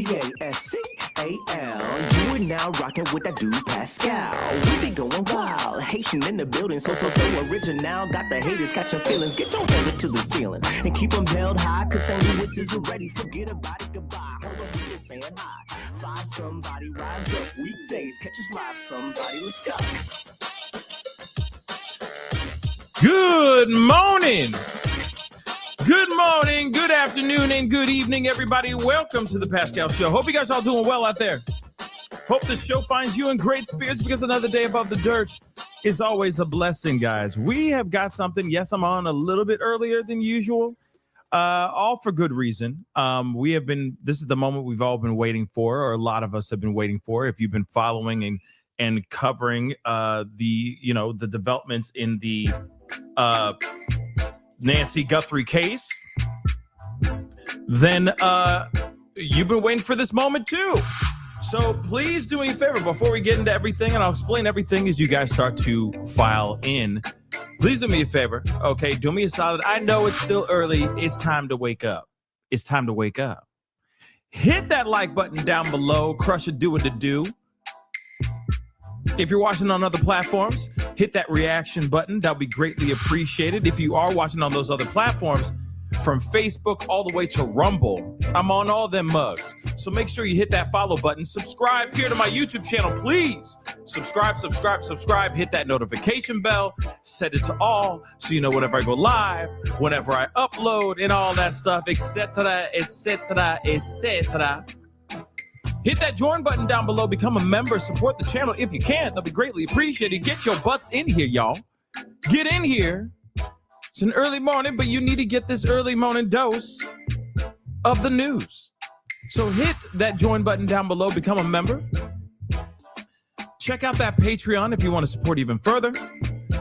Pascal. You are now rocking with that dude Pascal. We be going wild, Haitian in the building, so original. Got the haters catching feelings. Get your hands up to the ceiling and keep them held high, cause St. Louis isn't ready. Forget about it, goodbye. Hold on, we just saying hi. Find somebody, rise up weekdays. Catch us live, somebody, let's go. Good morning. Good morning, good afternoon, and good evening, everybody. Welcome to the Pascal Show. Hope you guys all doing well out there. Hope this show finds you in great spirits because another day above the dirt is always a blessing, guys. We have got something. Yes, I'm on a little bit earlier than usual, all for good reason. This is the moment we've all been waiting for, or a lot of us have been waiting for. If you've been following and covering the developments in the Nancy Guthrie case, then you've been waiting for this moment too. So please do me a favor before we get into everything, and I'll explain everything as you guys start to file in. Please do me a favor, okay? Do me a solid. I know it's still early. It's time to wake up. It's time to wake up. Hit that like button down below. Crush it, do what to do. If you're watching on other platforms, hit that reaction button. That'll be greatly appreciated. If you are watching on those other platforms, from Facebook all the way to Rumble, I'm on all them mugs. So make sure you hit that follow button. Subscribe here to my YouTube channel, please. Subscribe. Hit that notification bell. Set it to all so you know whenever I go live, whenever I upload, and all that stuff, etc., etc., etc. Hit that join button down below. Become a member. Support the channel if you can. That'll be greatly appreciated. Get your butts in here, y'all. Get in here. It's an early morning, but you need to get this early morning dose of the news. So hit that join button down below. Become a member. Check out that Patreon if you want to support even further.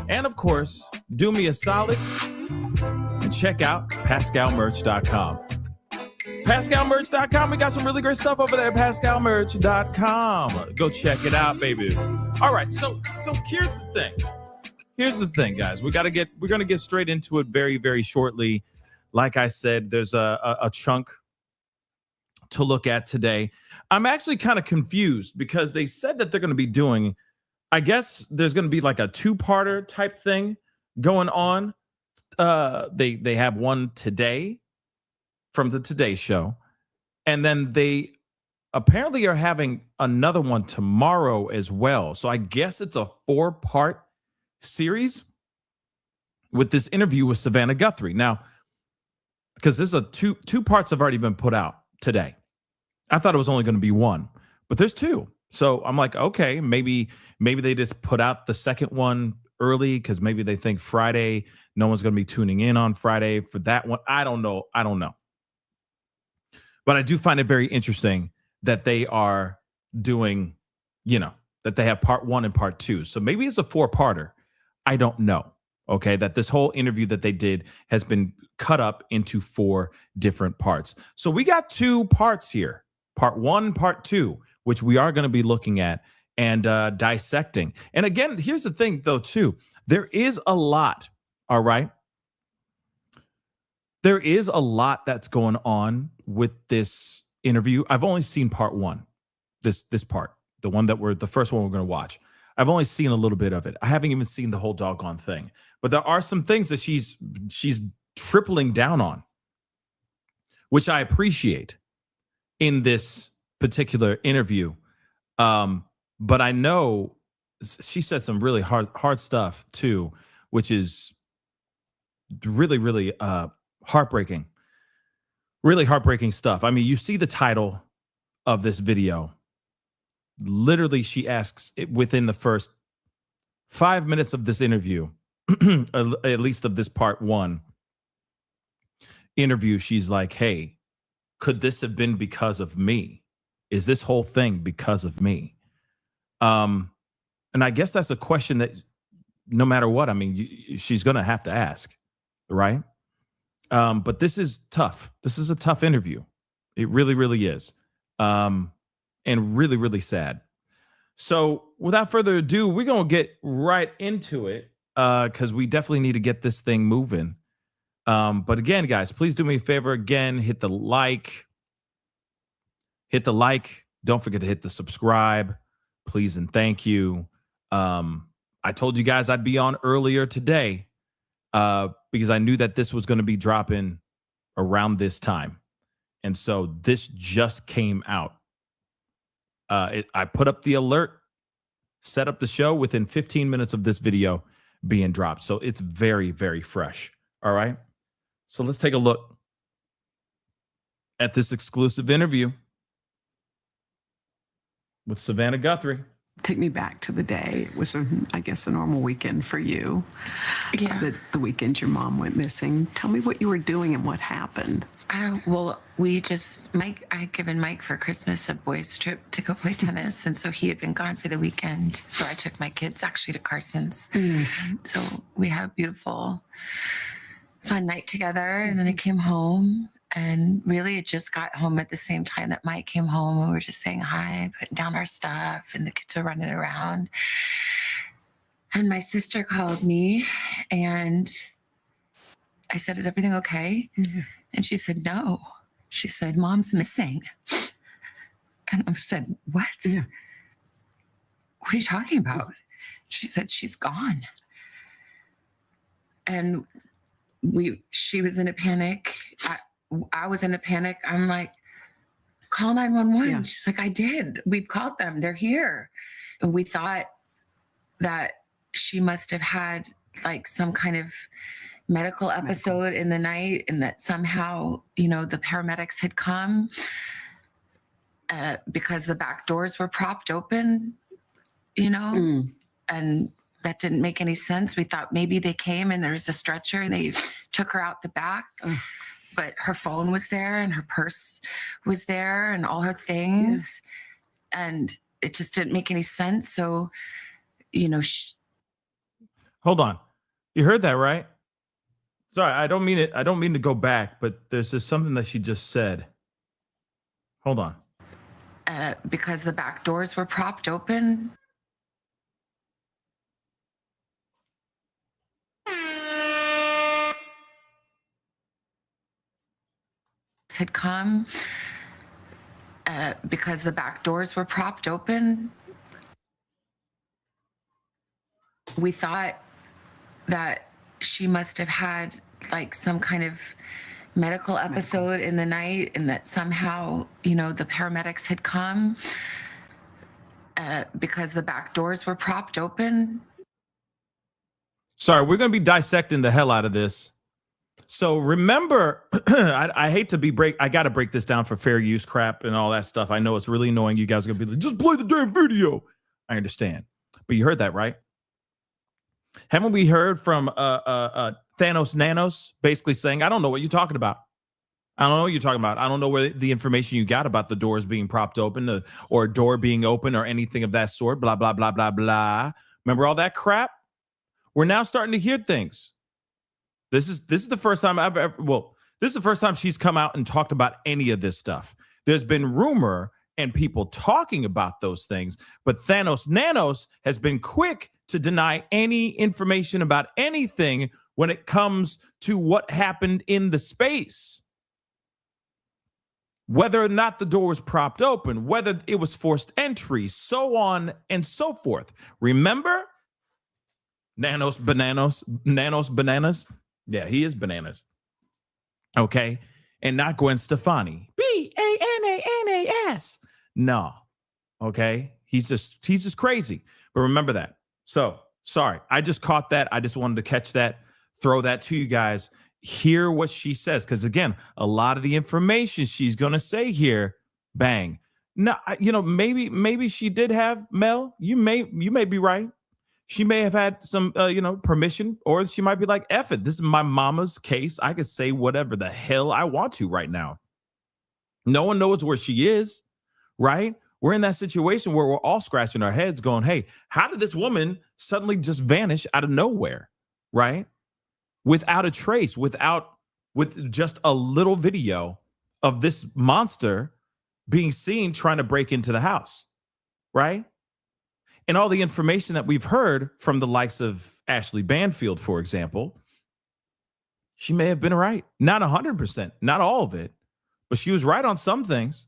And of course, do me a solid and check out PascalMerch.com. PascalMerch.com. We got some really great stuff over there. PascalMerch.com. Go check it out, baby. All right. So here's the thing. Here's the thing, guys. We're going to get straight into it very, very shortly. Like I said, there's a chunk to look at today. I'm actually kind of confused because they said that they're going to be doing, I guess there's going to be like a two-parter type thing going on. They have one today from the Today Show, and then they apparently are having another one tomorrow as well. So I guess it's a 4-part series with this interview with Savannah Guthrie. Now, because this is two parts have already been put out today. I thought it was only going to be one, but there's two. So I'm like, okay, maybe they just put out the second one early because maybe they think Friday, no one's going to be tuning in on Friday for that one. I don't know. But I do find it very interesting that they are doing, that they have part 1 and part 2. So maybe it's a 4-parter. I don't know. Okay, that this whole interview that they did has been cut up into 4 different parts. So we got 2 parts here, part 1, part 2, which we are going to be looking at and dissecting. And again, here's the thing, though, too. There is a lot, all right? There is a lot that's going on with this interview. I've only seen part 1, this part, the first one we're going to watch. I've only seen a little bit of it. I haven't even seen the whole doggone thing. But there are some things that she's tripling down on, which I appreciate in this particular interview. But I know she said some really hard stuff too, which is really, really heartbreaking. Really heartbreaking stuff. I mean, you see the title of this video. Literally, she asks within the first 5 minutes of this interview, at least of this part 1 interview, she's like, hey, could this have been because of me? Is this whole thing because of me? And I guess that's a question that no matter what, I mean, she's going to have to ask, right? But this is tough. This is a tough interview. It really, really is. And really, really sad. So without further ado, we're going to get right into it because we definitely need to get this thing moving. But again, guys, please do me a favor. Again, hit the like, hit the like. Don't forget to hit the subscribe. Please and thank you. I told you guys I'd be on earlier today because I knew that this was going to be dropping around this time. And so this just came out. I put up the alert, set up the show within 15 minutes of this video being dropped. So it's very, very fresh. All right. So let's take a look at this exclusive interview with Savannah Guthrie. Take me back to the day. It was, I guess, a normal weekend for you. Yeah. The weekend your mom went missing. Tell me what you were doing and what happened. Well, I had given Mike for Christmas a boys' trip to go play tennis. And so he had been gone for the weekend. So I took my kids actually to Carson's. So we had a beautiful, fun night together. And then I came home. And really, it just got home at the same time that Mike came home. And we were just saying hi, putting down our stuff, and the kids were running around. And my sister called me, and I said, "Is everything okay?" Mm-hmm. And she said, "No." She said, "Mom's missing." And I said, "What? Yeah. What are you talking about?" She said, "She's gone." And she was in a panic. I was in a panic. I'm like, "Call 911. Yeah. She's like, "I did. We've called them. They're here." And we thought that she must have had like some kind of medical episode in the night, and that somehow, the paramedics had come because the back doors were propped open, and that didn't make any sense. We thought maybe they came and there was a stretcher and they took her out the back. But her phone was there and her purse was there and all her things. Yeah. And it just didn't make any sense. So, Hold on. You heard that, right? Sorry, I don't mean it. I don't mean to go back, but there's just something that she just said. Hold on. Because the back doors were propped open. Had come because the back doors were propped open. We thought that she must have had like some kind of medical episode in the night, and that somehow, the paramedics had come because the back doors were propped open. Sorry, we're going to be dissecting the hell out of this. So remember, I hate to I got to break this down for fair use crap and all that stuff. I know it's really annoying. You guys are going to be like, just play the damn video. I understand. But you heard that, right? Haven't we heard from Thanos Nanos basically saying, I don't know what you're talking about. I don't know what you're talking about. I don't know where the information you got about the doors being propped open or a door being open or anything of that sort. Blah, blah, blah, blah, blah. Remember all that crap? We're now starting to hear things. This is the first time this is the first time she's come out and talked about any of this stuff. There's been rumor and people talking about those things, but Thanos Nanos has been quick to deny any information about anything when it comes to what happened in the space. Whether or not the door was propped open, whether it was forced entry, so on and so forth. Remember? Nanos bananas. Yeah, he is bananas. Okay. And not Gwen Stefani. Bananas. No. Okay. He's just crazy. But remember that. So sorry. I just caught that. I just wanted to catch that, throw that to you guys. Hear what she says. Because again, a lot of the information she's gonna say here, bang. Now, maybe she did have Mel. You may be right. She may have had some, permission, or she might be like, F it. This is my mama's case. I could say whatever the hell I want to right now. No one knows where she is, right? We're in that situation where we're all scratching our heads going, hey, how did this woman suddenly just vanish out of nowhere, right? Without a trace, with just a little video of this monster being seen trying to break into the house, right? And all the information that we've heard from the likes of Ashley Banfield, for example, she may have been right. Not 100%, not all of it, but she was right on some things.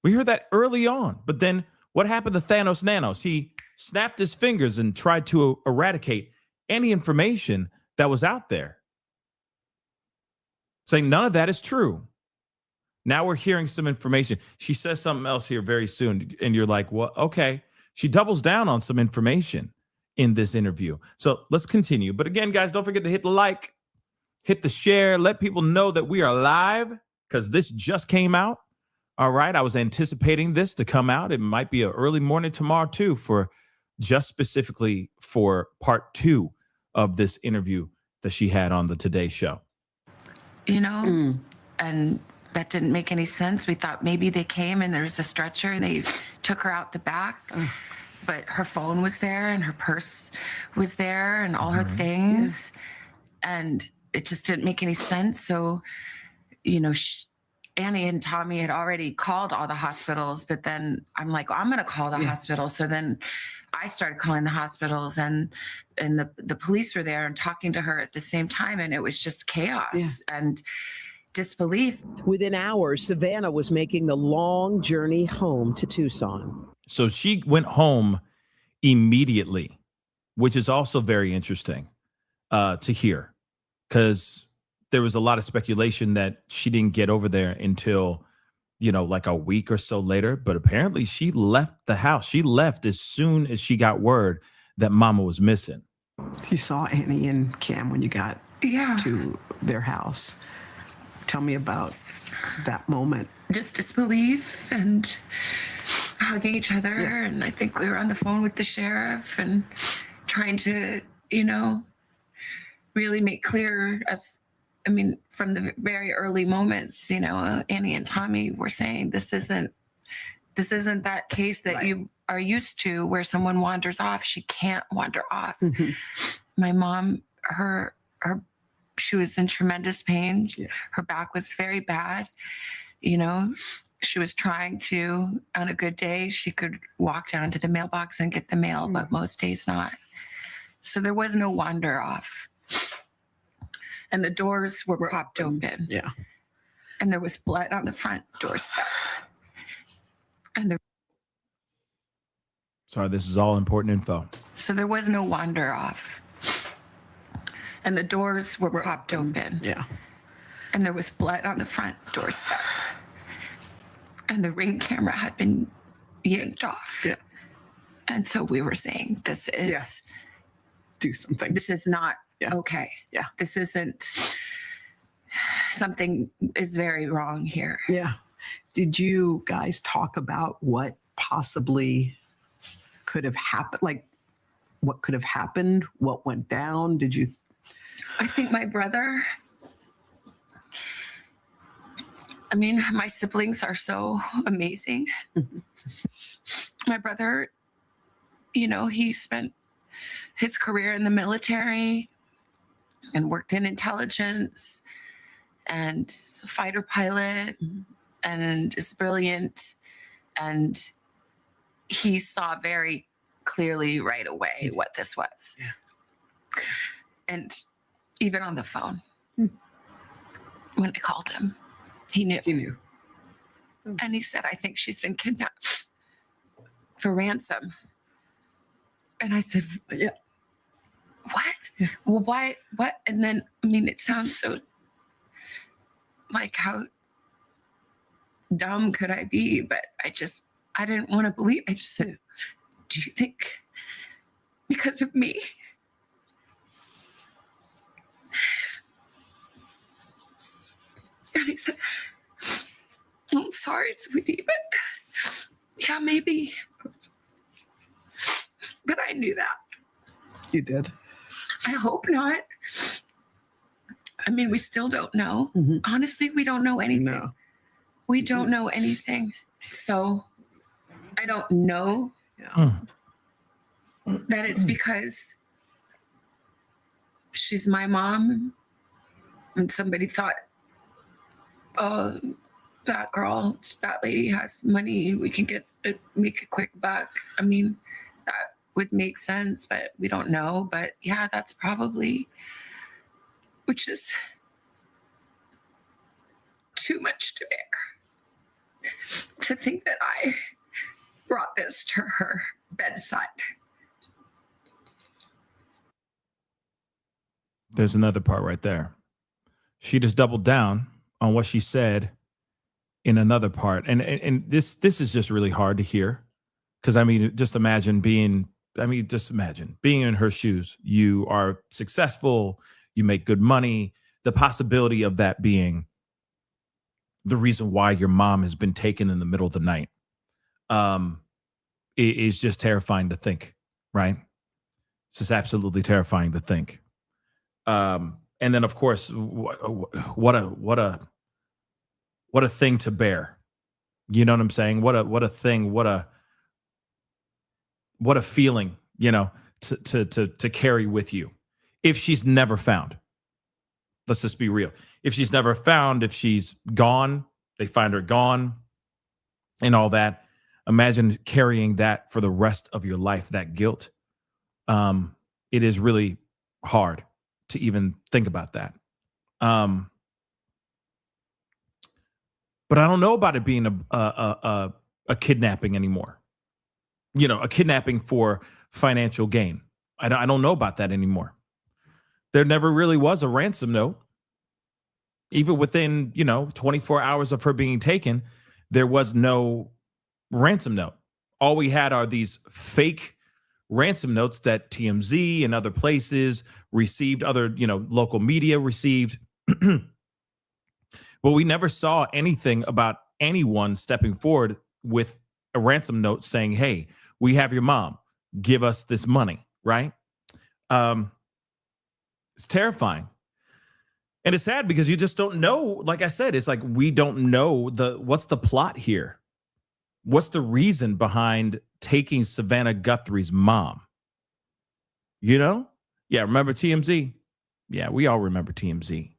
We heard that early on. But then what happened to Thanos Nanos? He snapped his fingers and tried to eradicate any information that was out there, saying none of that is true. Now we're hearing some information. She says something else here very soon, and you're like, well, okay. She doubles down on some information in this interview. So let's continue. But again, guys, don't forget to hit the like, hit the share, let people know that we are live because this just came out. All right. I was anticipating this to come out. It might be an early morning tomorrow, too, for just specifically for part 2 of this interview that she had on the Today Show. You know, and that didn't make any sense. We thought maybe they came and there was a stretcher and they took her out the back. But her phone was there and her purse was there and all her things. And it just didn't make any sense. So, you know, Annie and Tommy had already called all the hospitals, but then I'm like, I'm going to call the hospital. So then I started calling the hospitals and the police were there and talking to her at the same time. And it was just chaos and disbelief. Within hours, Savannah was making the long journey home to Tucson. So she went home immediately, which is also very interesting to hear, because there was a lot of speculation that she didn't get over there until, you know, like a week or so later. But apparently she left the house. She left as soon as she got word that Mama was missing. You saw Annie and Cam when you got to their house. Tell me about that moment. Just disbelief and hugging each other. And I think we were on the phone with the sheriff and trying to, you know, really make clear from the very early moments, you know, Annie and Tommy were saying this isn't that case that you are used to where someone wanders off. She can't wander off. My mom, she was in tremendous pain. Her back was very bad. You know, she was trying to, on a good day, she could walk down to the mailbox and get the mail, but most days not. So there was no wander off. And the doors were propped open. Yeah. And there was blood on the front doorstep. Sorry, this is all important info. So there was no wander off. And the doors were propped open. Yeah. And there was blood on the front doorstep. And the Ring camera had been yanked off. Yeah. And so we were saying, this is do something. This is not okay. Yeah. This isn't, something is very wrong here. Yeah. Did you guys talk about what possibly could have happened? Like what could have happened? What went down? Did you? I think my brother, my siblings are so amazing. My brother, you know, he spent his career in the military and worked in intelligence and is a fighter pilot and is brilliant. And he saw very clearly right away what this was. Yeah. And even on the phone, when I called him, he knew. He knew. And he said, I think she's been kidnapped for ransom. And I said, Yeah. What? Yeah. Well, why? What? And then, it sounds so like, how dumb could I be? But I didn't want to believe. I just said, do you think because of me? And he said, I'm sorry, sweetie, but yeah, maybe. But I knew that. You did. I hope not. We still don't know. Honestly, we don't know anything. No. We don't know anything. So I don't know that it's because she's my mom and somebody thought, oh, that girl, that lady has money. We can make a quick buck. That would make sense, but we don't know. But yeah, that's probably, which is too much to bear. To think that I brought this to her bedside. There's another part right there. She just doubled down on what she said in another part. And this is just really hard to hear. Because just imagine being in her shoes. You are successful, you make good money. The possibility of that being the reason why your mom has been taken in the middle of the night is just terrifying to think, right? It's just absolutely terrifying to think. And then, of course, what a thing to bear. You know what I'm saying? What a thing. What a feeling, to carry with you. If she's never found, let's just be real. If she's never found, if she's gone, they find her gone, and all that. Imagine carrying that for the rest of your life. That guilt. It is really hard to even think about that. But I don't know about it being a kidnapping anymore. A kidnapping for financial gain. I don't know about that anymore. There never really was a ransom note. Even within, 24 hours of her being taken, there was no ransom note. All we had are these fake ransom notes that TMZ and other places received, other, local media received. But we never saw anything about anyone stepping forward with a ransom note saying, hey, we have your mom, give us this money, right? It's terrifying. And it's sad because you just don't know. Like I said, it's like we don't know what's the plot here. What's the reason behind taking Savannah Guthrie's mom? Yeah, remember TMZ? Yeah, we all remember TMZ.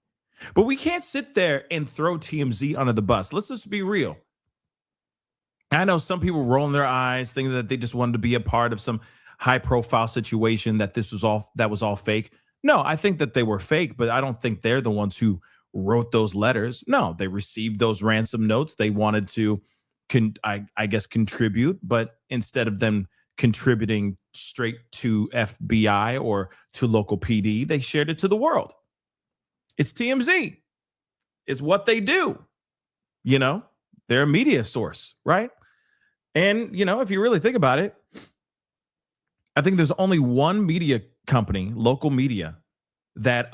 But we can't sit there and throw TMZ under the bus. Let's just be real. I know some people rolling their eyes, thinking that they just wanted to be a part of some high-profile situation, that was all fake. No, I think that they were fake, but I don't think they're the ones who wrote those letters. No, they received those ransom notes. They wanted to, I guess, contribute, but instead of them contributing straight to FBI or to local PD, they shared it to the world. It's TMZ. It's what they do. They're a media source, right? And, if you really think about it, I think there's only one media company, local media, that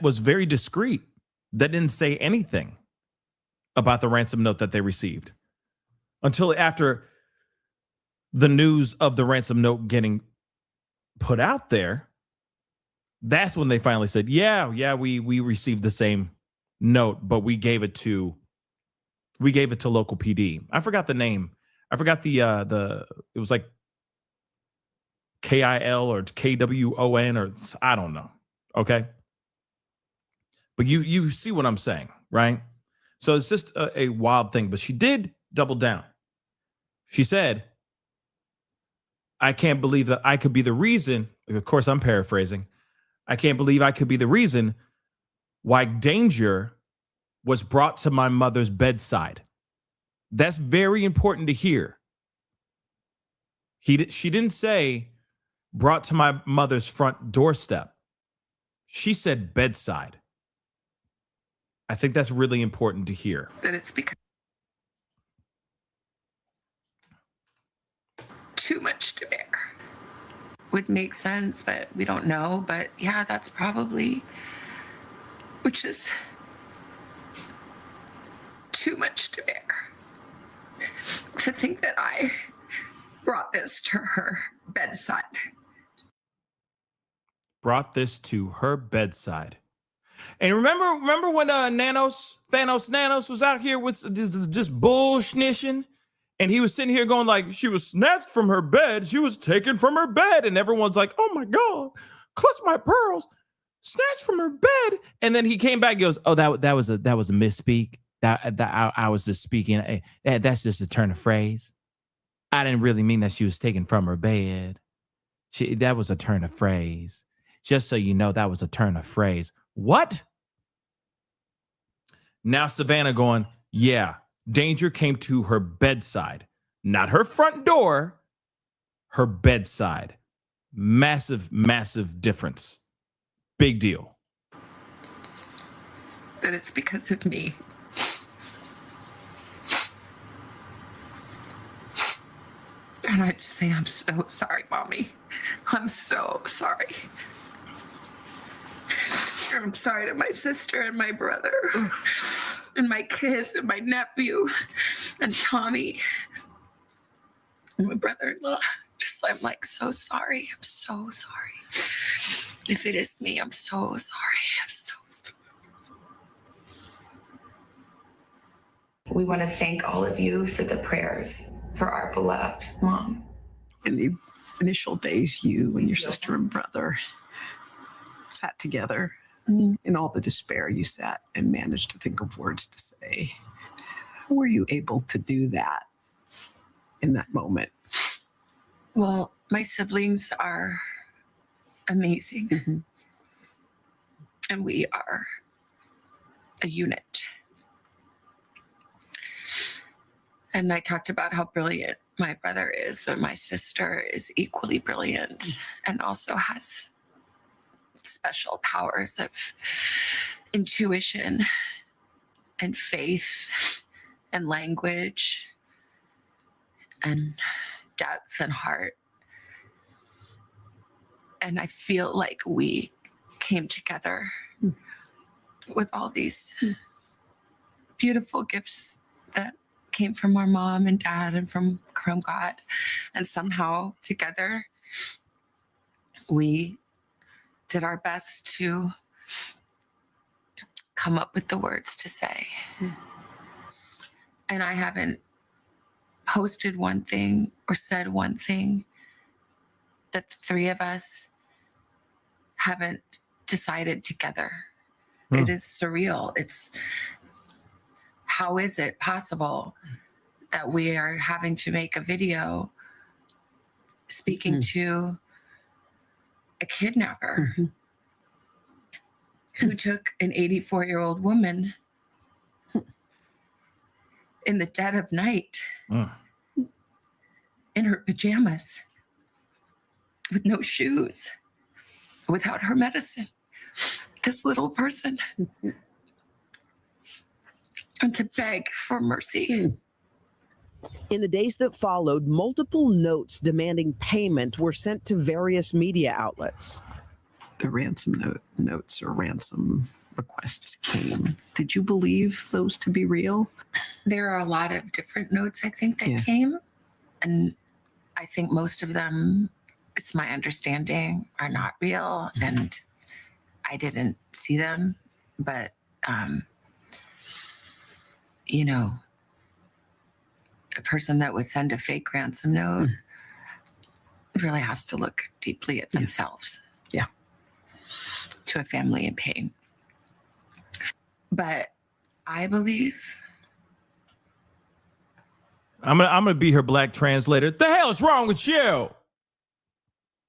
was very discreet, that didn't say anything about the ransom note that they received until after the news of the ransom note getting put out there. That's when they finally said, yeah, we received the same note, but we gave it to local PD. I forgot the name. I forgot it was like KIL or KWON or I don't know. Okay. But you see what I'm saying, right? So it's just a wild thing, but she did double down. She said, I can't believe that I could be the reason. Of course, I'm paraphrasing. I can't believe I could be the reason why danger was brought to my mother's bedside. That's very important to hear. She didn't say brought to my mother's front doorstep. She said bedside. I think that's really important to hear. That it's because too much to bear. Would make sense, but we don't know. But yeah, that's probably, which is too much to bear. To think that I brought this to her bedside. Brought this to her bedside. And remember when Thanos was out here with just bullshnishing, and he was sitting here going like, she was snatched from her bed, she was taken from her bed, and everyone's like, oh my God, clutch my pearls, snatched from her bed. And then he came back and goes, oh, that was a misspeak. That I was just speaking. That's just a turn of phrase. I didn't really mean that she was taken from her bed. That was a turn of phrase. Just so you know, that was a turn of phrase. What? Now Savannah going, yeah, danger came to her bedside, not her front door, her bedside. Massive, massive difference. Big deal. That it's because of me. And I just say, I'm so sorry, Mommy. I'm so sorry. I'm sorry to my sister and my brother and my kids and my nephew and Tommy and my brother-in-law. I'm like, so sorry. I'm so sorry. If it is me, I'm so sorry. I'm so sorry. We want to thank all of you for the prayers for our beloved mom. In the initial days, you and your sister and brother sat together. In all the despair, you sat and managed to think of words to say. How were you able to do that in that moment? Well, my siblings are amazing. Mm-hmm. And we are a unit. And I talked about how brilliant my brother is, but my sister is equally brilliant and also has special powers of intuition and faith and language and depth and heart. And I feel like we came together with all these beautiful gifts that came from our mom and dad and from God. And somehow together we did our best to come up with the words to say. And I haven't posted one thing or said one thing that the three of us haven't decided together. It is surreal. It's, how is it possible that we are having to make a video speaking to a kidnapper who took an 84-year-old woman in the dead of night in her pajamas with no shoes, without her medicine, this little person, and to beg for mercy. In the days that followed, multiple notes demanding payment were sent to various media outlets. The ransom notes or ransom requests came. Did you believe those to be real? There are a lot of different notes, I think, that came. And I think most of them, it's my understanding, are not real. And I didn't see them. But, you know, a person that would send a fake ransom note really has to look deeply at themselves. Yeah. To a family in pain. But I believe, I'm gonna be her black translator. The hell is wrong with you?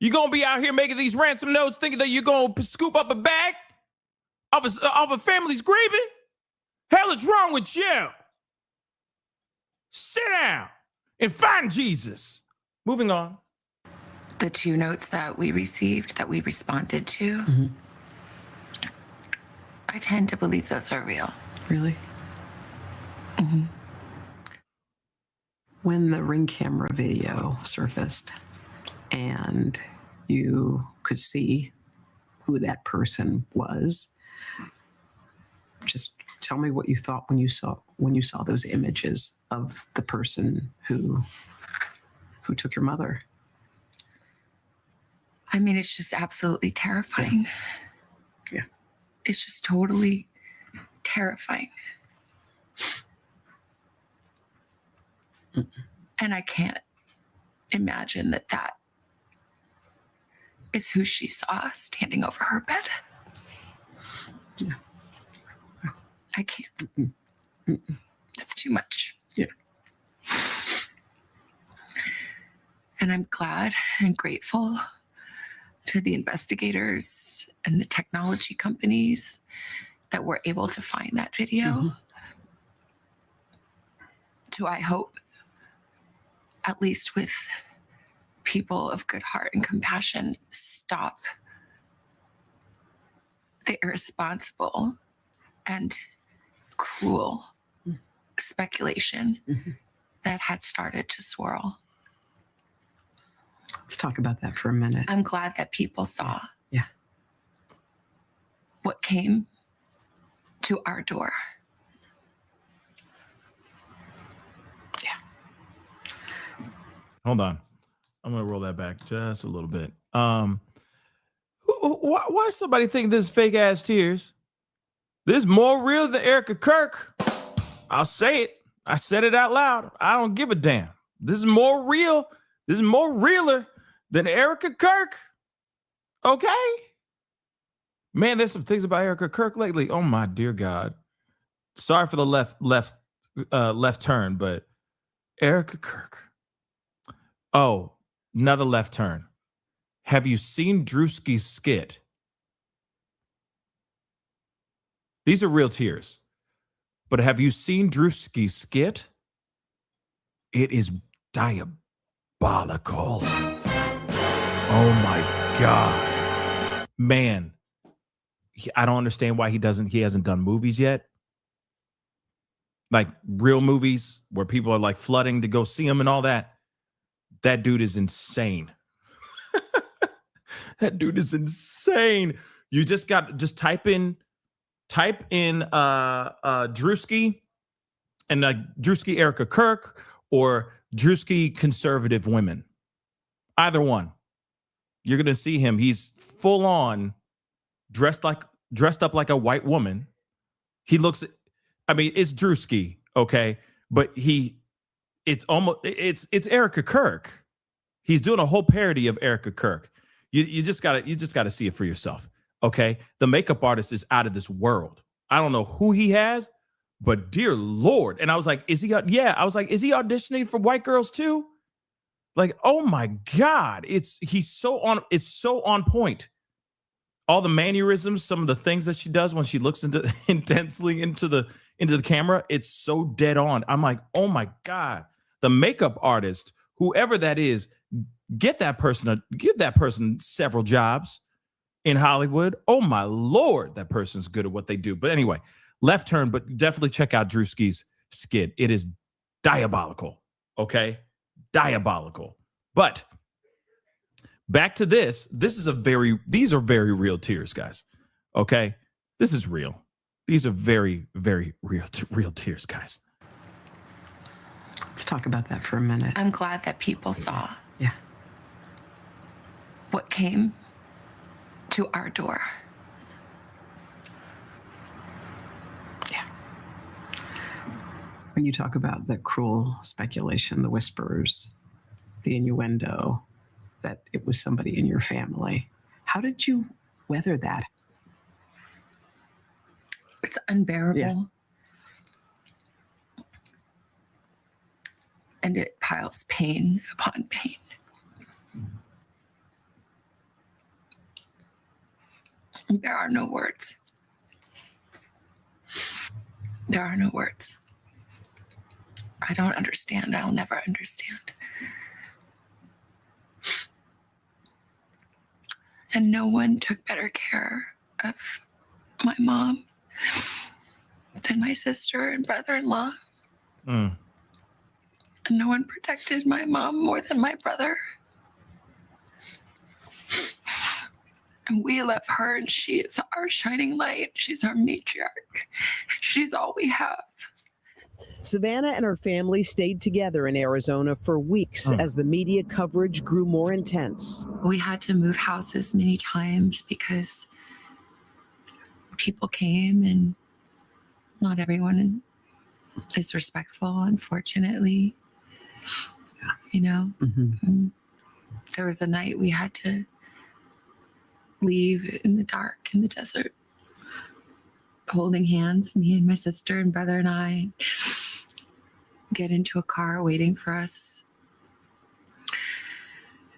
You gonna be out here making these ransom notes thinking that you're gonna scoop up a bag of a family's grieving? Hell is wrong with you? Sit down and find Jesus. Moving on. the two notes that we received, that we responded to, I tend to believe those are real. Really? When the Ring camera video surfaced and you could see who that person was, just tell me what you thought when you saw those images of the person who took your mother. I mean, it's just absolutely terrifying. Yeah. It's just totally terrifying. And I can't imagine that is who she saw standing over her bed. Yeah. I can't. It's too much. Yeah. And I'm glad and grateful to the investigators and the technology companies that we're able to find that video. Do I hope, at least with people of good heart and compassion, stop the irresponsible and cruel speculation that had started to swirl. Let's talk about that for a minute. I'm glad that people saw Yeah. what came to our door. Hold on. I'm going to roll that back just a little bit. Why somebody think this is fake ass tears? This is more real than Erica Kirk. I'll say it. I said it out loud. I don't give a damn. This is more real. This is more realer than Erica Kirk. Okay? Man, there's some things about Erica Kirk lately. Oh my dear God. Sorry for the left turn, but Erica Kirk. Oh, another left turn. Have you seen Drewski's skit? These are real tears. But have you seen Drewski's skit? It is diabolical. Oh my God. Man, I don't understand why he hasn't done movies yet. Like real movies where people are like flooding to go see him and all that. That dude is insane. That dude is insane. You just type in Drewski and Drewski Erica Kirk or Drewski conservative women. Either one. You're gonna see him. He's full on dressed up like a white woman. He looks, I mean, it's Drewski, okay, but it's Erica Kirk. He's doing a whole parody of Erica Kirk. You just gotta see it for yourself. Okay. The makeup artist is out of this world. I don't know who he has, but dear Lord. And I was like, is he auditioning for white girls too? Like, oh my God. It's so on point. All the mannerisms, some of the things that she does when she looks intensely into the camera, it's so dead on. I'm like, oh my God. The makeup artist, whoever that is, give that person several jobs in Hollywood. Oh my Lord, that person's good at what they do. But anyway, left turn, but definitely check out Drewski's skit. It is diabolical. Okay? Diabolical. But back to this. These are very real tears, guys. Okay? This is real. These are very, very real tears, guys. Let's talk about that for a minute. I'm glad that people saw Yeah. what came to our door. Yeah. When you talk about the cruel speculation, the whispers, the innuendo that it was somebody in your family, how did you weather that? It's unbearable. Yeah. And it piles pain upon pain. There are no words. There are no words. I don't understand. I'll never understand. And no one took better care of my mom than my sister and brother-in-law. Mm. And no one protected my mom more than my brother. And we love her, and she is our shining light. She's our matriarch. She's all we have. Savannah and her family stayed together in Arizona for weeks as the media coverage grew more intense. We had to move houses many times because people came, and not everyone is respectful, unfortunately. You know, there was a night we had to leave in the dark in the desert, holding hands, me and my sister and brother and I, get into a car waiting for us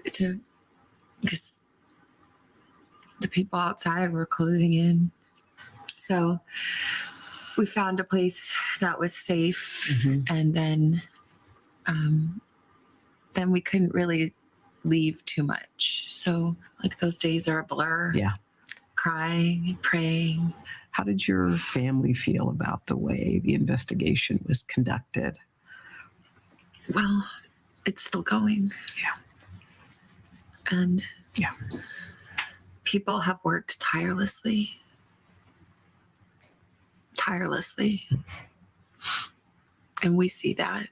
because the people outside were closing in. So we found a place that was safe, and then we couldn't really leave too much. So like those days are a blur. Yeah. Crying and praying. How did your family feel about the way the investigation was conducted? Well, it's still going. Yeah. And Yeah. people have worked tirelessly. And we see that.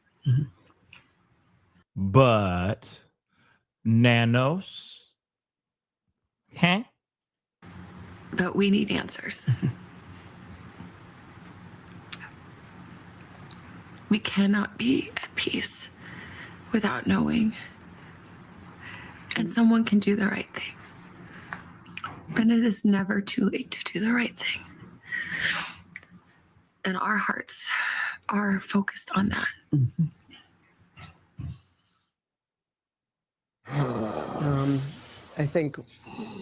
But nanos, huh? But we need answers. We cannot be at peace without knowing. And someone can do the right thing. And it is never too late to do the right thing. And our hearts are focused on that. I think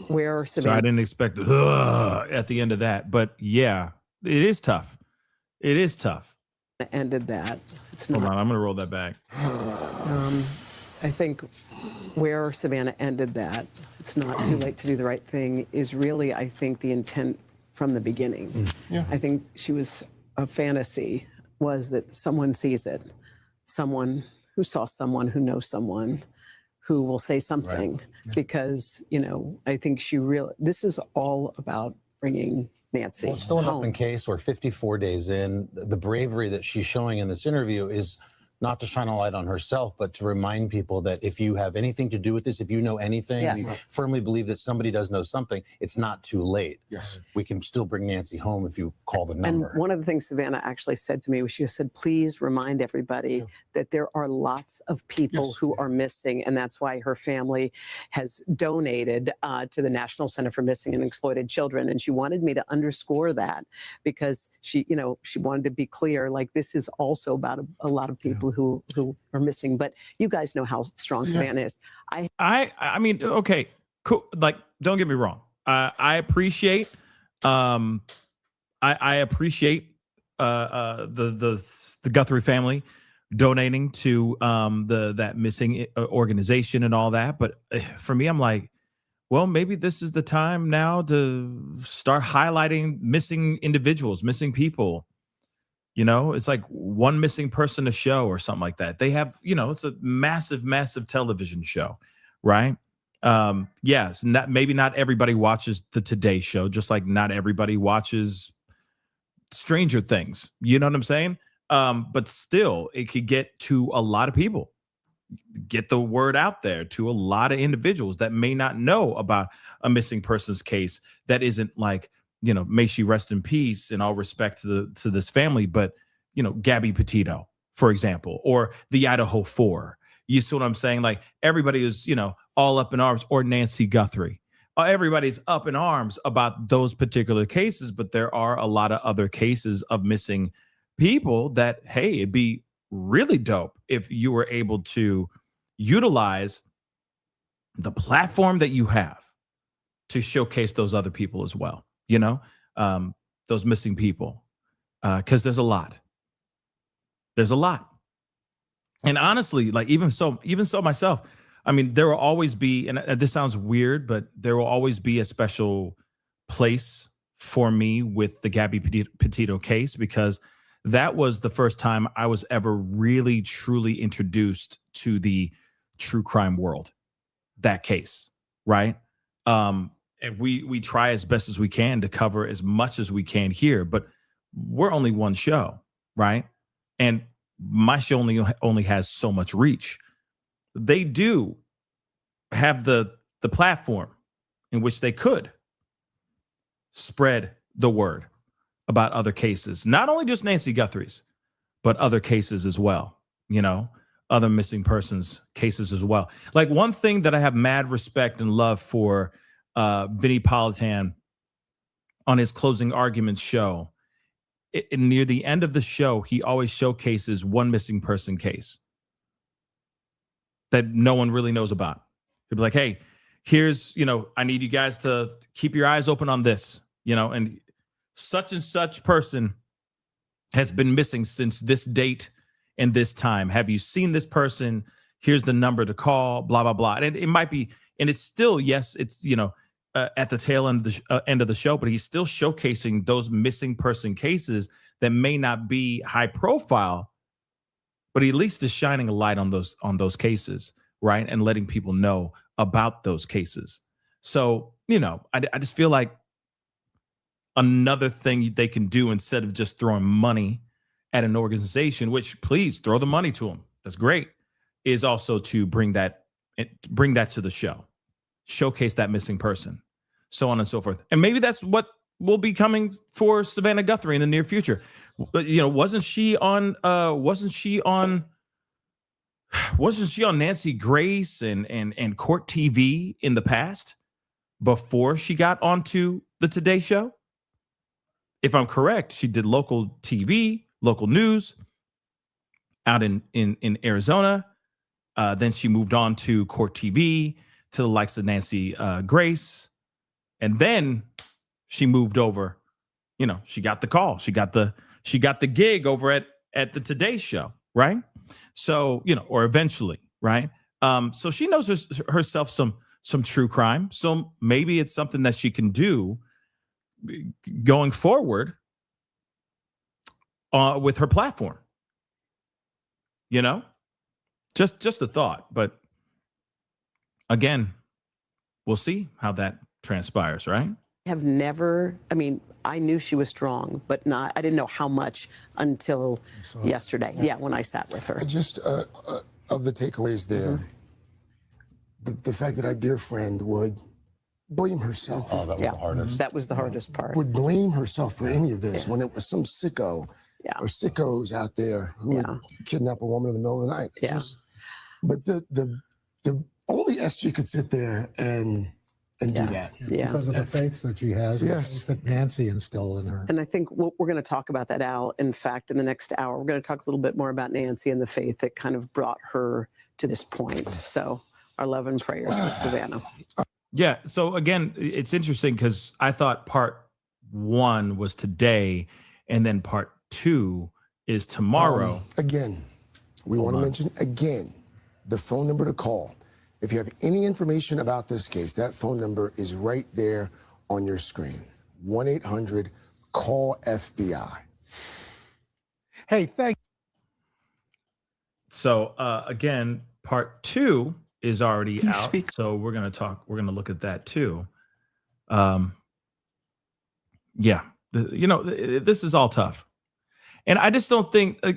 where So I Savannah didn't expect it at the end of that. But yeah, it is tough. It is tough. ended that. It's Hold not. on, I'm going to roll that back. I think where Savannah ended that, it's not too late to do the right thing, is really, I think, the intent from the beginning. Yeah. I think she was a fantasy was that someone sees it, someone who saw someone who knows someone who will say something because, you know, I think she really, this is all about bringing Nancy Well, it's still an home. open case. We're 54 days in. The bravery that she's showing in this interview is not to shine a light on herself, but to remind people that if you have anything to do with this, if you know anything, Yes. you firmly believe that somebody does know something, it's not too late. Yes. We can still bring Nancy home if you call the And number. one of the things Savannah actually said to me was she said, please remind everybody that there are lots of people Yes. who are missing. And that's why her family has donated to the National Center for Missing and Exploited Children. And she wanted me to underscore that because she, you know, she wanted to be clear, like this is also about a lot of people who are missing. But you guys know how strong Savannah is. I mean, okay, cool. Like, don't get me wrong. I appreciate, I appreciate the Guthrie family donating to that missing organization and all that. But for me, I'm like, well, maybe this is the time now to start highlighting missing individuals, missing people. You know, it's like one missing person a show or something like that. They have, you know, it's a massive, massive television show, right? Yes, maybe not everybody watches the Today Show, just like not everybody watches Stranger Things. You know what I'm saying? But still, it could get to a lot of people. Get the word out there to a lot of individuals that may not know about a missing persons case that isn't like, you know, may she rest in peace and all respect to this family, but, you know, Gabby Petito, for example, or the Idaho 4. You see what I'm saying? Like everybody is, you know, all up in arms, or Nancy Guthrie. Everybody's up in arms about those particular cases, but there are a lot of other cases of missing people that, hey, it'd be really dope if you were able to utilize the platform that you have to showcase those other people as well. You know, those missing people, because there's a lot. There's a lot. And honestly, like even so myself, I mean, there will always be, and this sounds weird, but there will always be a special place for me with the Gabby Petito case, because that was the first time I was ever really, truly introduced to the true crime world. That case, right? And we try as best as we can to cover as much as we can here, but we're only one show, right? And my show only has so much reach. They do have the platform in which they could spread the word about other cases, not only just Nancy Guthrie's, but other cases as well, you know, other missing persons cases as well. Like one thing that I have mad respect and love for Vinnie Politan on his closing arguments show, near the end of the show, he always showcases one missing person case that no one really knows about. He'll be like, hey, here's, you know, I need you guys to keep your eyes open on this, you know, and such and such person has been missing since this date and this time. Have you seen this person? Here's the number to call, blah, blah, blah. And it might be, and it's still, yes, it's, at the tail end of the show, but he's still showcasing those missing person cases that may not be high profile, but he at least is shining a light on those cases, right? And letting people know about those cases. So, I just feel like another thing they can do instead of just throwing money at an organization, which please throw the money to them. That's great. Is also to bring that to the show, showcase that missing person, so on and so forth. And maybe that's what will be coming for Savannah Guthrie in the near future. But wasn't she on Nancy Grace and Court TV in the past before she got onto the Today Show? If I'm correct, she did local TV, local news out in Arizona. Then she moved on to Court TV, to the likes of Nancy Grace. And then she moved over, she got the call. She got the gig over at the Today Show, right? So, or eventually, right? So she knows herself some true crime. So maybe it's something that she can do going forward with her platform. Just a thought. But again, we'll see how that transpires, right? I knew she was strong, but I didn't know how much until yesterday. Yeah, when I sat with her. Just of the takeaways there, the fact that our dear friend would blame herself. Oh, that was the hardest. That was the hardest part. Would blame herself for any of this when it was some sicko or sickos out there who would kidnap a woman in the middle of the night. But the only SG could sit there and do that. Because of the faith that she has, Yes. the faith that Nancy instilled in her. And I think we're going to talk about that, Al. In fact, in the next hour, we're going to talk a little bit more about Nancy and the faith that kind of brought her to this point. So our love and prayers with Savannah. Yeah. So again, it's interesting because I thought part 1 was today, and then part 2 is tomorrow. Again, we want to mention again the phone number to call. If you have any information about this case, that phone number is right there on your screen. 1-800-CALL-FBI. Hey, thank So again, part 2 is already out. So we're going to look at that too. This is all tough. And I just don't think, I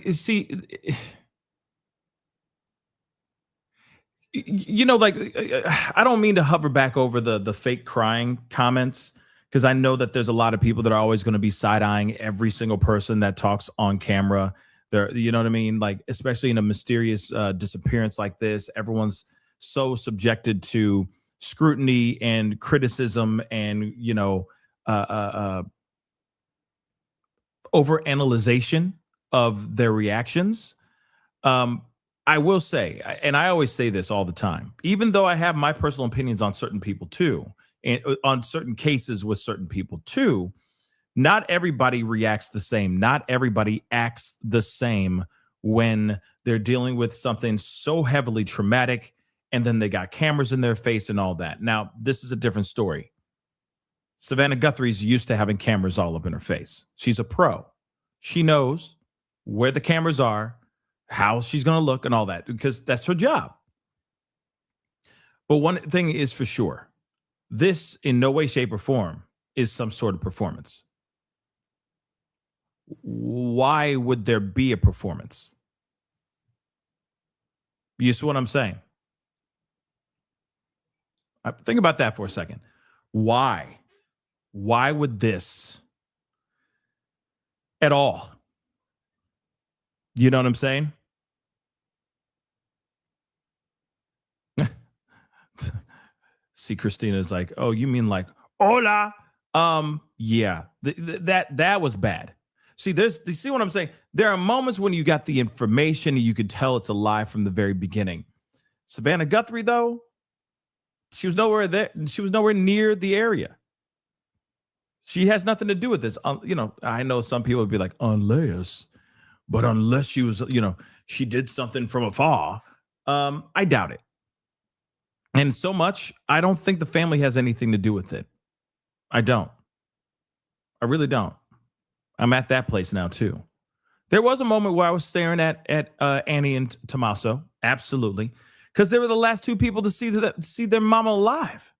don't mean to hover back over the fake crying comments, because I know that there's a lot of people that are always going to be side-eyeing every single person that talks on camera. There, you know what I mean? Like, especially in a mysterious disappearance like this, everyone's so subjected to scrutiny and criticism and, overanalyzation of their reactions. I will say, and I always say this all the time, even though I have my personal opinions on certain people too, and on certain cases with certain people too, not everybody reacts the same. Not everybody acts the same when they're dealing with something so heavily traumatic, and then they got cameras in their face and all that. Now, this is a different story. Savannah Guthrie's used to having cameras all up in her face. She's a pro. She knows where the cameras are, how she's going to look and all that, because that's her job. But one thing is for sure, this in no way, shape, or form is some sort of performance. Why would there be a performance? You see what I'm saying? Think about that for a second. Why? Why would this at all? You know what I'm saying? See, Christina's like, oh, you mean like, hola? Yeah, that was bad. See, you see what I'm saying? There are moments when you got the information and you could tell it's a lie from the very beginning. Savannah Guthrie, though, she was nowhere there. She was nowhere near the area. She has nothing to do with this. You know, I know some people would be like, unless she was, you know, she did something from afar. I doubt it. And so much, I don't think the family has anything to do with it. I don't. I really don't. I'm at that place now too. There was a moment where I was staring at Annie and Tommaso, absolutely, because they were the last two people to see their mama alive.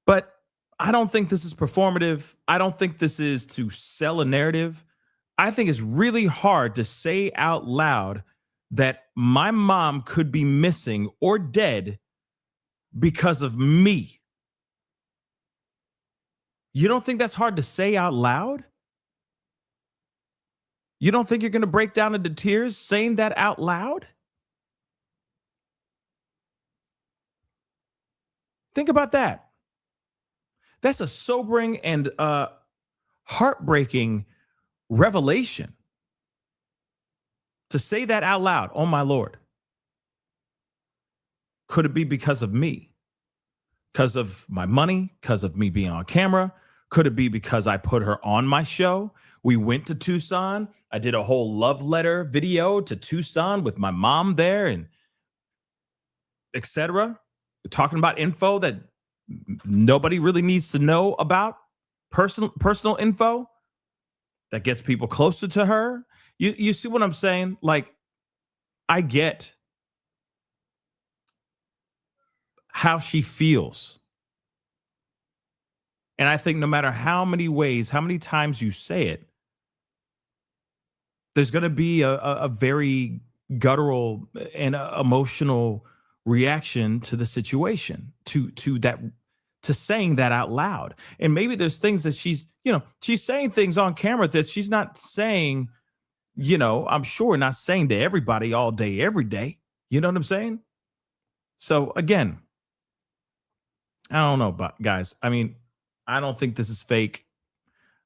But I don't think this is performative. I don't think this is to sell a narrative. I think it's really hard to say out loud that my mom could be missing or dead because of me. You don't think that's hard to say out loud? You don't think you're going to break down into tears saying that out loud? Think about that. That's a sobering and heartbreaking revelation. To say that out loud, oh my Lord. Could it be because of me? Because of my money? Because of me being on camera? Could it be because I put her on my show? We went to Tucson. I did a whole love letter video to Tucson with my mom there and etc. We're talking about info that nobody really needs to know about. Personal info that gets people closer to her. You see what I'm saying? Like, I get how she feels. And I think no matter how many ways, how many times you say it, there's going to be a very guttural and emotional reaction to the situation, to saying that out loud. And maybe there's things that she's saying things on camera that she's not saying, I'm sure not saying to everybody all day, every day. You know what I'm saying? So again, I don't know, but guys, I mean, I don't think this is fake.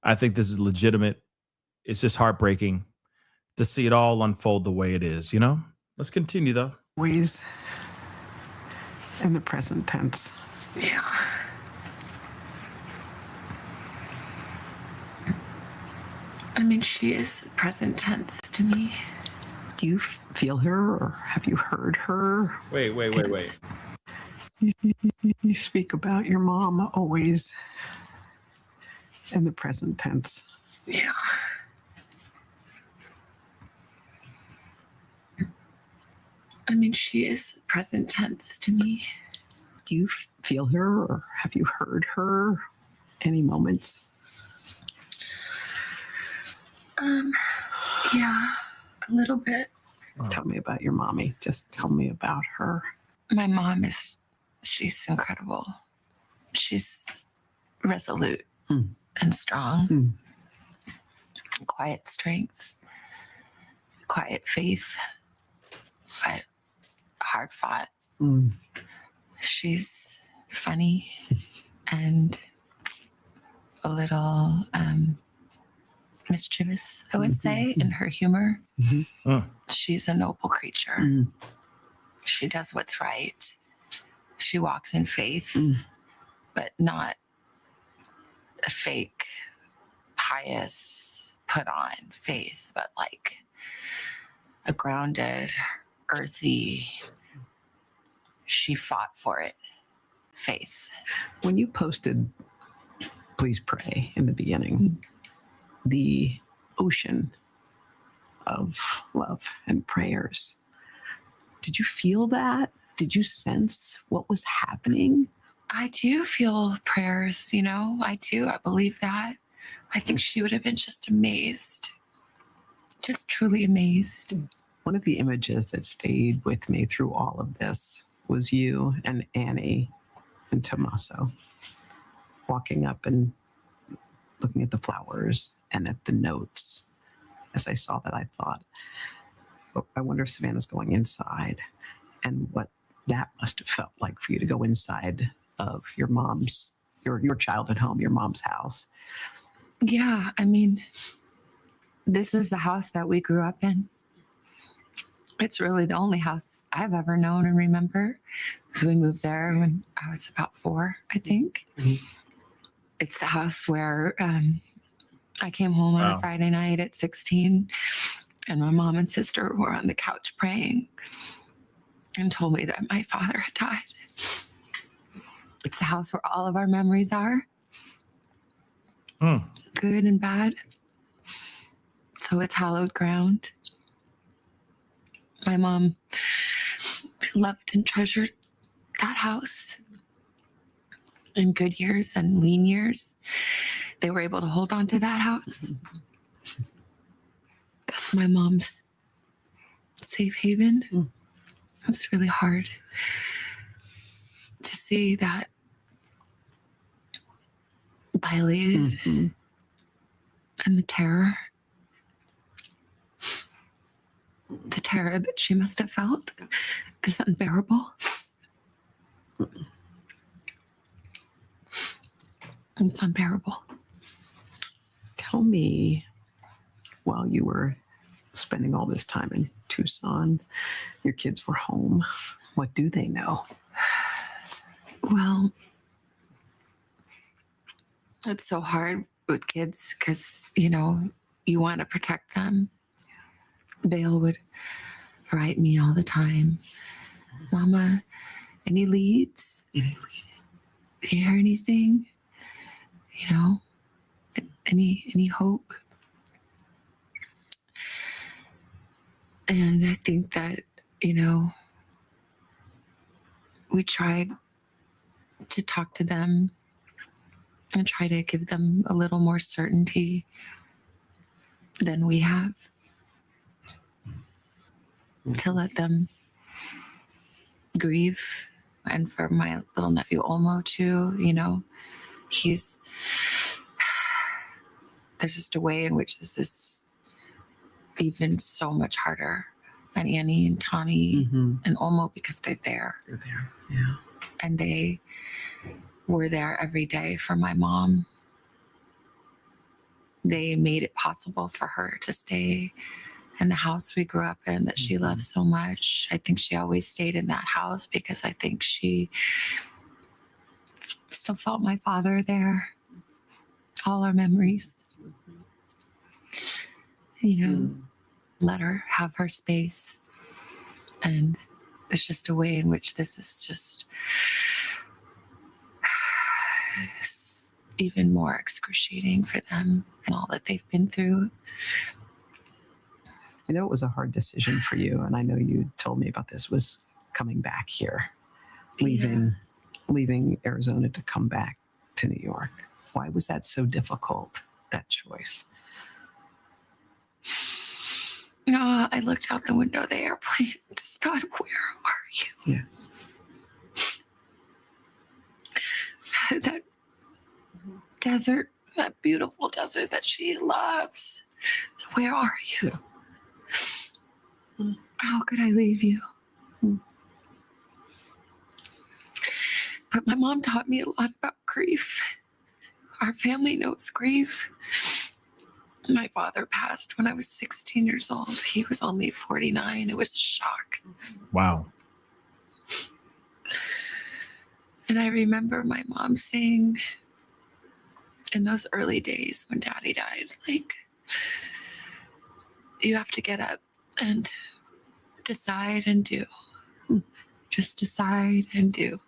I think this is legitimate. It's just heartbreaking to see it all unfold the way it is, Let's continue, though. Always in the present tense. Yeah. I mean, she is present tense to me. Do you feel her or have you heard her? Wait. You speak about your mom always in the present tense. Yeah. I mean, she is present tense to me. Do you feel her or have you heard her any moments? Yeah, a little bit. Tell me about your mommy. Just tell me about her. My mom she's incredible. She's resolute and strong. Quiet strength, quiet faith, but hard fought. She's funny and a little mischievous, I would say, in her humor. She's a noble creature. She does what's right. She walks in faith, but not a fake, pious, put on faith, but like a grounded, earthy, she fought for it faith. When you posted Please Pray in the beginning, the ocean of love and prayers, did you feel that? Did you sense what was happening? I do feel prayers, I do. I believe that. I think she would have been just amazed, just truly amazed. One of the images that stayed with me through all of this was you and Annie and Tommaso walking up and looking at the flowers and at the notes. As I saw that, I thought, I wonder if Savannah's going inside and what that must have felt like for you to go inside of your mom's, your childhood home, your mom's house. Yeah, I mean, this is the house that we grew up in. It's really the only house I've ever known and remember. So we moved there when I was about 4, I think. It's the house where I came home on Wow. a Friday night at 16, and my mom and sister were on the couch praying and told me that my father had died. It's the house where all of our memories are, good and bad. So it's hallowed ground. My mom loved and treasured that house. In good years and lean years, they were able to hold on to that house. That's my mom's safe haven. It's really hard to see that violated, and the terror that she must have felt is unbearable. It's unbearable. Tell me, while you were spending all this time in Tucson, your kids were home, what do they know? Well, it's so hard with kids because, you want to protect them. Dale would write me all the time, Mama, any leads? Any leads? Do you hear anything? Any hope? And I think that, we tried to talk to them and try to give them a little more certainty than we have, to let them grieve. And for my little nephew Olmo too, there's just a way in which this is even so much harder than Annie and Tommy and Olmo, because they're there. They're there, yeah. And they were there every day for my mom. They made it possible for her to stay in the house we grew up in that she loved so much. I think she always stayed in that house because I think she still felt my father there. All our memories. Let her have her space. And it's just a way in which this is just even more excruciating for them and all that they've been through. I know it was a hard decision for you, and I know you told me about this, was coming back here, leaving Arizona to come back to New York. Why was that so difficult, that choice? I looked out the window of the airplane and just thought, where are you? Yeah. That desert, that beautiful desert that she loves. So where are you? Yeah. How could I leave you? But my mom taught me a lot about grief. Our family knows grief. My father passed when I was 16 years old. He was only 49. It was a shock. Wow. And I remember my mom saying in those early days when Daddy died, you have to get up and decide and do. Just decide and do.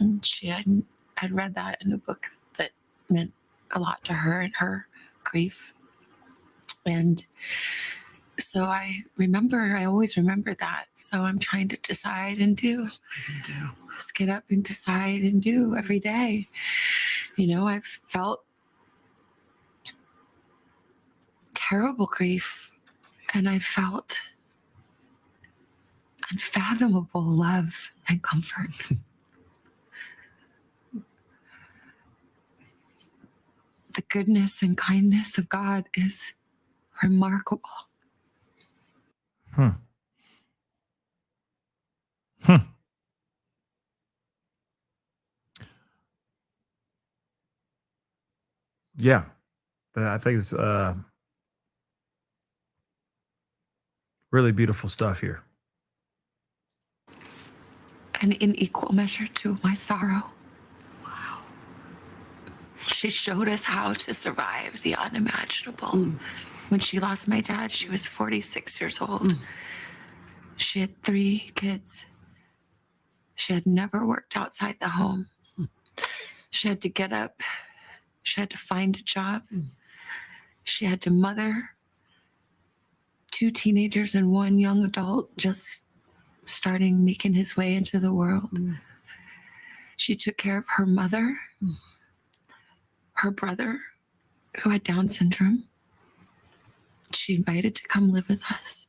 And she had read that in a book that meant a lot to her and her grief. And so I always remember that. So I'm trying to decide and do. Just get up and decide and do every day. I've felt terrible grief, and I felt unfathomable love and comfort. The goodness and kindness of God is remarkable. Yeah, I think it's really beautiful stuff here. And in equal measure to my sorrow. Wow. She showed us how to survive the unimaginable. When she lost my dad, she was 46 years old. She had 3 kids. She had never worked outside the home. She had to get up. She had to find a job. She had to mother 2 teenagers and 1 young adult just starting making his way into the world. She took care of her mother, her brother, who had Down syndrome. She invited to come live with us.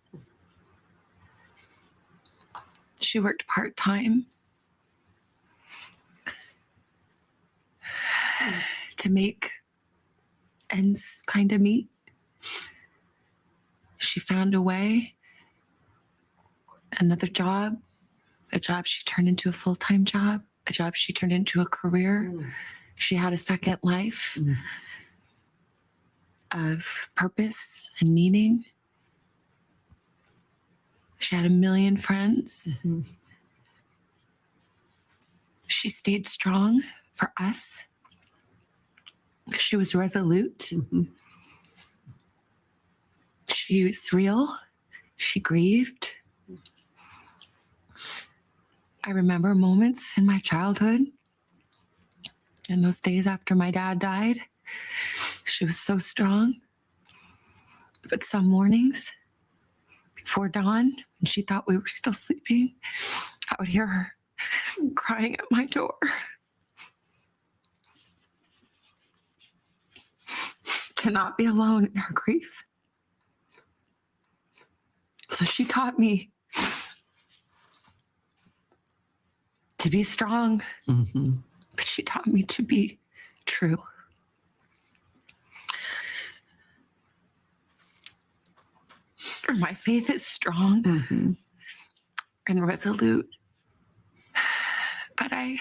She worked part-time to make ends kind of meet. She found a way, another job, a job she turned into a full-time job, a job she turned into a career. She had a second life of purpose and meaning. She had a million friends. She stayed strong for us. She was resolute. She was real. She grieved. I remember moments in my childhood and those days after my dad died. She was so strong. But some mornings before dawn, when she thought we were still sleeping, I would hear her crying at my door. To not be alone in her grief. So she taught me to be strong, but she taught me to be true. My faith is strong and resolute, but I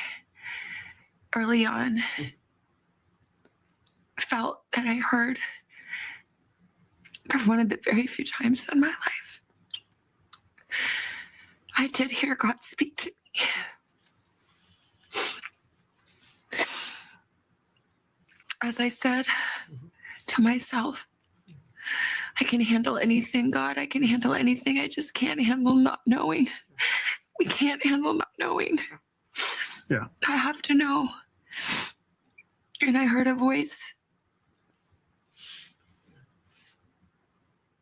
early on felt that I heard, for one of the very few times in my life, I did hear God speak to me. As I said to myself, I can handle anything, God. I can handle anything. I just can't handle not knowing. We can't handle not knowing. Yeah. I have to know. And I heard a voice.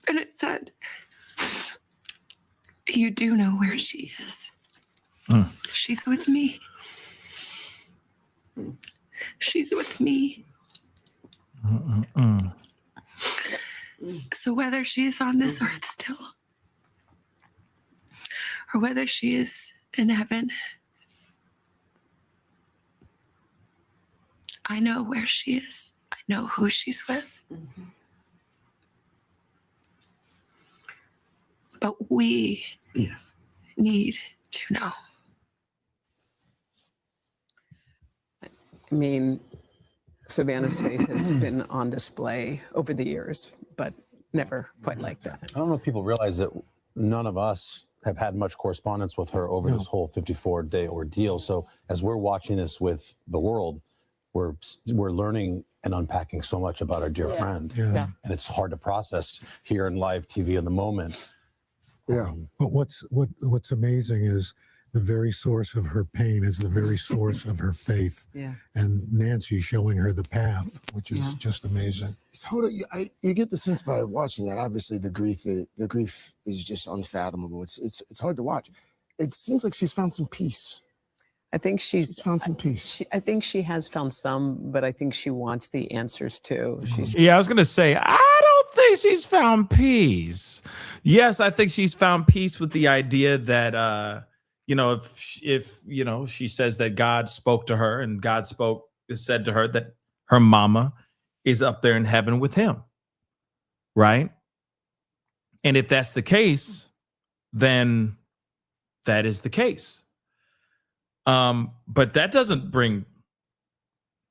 And it said, you do know where she is. She's with me. She's with me. So whether she is on this earth still, or whether she is in heaven, I know where she is. I know who she's with. But we need to know. I mean, Savannah's faith has been on display over the years, but never quite like that. I don't know if people realize that none of us have had much correspondence with her over this whole 54-day ordeal. So as we're watching this with the world, we're learning and unpacking so much about our dear friend. And it's hard to process here in live TV in the moment. But what's amazing is the very source of her pain is the very source of her faith. And Nancy showing her the path, which is just amazing. So you get the sense by watching that, obviously the grief is just unfathomable. It's hard to watch. It seems like she's found some peace. I think she's found some peace. I think she has found some, but I think she wants the answers too. Yeah, I was going to say, I don't think she's found peace. Yes, I think she's found peace with the idea that, if she says that God spoke to her and God said to her that her mama is up there in heaven with him. Right. And if that's the case, then that is the case. But that doesn't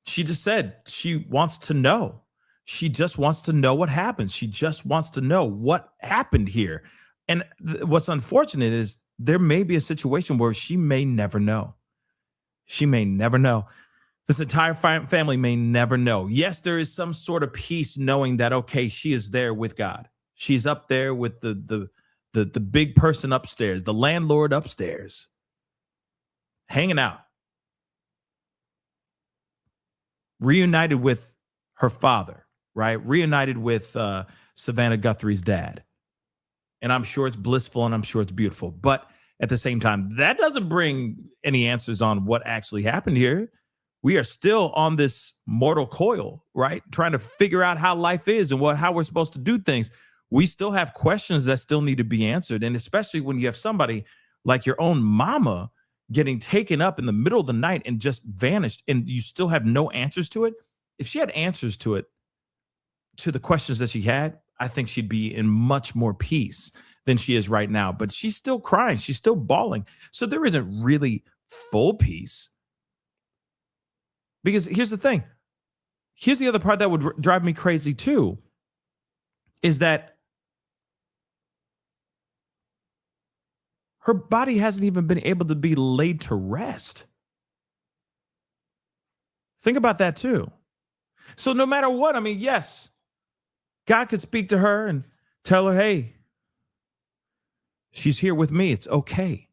she just said she wants to know. She just wants to know what happened. She just wants to know what happened here. And what's unfortunate is there may be a situation where she may never know. She may never know. This entire family may never know. Yes, there is some sort of peace knowing that, okay, she is there with God. She's up there with the big person upstairs, the landlord upstairs, hanging out, reunited with her father, right? Reunited with Savannah Guthrie's dad. And I'm sure it's blissful and I'm sure it's beautiful. But at the same time, that doesn't bring any answers on what actually happened here. We are still on this mortal coil, right? Trying to figure out how life is and how we're supposed to do things. We still have questions that still need to be answered. And especially when you have somebody like your own mama getting taken up in the middle of the night and just vanished, and you still have no answers to it. If she had answers to it, to the questions that she had, I think she'd be in much more peace than she is right now. But she's still crying. She's still bawling. So there isn't really full peace. Because here's the thing. Here's the other part that would drive me crazy too, is that her body hasn't even been able to be laid to rest. Think about that too. So no matter what, I mean, yes, God could speak to her and tell her, hey, she's here with me. It's okay.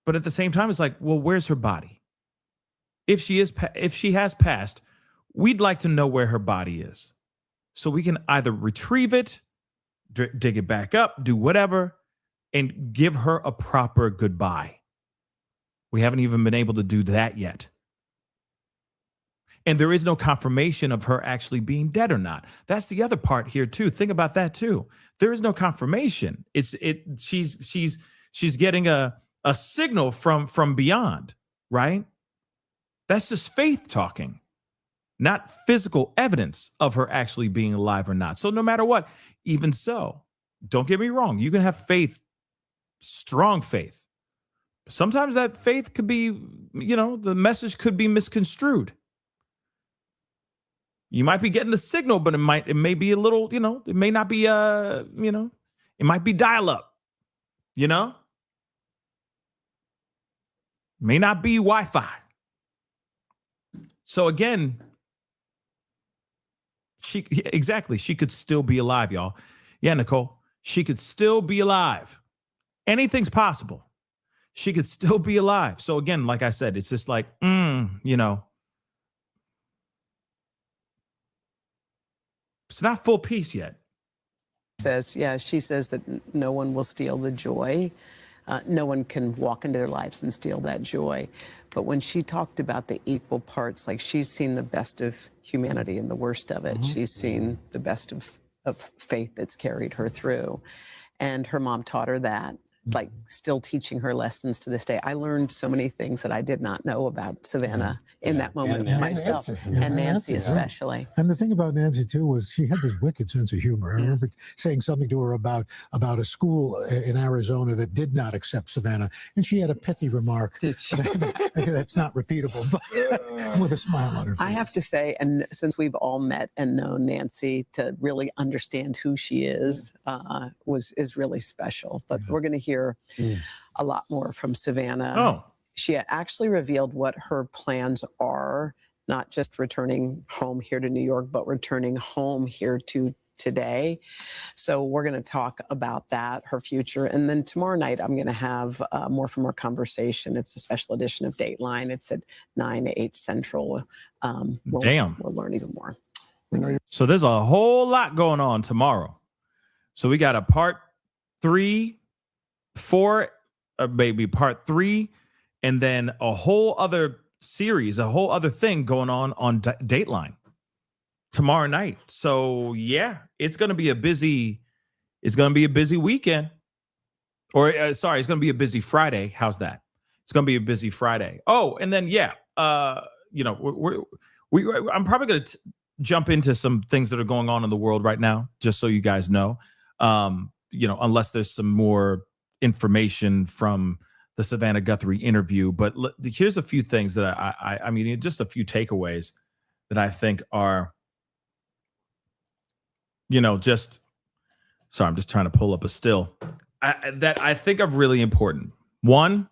But at the same time, it's like, well, where's her body? If she has passed, we'd like to know where her body is, so we can either retrieve it, dig it back up, do whatever, and give her a proper goodbye. We haven't even been able to do that yet. And there is no confirmation of her actually being dead or not. That's the other part here too. Think about that too. There is no confirmation. She's getting a signal from beyond, right? That's just faith talking, not physical evidence of her actually being alive or not. So no matter what, even so, don't get me wrong. You can have faith, strong faith. Sometimes that faith could be, the message could be misconstrued. You might be getting the signal, but it may be a little, it may not be, it might be dial up, may not be Wi-Fi. So again, she could still be alive, y'all. Yeah, Nicole, she could still be alive. Anything's possible. She could still be alive. So again, like I said, it's just like, it's not full peace yet. She says that no one will steal the joy. No one can walk into their lives and steal that joy. But when she talked about the equal parts, like she's seen the best of humanity and the worst of it. Mm-hmm. She's seen the best of faith that's carried her through. And her mom taught her that, like still teaching her lessons to this day. I learned so many things that I did not know about Savannah in that moment myself, and Nancy especially. And the thing about Nancy too was she had this wicked sense of humor. I remember saying something to her about a school in Arizona that did not accept Savannah, and she had a pithy remark that's not repeatable, but with a smile on her face. I have to say, and since we've all met and known Nancy, to really understand who she is is really special. But we're going to hear a lot more from Savannah. Oh. She actually revealed what her plans are, not just returning home here to New York, but returning home here to today. So we're going to talk about that, her future. And then tomorrow night, I'm going to have more from our conversation. It's a special edition of Dateline. It's at 9 to 8 Central. Damn. We'll learn even more. So there's a whole lot going on tomorrow. So we got a part 3, 4, maybe part 3, and then a whole other series, a whole other thing going on Dateline tomorrow night. So yeah, it's going to be a busy weekend. Or it's going to be a busy Friday. How's that? It's going to be a busy Friday. Oh, and then I'm probably going to jump into some things that are going on in the world right now, just so you guys know. Unless there's some more information from the Savannah Guthrie interview. But here's a few things that I mean, just a few takeaways that I think are, I'm just trying to pull up a still that I think are really important. One,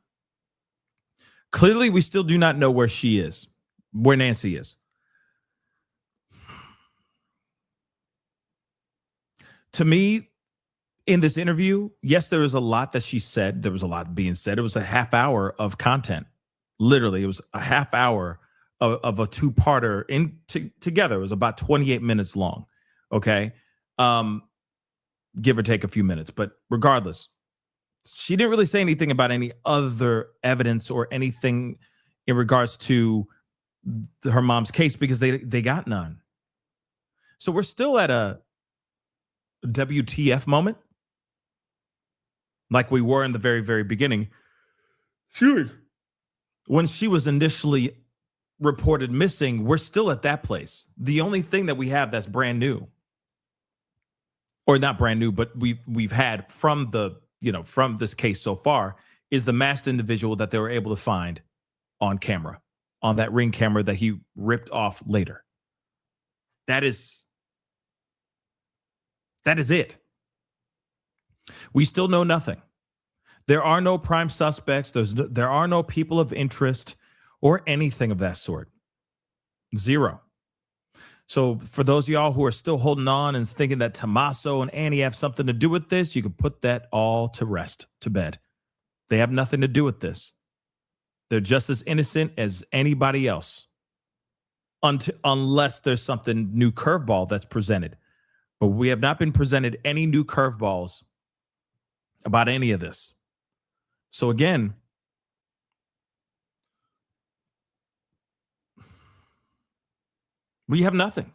Clearly, we still do not know where she is, where Nancy is. To me, in this interview, yes, there was a lot that she said. There was a lot being said. It was a half hour of content. Literally, it was a half hour of a two-parter together. It was about 28 minutes long. Okay. Give or take a few minutes. But regardless, she didn't really say anything about any other evidence or anything in regards to her mom's case because they got none. So we're still at a WTF moment, like we were in the very, very beginning. When she was initially reported missing, we're still at that place. The only thing that we have that's brand new, or not brand new, but we've had from this case so far, is the masked individual that they were able to find on camera, on that Ring camera that he ripped off later. That is it. We still know nothing. There are no prime suspects. There are no people of interest or anything of that sort. Zero. So for those of y'all who are still holding on and thinking that Tommaso and Annie have something to do with this, you can put that all to rest, to bed. They have nothing to do with this. They're just as innocent as anybody else, unless there's something new curveball that's presented. But we have not been presented any new curveballs about any of this. So again, we have nothing.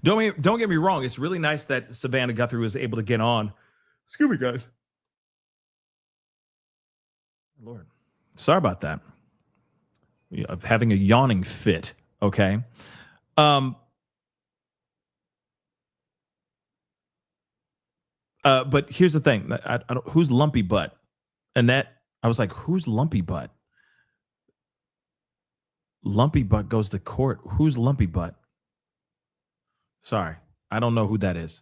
Don't get me wrong. It's really nice that Savannah Guthrie was able to get on. Excuse me, guys. Lord, sorry about that. I'm having a yawning fit. Okay. But here's the thing. I don't, who's Lumpy Butt? Annette, I was like, who's Lumpy Butt? Lumpy Butt goes to court. Who's Lumpy Butt? Sorry, I don't know who that is.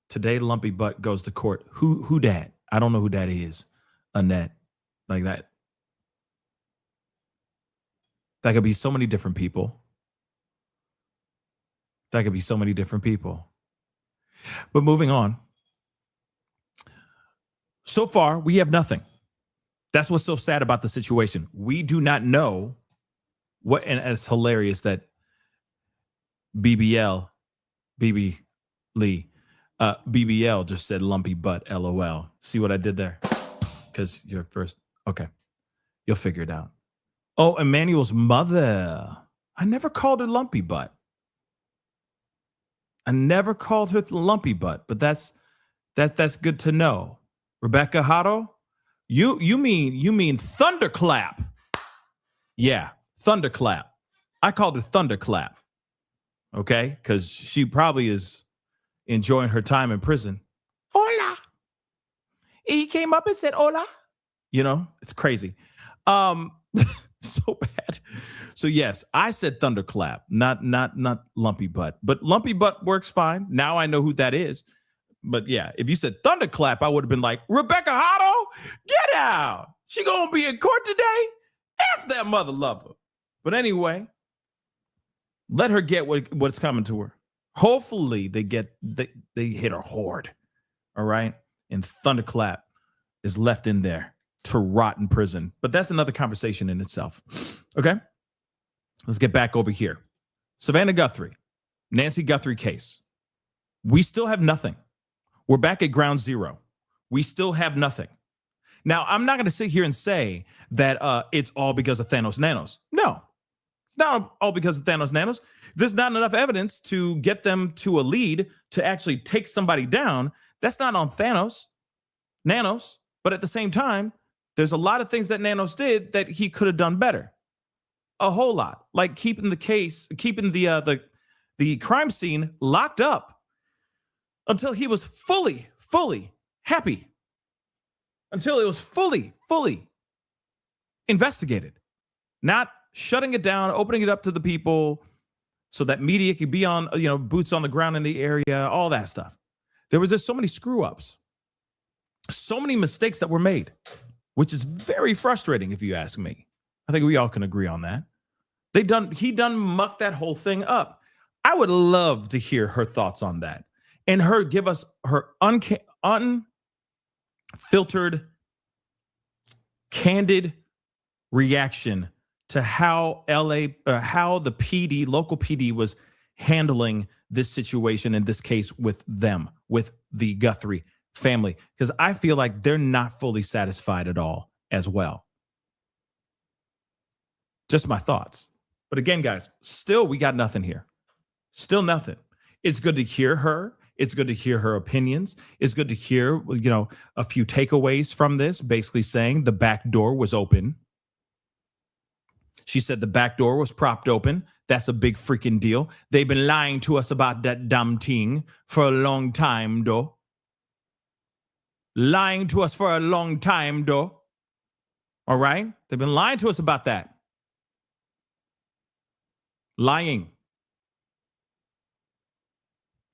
Today, Lumpy Butt goes to court. Who that? I don't know who that is. Annette, like that. That could be so many different people. That could be so many different people. But moving on. So far, we have nothing. That's what's so sad about the situation. We do not know what, and it's hilarious that BBL just said Lumpy Butt, LOL. See what I did there? Because you're first. Okay. You'll figure it out. Oh, Emmanuel's mother. I never called her Lumpy Butt. I never called her Lumpy Butt, but that's good to know. Rebecca Hotto, you mean Thunderclap. Yeah, Thunderclap. I called her Thunderclap. Okay? Because she probably is enjoying her time in prison. Hola. He came up and said, hola. You know, it's crazy. So bad. So yes, I said Thunderclap, not Lumpy Butt. But Lumpy Butt works fine. Now I know who that is. But yeah, if you said Thunderclap, I would have been like, Rebecca Hotto, get out. She gonna be in court today? F that mother lover. But anyway, let her get what's coming to her. Hopefully they hit her hard. All right. And Thunderclap is left in there to rot in prison. But that's another conversation in itself. Okay. Let's get back over here. Savannah Guthrie, Nancy Guthrie case. We still have nothing. We're back at ground zero. We still have nothing. Now, I'm not going to sit here and say that it's all because of Thanos Nanos. No, it's not all because of Thanos Nanos. There's not enough evidence to get them to a lead to actually take somebody down. That's not on Thanos Nanos. But at the same time, there's a lot of things that Nanos did that he could have done better. A whole lot, like keeping the crime scene locked up until he was fully happy, until it was fully investigated, not shutting it down, opening it up to the people so that media could be on, boots on the ground in the area, all that stuff. There was just so many screw ups. So many mistakes that were made, which is very frustrating if you ask me. I think we all can agree on that. He done mucked that whole thing up. I would love to hear her thoughts on that and her give us her unfiltered, candid reaction to how how the PD, local PD, was handling this situation in this case with the Guthrie family, because I feel like they're not fully satisfied at all as well. Just my thoughts. But again, guys, still we got nothing here. Still nothing. It's good to hear her. It's good to hear her opinions. It's good to hear, a few takeaways from this, basically saying the back door was open. She said the back door was propped open. That's a big freaking deal. They've been lying to us about that damn thing for a long time, though. Lying to us for a long time, though. All right? They've been lying to us about that. Lying.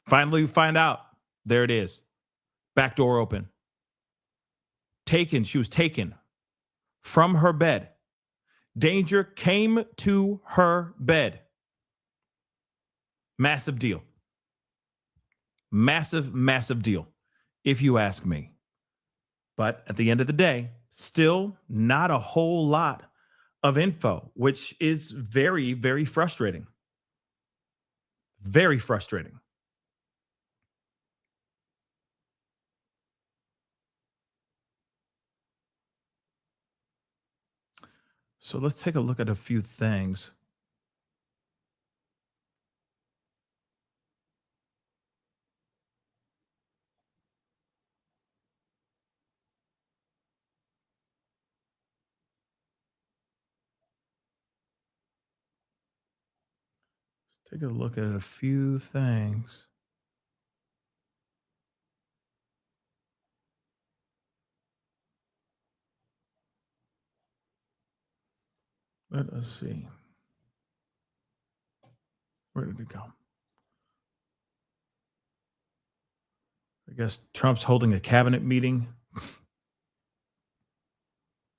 Finally, we find out. There it is. Back door open. She was taken from her bed. Danger came to her bed. Massive deal. Massive, massive deal, if you ask me. But at the end of the day, still not a whole lot of info, which is very, very frustrating. Very frustrating. So let's take a look at a few things. Take a look at a few things. Let us see. Where did it go? I guess Trump's holding a cabinet meeting.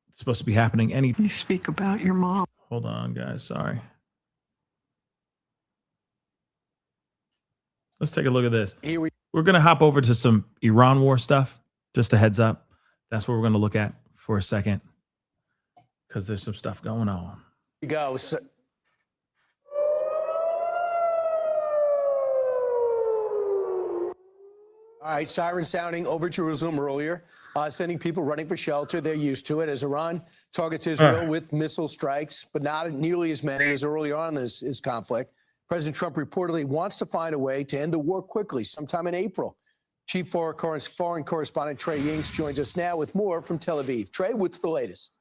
It's supposed to be happening any. You speak about your mom. Hold on, guys. Sorry. Let's take a look at this. We're going to hop over to some Iran war stuff. Just a heads up. That's what we're going to look at for a second, because there's some stuff going on. You go. All right, siren sounding over Jerusalem earlier, sending people running for shelter. They're used to it as Iran targets Israel with missile strikes, but not nearly as many as early on in this conflict. President Trump reportedly wants to find a way to end the war quickly, sometime in April. Chief foreign correspondent Trey Yingst joins us now with more from Tel Aviv. Trey, what's the latest?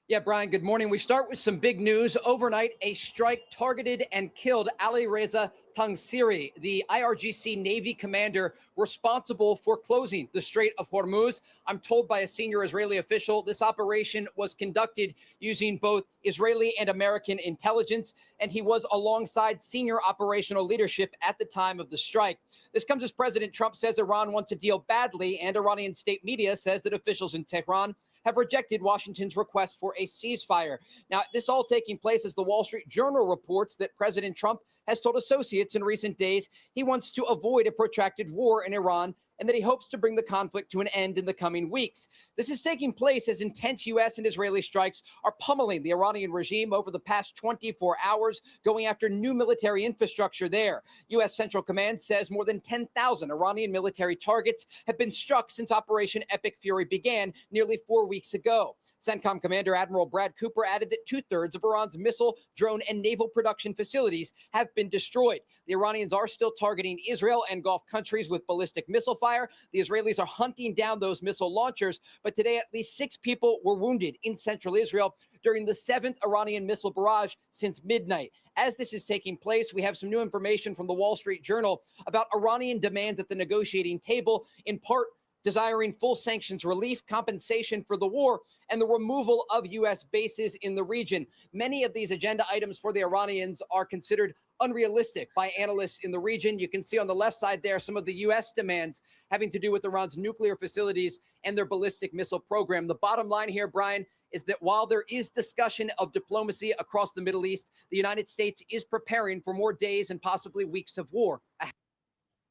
Yeah, Brian, good morning. We start with some big news. Overnight, a strike targeted and killed Ali Reza Tangsiri, the IRGC Navy commander responsible for closing the Strait of Hormuz. I'm told by a senior Israeli official this operation was conducted using both Israeli and American intelligence, and he was alongside senior operational leadership at the time of the strike. This comes as President Trump says Iran wants to deal badly, and Iranian state media says that officials in Tehran have rejected Washington's request for a ceasefire. Now, this all taking place as the Wall Street Journal reports that President Trump has told associates in recent days he wants to avoid a protracted war in Iran and that he hopes to bring the conflict to an end in the coming weeks. This is taking place as intense U.S. and Israeli strikes are pummeling the Iranian regime over the past 24 hours, going after new military infrastructure there. U.S. Central Command says more than 10,000 Iranian military targets have been struck since Operation Epic Fury began nearly 4 weeks ago. CENTCOM Commander Admiral Brad Cooper added that 2/3 of Iran's missile, drone, and naval production facilities have been destroyed. The Iranians are still targeting Israel and Gulf countries with ballistic missile fire. The Israelis are hunting down those missile launchers, but today at least 6 people were wounded in central Israel during the 7th Iranian missile barrage since midnight. As this is taking place, we have some new information from the Wall Street Journal about Iranian demands at the negotiating table, in part desiring full sanctions relief, compensation for the war, and the removal of U.S. bases in the region. Many of these agenda items for the Iranians are considered unrealistic by analysts in the region. You can see on the left side there some of the U.S. demands having to do with Iran's nuclear facilities and their ballistic missile program. The bottom line here, Brian, is that while there is discussion of diplomacy across the Middle East, the United States is preparing for more days and possibly weeks of war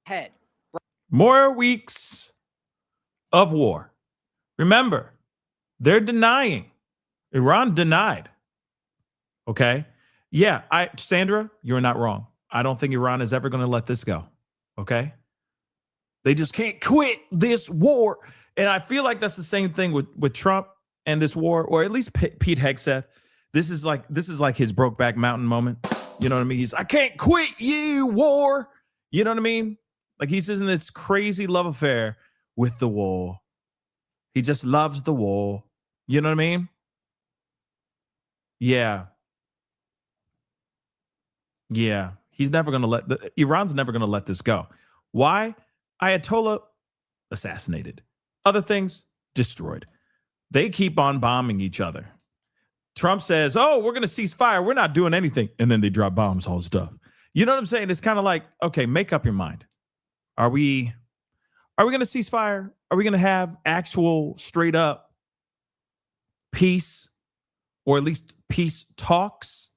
ahead. More weeks of war. Remember, they're denying. Iran denied. Okay? Yeah, Sandra, you're not wrong. I don't think Iran is ever going to let this go. Okay? They just can't quit this war. And I feel like that's the same thing with Trump and this war, or at least Pete Hegseth. This is like his Brokeback Mountain moment. You know what I mean? I can't quit you, war. You know what I mean? Like he's in this crazy love affair with the war. He just loves the war. You know what I mean? Yeah. Yeah. He's never going to Iran's never going to let this go. Why? Ayatollah assassinated. Other things destroyed. They keep on bombing each other. Trump says, oh, we're going to cease fire. We're not doing anything. And then they drop bombs, all stuff. You know what I'm saying? It's kind of like, okay, make up your mind. Are we going to cease fire? Are we going to have actual straight up peace, or at least peace talks?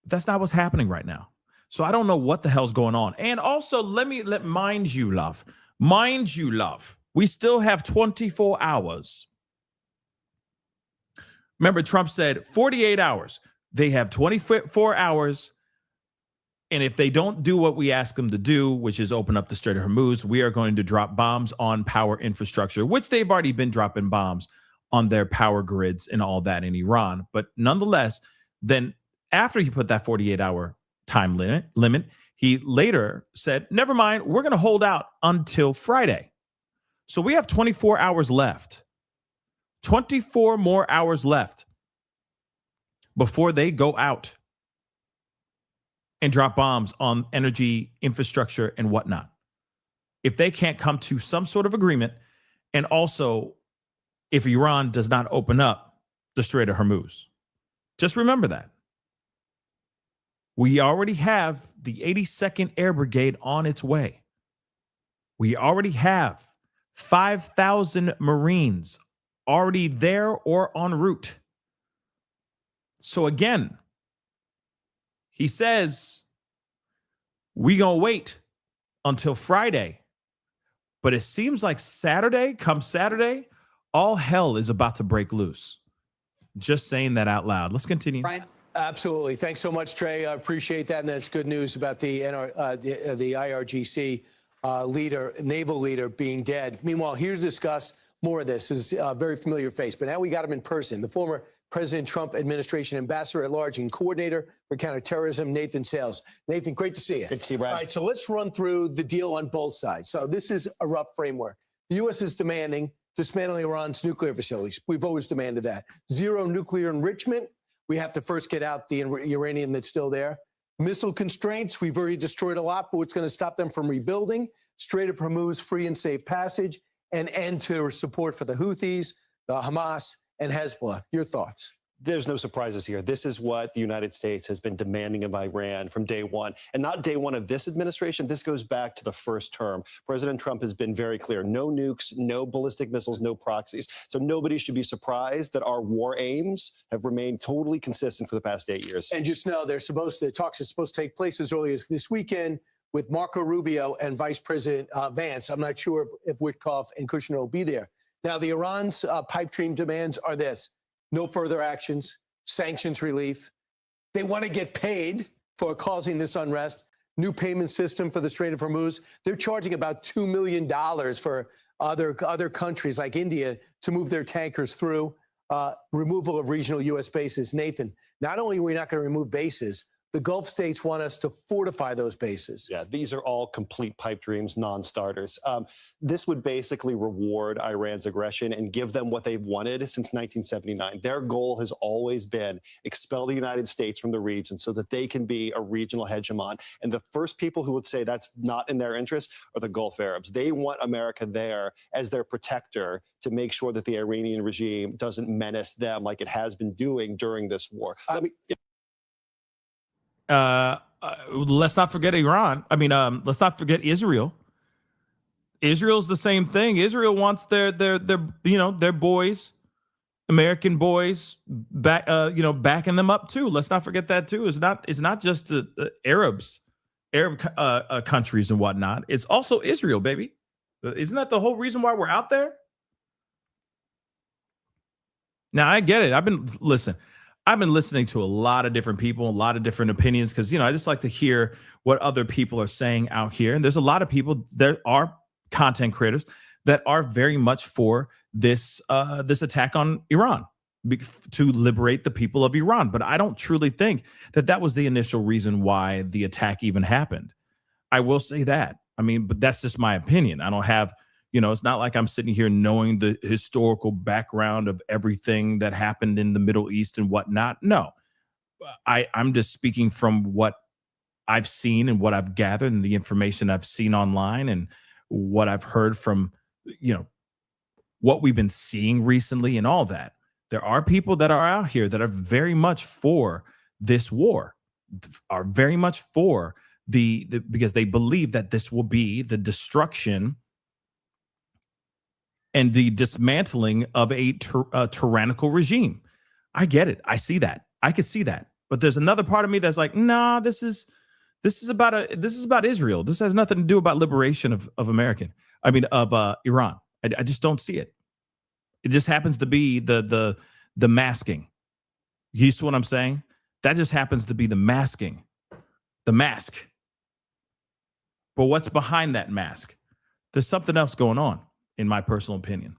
That's not what's happening right now. So I don't know what the hell's going on. And also, mind you, love, we still have 24 hours. Remember, Trump said 48 hours. They have 24 hours. And if they don't do what we ask them to do, which is open up the Strait of Hormuz, we are going to drop bombs on power infrastructure, which they've already been dropping bombs on their power grids and all that in Iran. But nonetheless, then after he put that 48-hour time limit, he later said, never mind, we're going to hold out until Friday. So we have 24 hours left. 24 more hours left before they go out and drop bombs on energy infrastructure and whatnot. If they can't come to some sort of agreement, and also if Iran does not open up the Strait of Hormuz. Just remember that. We already have the 82nd Air Brigade on its way. We already have 5,000 Marines already there or en route. So again, he says, we gonna wait until Friday. But it seems like come Saturday, all hell is about to break loose. Just saying that out loud. Let's continue. Brian? Absolutely. Thanks so much, Trey. I appreciate that. And that's good news about the IRGC naval leader being dead. Meanwhile, here to discuss more of this is a very familiar face, but now we got him in person. The former President Trump administration ambassador at large and coordinator for counterterrorism, Nathan Sales. Nathan, great to see you. Good to see you, Brian. All right, so let's run through the deal on both sides. So this is a rough framework. The U.S. is demanding dismantling Iran's nuclear facilities. We've always demanded that. Zero nuclear enrichment. We have to first get out the uranium that's still there. Missile constraints. We've already destroyed a lot, but what's going to stop them from rebuilding? Strait of Hormuz, free and safe passage, and end to support for the Houthis, the Hamas, and Hezbollah. Your thoughts? There's no surprises here. This is what the United States has been demanding of Iran from day one. And not day one of this administration. This goes back to the first term. President Trump has been very clear. No nukes, no ballistic missiles, no proxies. So nobody should be surprised that our war aims have remained totally consistent for the past 8 years. And just know the talks are supposed to take place as early as this weekend with Marco Rubio and Vice President Vance. I'm not sure if Witkoff and Kushner will be there. Now, the Iran's pipe dream demands are this. No further actions, sanctions relief. They want to get paid for causing this unrest. New payment system for the Strait of Hormuz. They're charging about $2 million for other countries like India to move their tankers through. Removal of regional U.S. bases. Nathan, not only are we not going to remove bases, the Gulf states want us to fortify those bases. Yeah, these are all complete pipe dreams, non-starters. This would basically reward Iran's aggression and give them what they've wanted since 1979. Their goal has always been expel the United States from the region so that they can be a regional hegemon. And the first people who would say that's not in their interest are the Gulf Arabs. They want America there as their protector to make sure that the Iranian regime doesn't menace them like it has been doing during this war. let's not forget Iran. I mean, let's not forget Israel. Israel's the same thing. Israel wants their boys, American boys, back backing them up too. Let's not forget that too. It's not just the Arab countries and whatnot. It's also Israel, baby. Isn't that the whole reason why we're out there? Now I get it. I've been listening to a lot of different people, a lot of different opinions, because I just like to hear what other people are saying out here. And there's a lot of people, there are content creators that are very much for this attack on Iran to liberate the people of Iran. But I don't truly think that was the initial reason why the attack even happened. I will say that. I mean, but that's just my opinion. I don't have, it's not like I'm sitting here knowing the historical background of everything that happened in the Middle East and whatnot. No, I'm just speaking from what I've seen and what I've gathered and the information I've seen online and what I've heard from, what we've been seeing recently and all that. There are people that are out here that are very much for this war, are very much for because they believe that this will be the destruction and the dismantling of a tyrannical regime. I get it. I see that. I could see that. But there's another part of me that's like, nah, this is about Israel. This has nothing to do about liberation of Iran. I just don't see it. It just happens to be the masking. You see what I'm saying? That just happens to be the masking, the mask. But what's behind that mask? There's something else going on, in my personal opinion.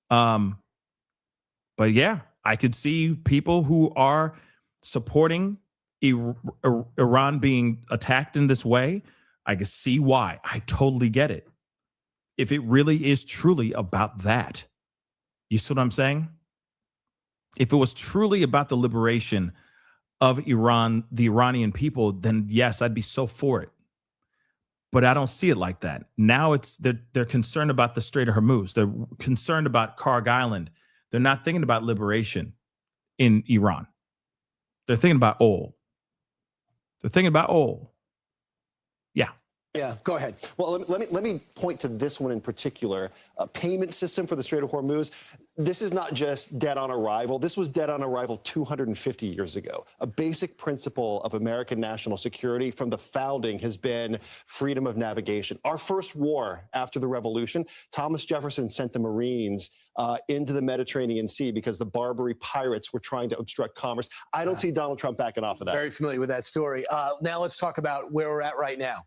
But yeah, I could see people who are supporting Iran being attacked in this way. I can see why. I totally get it. If it really is truly about that. You see what I'm saying? If it was truly about the liberation of Iran, the Iranian people, then yes, I'd be so for it. But I don't see it like that. Now they're concerned about the Strait of Hormuz. They're concerned about Karg Island. They're not thinking about liberation in Iran. They're thinking about oil. They're thinking about oil. Yeah. Yeah, go ahead. Well, let me point to this one in particular. A payment system for the Strait of Hormuz. This is not just dead on arrival. This was dead on arrival 250 years ago. A basic principle of American national security from the founding has been freedom of navigation. Our first war after the Revolution, Thomas Jefferson sent the Marines into the Mediterranean Sea because the Barbary pirates were trying to obstruct commerce. I don't see Donald Trump backing off of that. Very familiar with that story. Now let's talk about where we're at right now.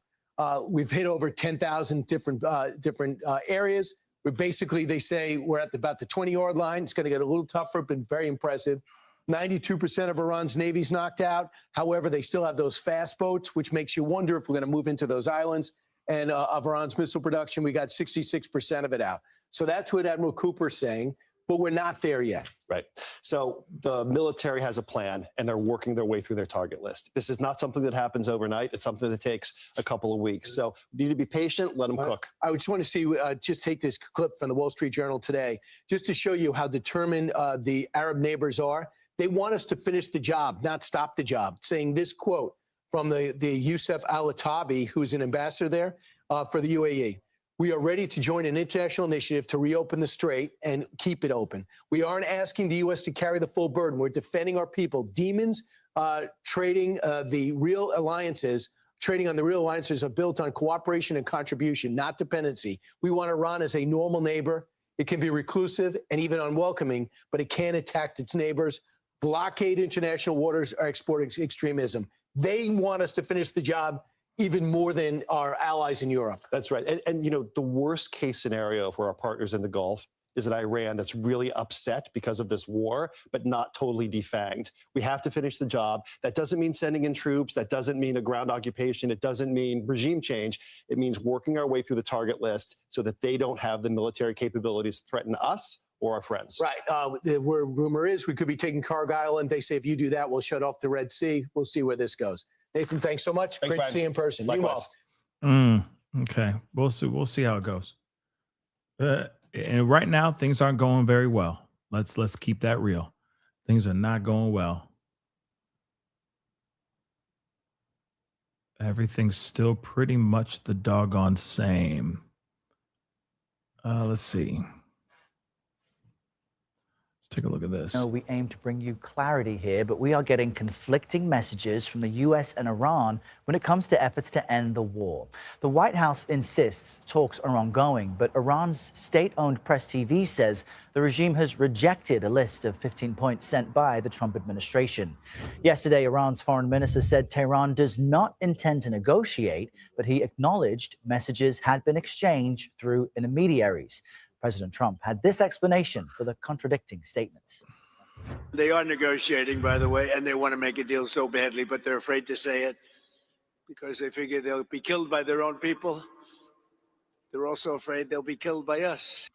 We've hit over 10,000 different areas. We're basically, they say we're at about the 20-yard line. It's going to get a little tougher, but very impressive. 92% of Iran's Navy's knocked out. However, they still have those fast boats, which makes you wonder if we're going to move into those islands. And of Iran's missile production, we got 66% of it out. So that's what Admiral Cooper's saying. But we're not there yet. Right. So the military has a plan, and they're working their way through their target list. This is not something that happens overnight. It's something that takes a couple of weeks. So we need to be patient. Let them cook. I just want to see, just take this clip from the Wall Street Journal today, just to show you how determined the Arab neighbors are. They want us to finish the job, not stop the job. Saying this quote from the Youssef Al-Atabi, who's an ambassador there for the UAE. We are ready to join an international initiative to reopen the strait and keep it open. We aren't asking the U.S. to carry the full burden. We're defending our people. Demons trading the real alliances, trading on the real alliances are built on cooperation and contribution, not dependency. We want Iran as a normal neighbor. It can be reclusive and even unwelcoming, but it can't attack its neighbors, blockade international waters, or export extremism. They want us to finish the job even more than our allies in Europe. That's right. And the worst case scenario for our partners in the Gulf is an Iran that's really upset because of this war, but not totally defanged. We have to finish the job. That doesn't mean sending in troops. That doesn't mean a ground occupation. It doesn't mean regime change. It means working our way through the target list so that they don't have the military capabilities to threaten us or our friends. Right. The rumor is we could be taking Karg Island. They say if you do that, we'll shut off the Red Sea. We'll see where this goes. Nathan, thanks so much. Thanks, Great Brian. to see you in person. Likewise. Okay. We'll see how it goes. And right now, things aren't going very well. Let's keep that real. Things are not going well. Everything's still pretty much the doggone same. Let's see. Let's take a look at this. We aim to bring you clarity here, but we are getting conflicting messages from the U.S. and Iran when it comes to efforts to end the war. The White House insists talks are ongoing, but Iran's state-owned Press TV says the regime has rejected a list of 15 points sent by the Trump administration. Yesterday, Iran's foreign minister said Tehran does not intend to negotiate, but he acknowledged messages had been exchanged through intermediaries. President Trump had this explanation for the contradicting statements. They are negotiating, by the way, and they want to make a deal so badly, but they're afraid to say it because they figure they'll be killed by their own people. They're also afraid they'll be killed by us.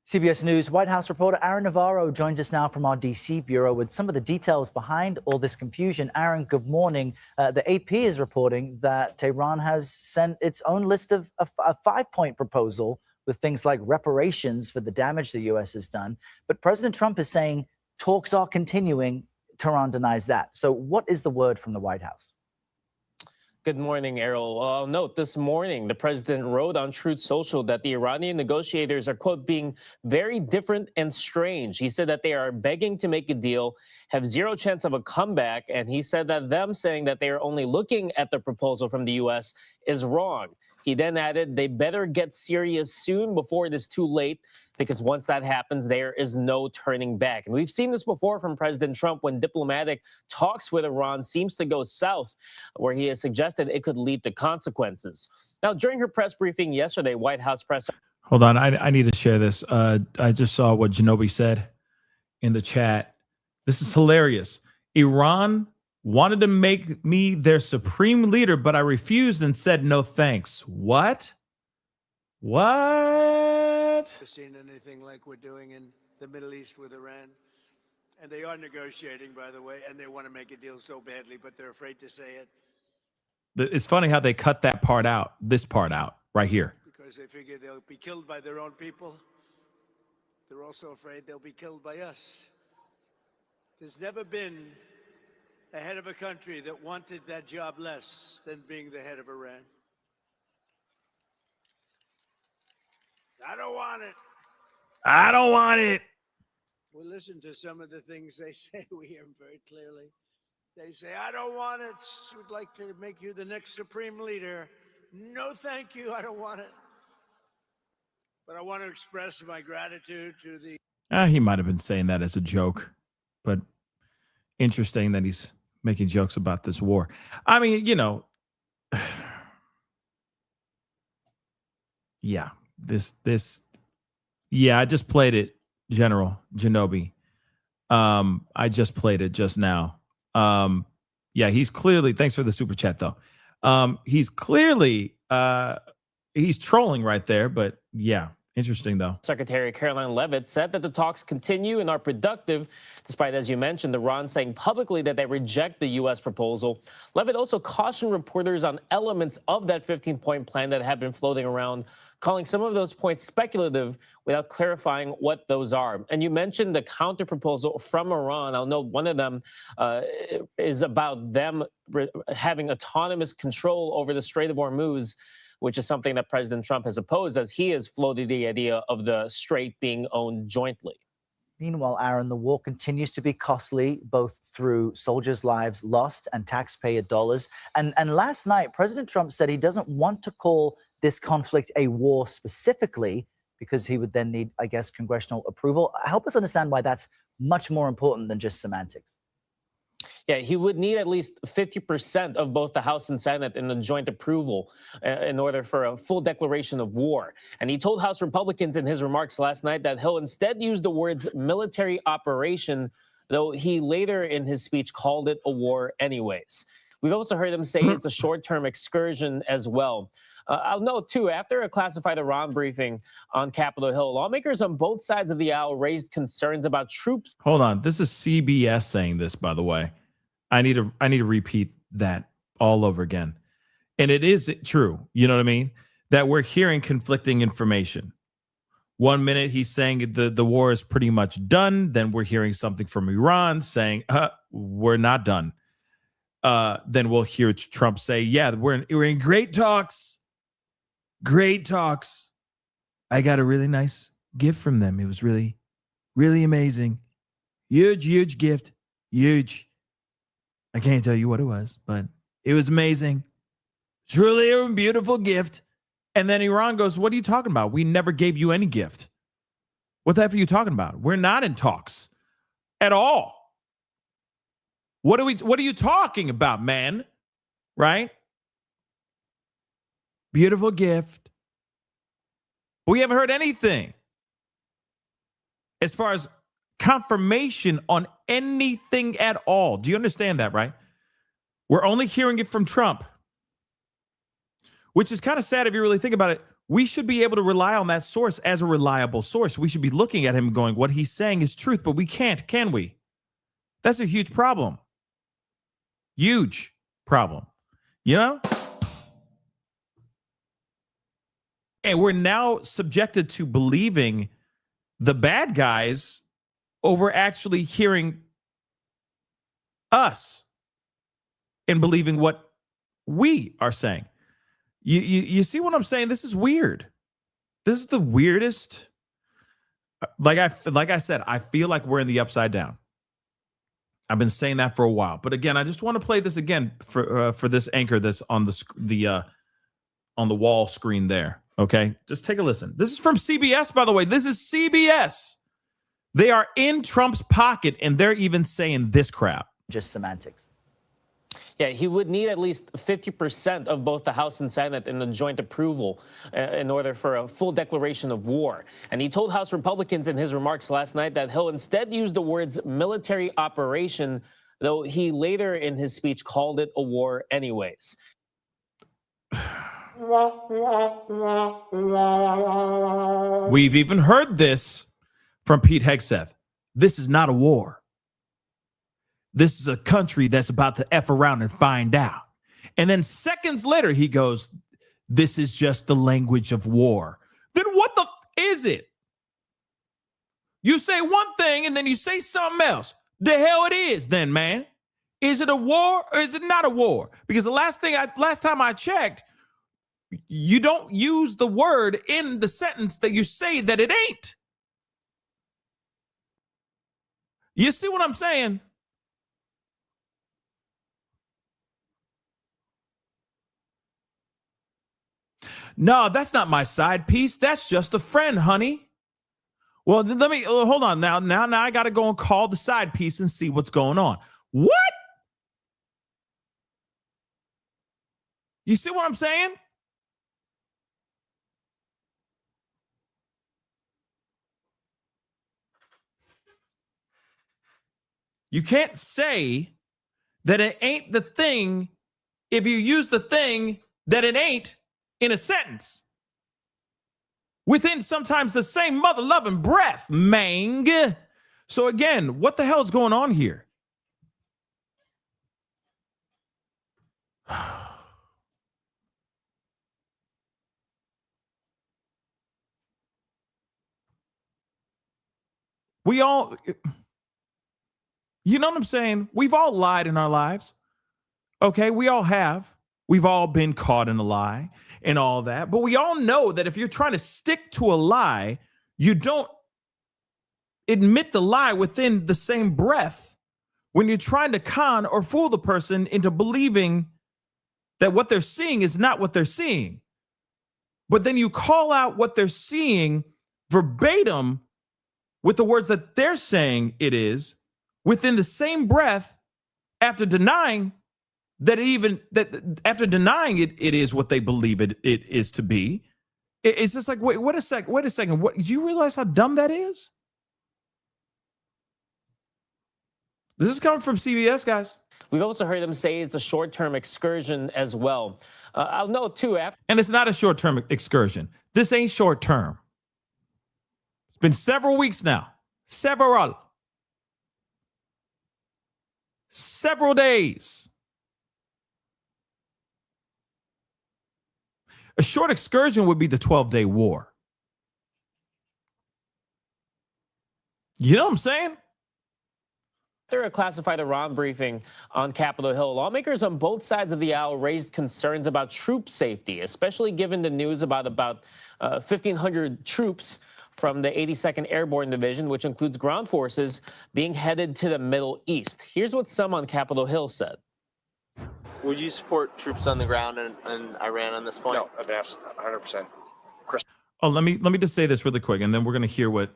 CBS News White House reporter Aaron Navarro joins us now from our D.C. bureau with some of the details behind all this confusion. Aaron, good morning. The AP is reporting that Tehran has sent its own list of a 5-point proposal with things like reparations for the damage the U.S. has done. But President Trump is saying talks are continuing. Tehran denies that. So what is the word from the White House? Good morning, Errol. I'll note this morning, the president wrote on Truth Social that the Iranian negotiators are, quote, being very different and strange. He said that they are begging to make a deal, have zero chance of a comeback. And he said that them saying that they are only looking at the proposal from the U.S. is wrong. He then added they better get serious soon before it is too late, because once that happens, there is no turning back. And we've seen this before from President Trump when diplomatic talks with Iran seems to go south, where he has suggested it could lead to consequences. Now, during her press briefing yesterday, White House press... Hold on. I need to share this. I just saw what Janobi said in the chat. This is hilarious. Iran wanted to make me their supreme leader, but I refused and said no thanks. What? Seen anything like we're doing in the Middle East with Iran? And they are negotiating, by the way, and they want to make a deal so badly, but they're afraid to say it. It's funny how they cut that part out, this part out right here. Because they figure they'll be killed by their own people. They're also afraid they'll be killed by us. There's never been a head of a country that wanted that job less than being the head of Iran. I don't want it. I don't want it. Well, listen to some of the things they say. We hear them very clearly. They say, I don't want it. We'd like to make you the next supreme leader. No, thank you. I don't want it. But I want to express my gratitude to the... He might have been saying that as a joke, but interesting that he's making jokes about this war. I mean, you know, yeah. I just played it, General Janobi. I just played it just now. He's clearly, thanks for the super chat though. He's clearly, he's trolling right there, but yeah, interesting though. Secretary Caroline Leavitt said that the talks continue and are productive, despite, as you mentioned, Iran saying publicly that they reject the U.S. proposal. Leavitt also cautioned reporters on elements of that 15-point plan that have been floating around, calling some of those points speculative without clarifying what those are. And you mentioned the counterproposal from Iran. I'll note one of them is about them having autonomous control over the Strait of Hormuz, which is something that President Trump has opposed, as he has floated the idea of the strait being owned jointly. Meanwhile, Aaron, the war continues to be costly, both through soldiers' lives lost and taxpayer dollars. And last night, President Trump said he doesn't want to call this conflict a war specifically, because he would then need, I guess, congressional approval. Help us understand why that's much more important than just semantics. Yeah, he would need at least 50% of both the House and Senate in the joint approval in order for a full declaration of war. And he told House Republicans in his remarks last night that he'll instead use the words military operation, though he later in his speech called it a war anyways. We've also heard him say it's a short-term excursion as well. I'll note, too, after a classified Iran briefing on Capitol Hill, lawmakers on both sides of the aisle raised concerns about troops. Hold on. This is CBS saying this, by the way. I need to repeat that all over again. And it is true, you know what I mean, that we're hearing conflicting information. 1 minute he's saying the war is pretty much done. Then we're hearing something from Iran saying we're not done. then we'll hear Trump say, yeah, we're in great talks. Great talks. I got a really nice gift from them. It was really, really amazing. Huge gift. Huge. I can't tell you what it was, but it was amazing. Truly a beautiful gift. And then Iran goes, what are you talking about? We never gave you any gift. What the heck are you talking about? We're not in talks at all. What are you talking about, man? Right? Beautiful gift. We haven't heard anything as far as confirmation on anything at all. Do you understand that, right? We're only hearing it from Trump, which is kind of sad if you really think about it. We should be able to rely on that source as a reliable source. We should be looking at him going, what he's saying is truth, but we can't, can we? That's a huge problem. Huge problem. You know? And we're now subjected to believing the bad guys over actually hearing us and believing what we are saying. You see what I'm saying? This is weird. This is the weirdest. Like I said, I feel like we're in the upside down. I've been saying that for a while, but again, I just want to play this again for this anchor that's on the wall screen there. Okay, just take a listen. This is from CBS, by the way. This is CBS. They are in Trump's pocket, and they're even saying this crap. Just semantics. Yeah, he would need at least 50% of both the House and Senate in the joint approval in order for a full declaration of war. And he told House Republicans in his remarks last night that he'll instead use the words military operation, though he later in his speech called it a war anyways. We've even heard this from Pete Hegseth. This is not a war. This is a country that's about to F around and find out. And then seconds later, he goes, this is just the language of war. Then what the is it? You say one thing and then you say something else. The hell it is then, man. Is it a war or is it not a war? Because the last time I checked, you don't use the word in the sentence that you say that it ain't. You see what I'm saying? No, that's not my side piece. That's just a friend, honey. Well, let me hold on now. Now I got to go and call the side piece and see what's going on. What? You see what I'm saying? You can't say that it ain't the thing if you use the thing that it ain't in a sentence within sometimes the same mother-loving breath, mang. So again, what the hell is going on here? We all, you know what I'm saying? We've all lied in our lives. Okay, we all have. We've all been caught in a lie and all that. But we all know that if you're trying to stick to a lie, you don't admit the lie within the same breath when you're trying to con or fool the person into believing that what they're seeing is not what they're seeing. But then you call out what they're seeing verbatim with the words that they're saying it is within the same breath after denying that it is what they believe it is to be. It's just like, wait a second. What, do you realize how dumb that is? This is coming from CBS, guys. We've also heard them say it's a short-term excursion as well. I'll note too, and it's not a short-term excursion. This ain't short-term. It's been several weeks now. Several days. A short excursion would be the 12-day war. You know what I'm saying? After a classified Iran briefing on Capitol Hill, lawmakers on both sides of the aisle raised concerns about troop safety, especially given the news about 1,500 troops from the 82nd Airborne Division, which includes ground forces, being headed to the Middle East. Here's what some on Capitol Hill said. Would you support troops on the ground in Iran on this point? No, 100%. Oh, let me just say this really quick, and then we're going to hear what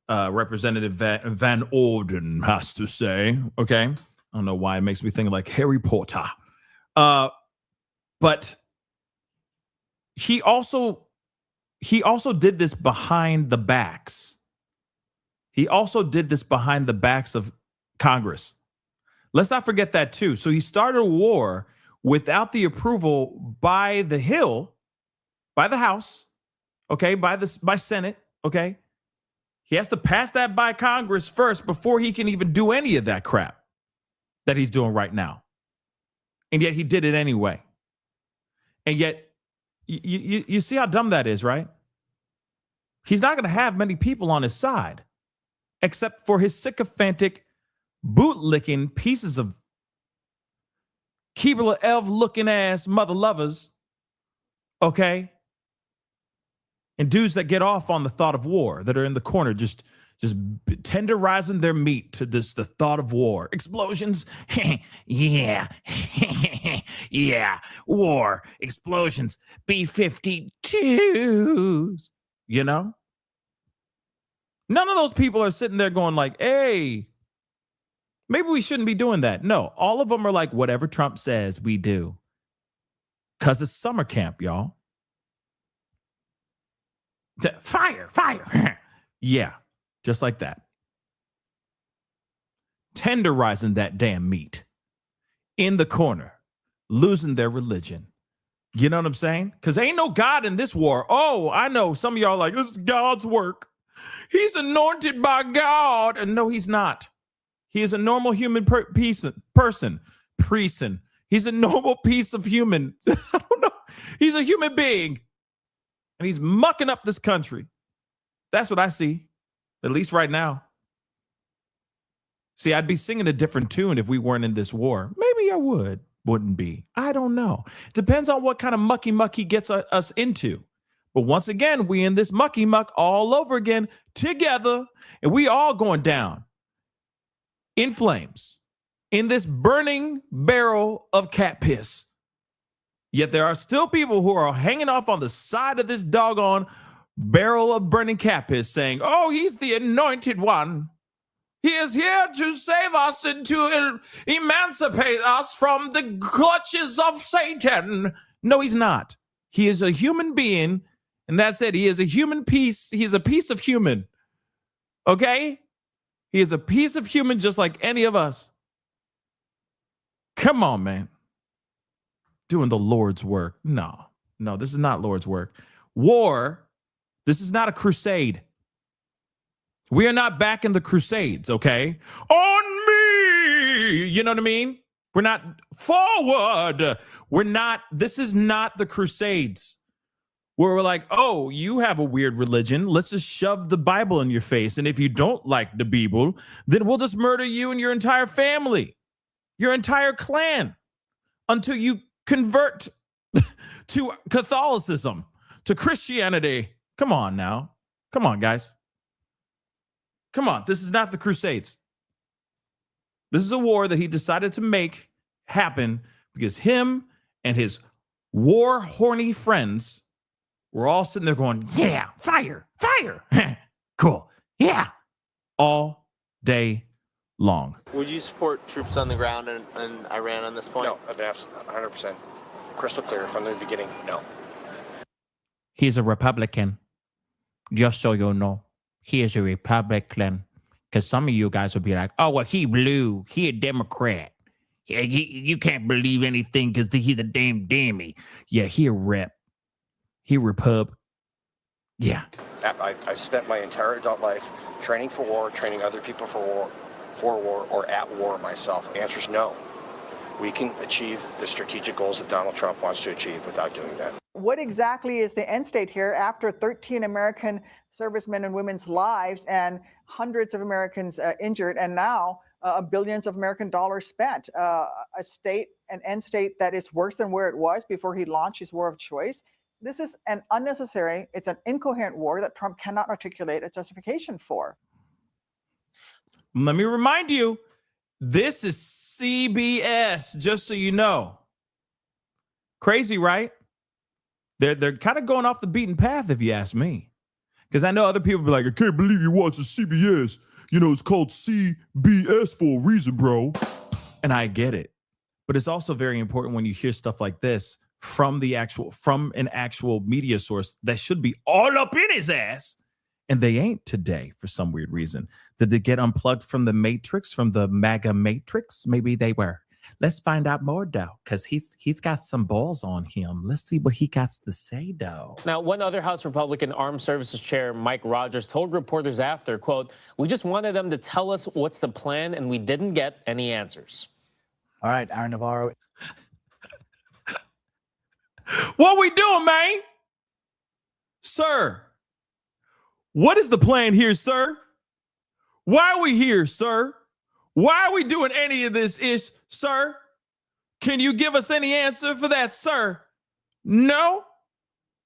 Representative Van Orden has to say. Okay, I don't know why it makes me think like Harry Potter, but he also did this behind the backs. He also did this behind the backs of Congress. Let's not forget that too. So he started a war without the approval by the Hill, by the House, okay, by Senate, okay. He has to pass that by Congress first before he can even do any of that crap that he's doing right now. And yet he did it anyway. And yet you see how dumb that is, right? He's not going to have many people on his side except for his sycophantic, boot-licking pieces of Keebler elf-looking ass mother lovers, okay? And dudes that get off on the thought of war, that are in the corner just tenderizing their meat to the thought of war. Explosions? Yeah. Yeah. War. Explosions. B-52s. You know? None of those people are sitting there going like, hey, maybe we shouldn't be doing that. No, all of them are like, whatever Trump says, we do. Because it's summer camp, y'all. Fire, fire. Yeah, just like that. Tenderizing that damn meat in the corner, losing their religion. You know what I'm saying? Because ain't no God in this war. Oh, I know some of y'all are like, this is God's work. He's anointed by God. And no, he's not. He is a normal human person. He's a normal piece of human. I don't know. He's a human being. And he's mucking up this country. That's what I see, at least right now. See, I'd be singing a different tune if we weren't in this war. Maybe I wouldn't be. I don't know. Depends on what kind of mucky he gets us into. But once again, we in this mucky muck all over again together, and we all going down in flames in this burning barrel of cat piss. Yet there are still people who are hanging off on the side of this doggone barrel of burning cat piss saying, oh, he's the anointed one. He is here to save us and to emancipate us from the clutches of Satan. No, he's not. He is a human being, and that's it. He is a human piece. He's a piece of human. Okay? He is a piece of human just like any of us. Come on, man. Doing the Lord's work. No, this is not Lord's work. War, this is not a crusade. We are not back in the Crusades, okay? On me! You know what I mean? We're not forward. This is not the Crusades. Where we're like, oh, you have a weird religion. Let's just shove the Bible in your face. And if you don't like the Bible, then we'll just murder you and your entire family, your entire clan, until you convert to Catholicism, to Christianity. Come on now. Come on, guys. Come on. This is not the Crusades. This is a war that he decided to make happen because him and his war-horny friends were all sitting there going, yeah, fire, fire. Cool. Yeah. All day long. Would you support troops on the ground in Iran on this point? No, 100%. Crystal clear from the beginning, no. He's a Republican. Just so you know, he is a Republican. Because some of you guys will be like, oh, well, he blue. He a Democrat. You can't believe anything because he's a damn dammy. Yeah, he a rep. He repub. Yeah. I spent my entire adult life training for war, training other people for war, or at war myself. The answer is no. We can achieve the strategic goals that Donald Trump wants to achieve without doing that. What exactly is the end state here after 13 American servicemen and women's lives and hundreds of Americans injured, and now billions of American dollars spent. An end state that is worse than where it was before he launched his war of choice. This is an unnecessary, it's an incoherent war that Trump cannot articulate a justification for. Let me remind you, this is CBS, just so you know. Crazy, right? They're kind of going off the beaten path, if you ask me. Because I know other people be like, I can't believe you watch CBS. You know, it's called CBS for a reason, bro. And I get it. But it's also very important when you hear stuff like this from an actual media source that should be all up in his ass. And they ain't today for some weird reason. Did they get unplugged from the Matrix, from the MAGA Matrix? Maybe they were. Let's find out more, though, because he's got some balls on him. Let's see what he got to say, though. Now, one other House Republican Armed Services Chair, Mike Rogers, told reporters after, quote, "We just wanted them to tell us what's the plan, and we didn't get any answers." All right, Aaron Navarro. What we doing, man? Sir, what is the plan here, sir? Why are we here, sir? Why are we doing any of this sir? Can you give us any answer for that, sir? No?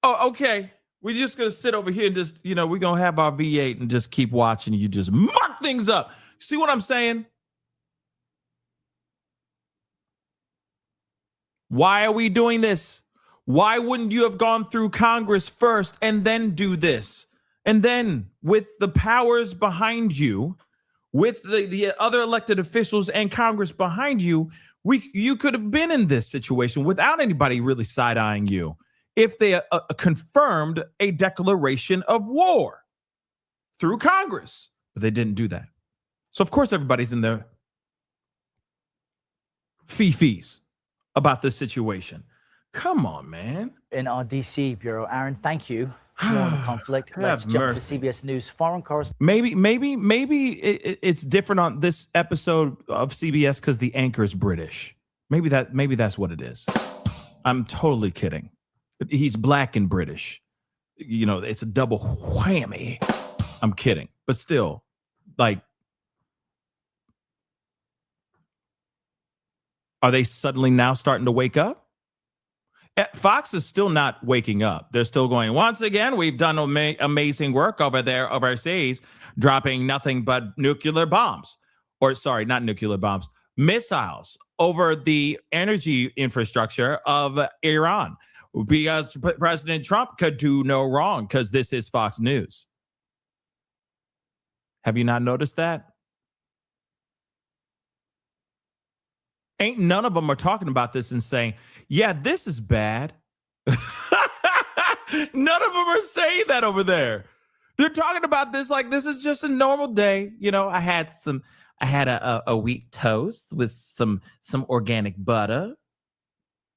Oh, okay. We're just going to sit over here and just, we're going to have our V8 and just keep watching you just muck things up. See what I'm saying? Why are we doing this? Why wouldn't you have gone through Congress first and then do this? And then with the powers behind you, with the other elected officials and Congress behind you, you could have been in this situation without anybody really side-eyeing you if they confirmed a declaration of war through Congress. But they didn't do that. So, of course, everybody's in their fee-fees about this situation. Come on, man. In our DC bureau, Aaron, thank you. More on the conflict. Let's jump to CBS News foreign correspondent. Maybe it's different on this episode of CBS because the anchor's British. Maybe that's what it is. I'm totally kidding. He's black and British. It's a double whammy. I'm kidding, but still, like, are they suddenly now starting to wake up? Fox is still not waking up. They're still going, once again, we've done amazing work over there overseas, dropping nothing but nuclear bombs. Or, sorry, not nuclear bombs, missiles over the energy infrastructure of Iran. Because President Trump could do no wrong, because this is Fox News. Have you not noticed that? Ain't none of them are talking about this and saying, yeah, this is bad. None of them are saying that over there. They're talking about this like this is just a normal day. I had a wheat toast with some organic butter,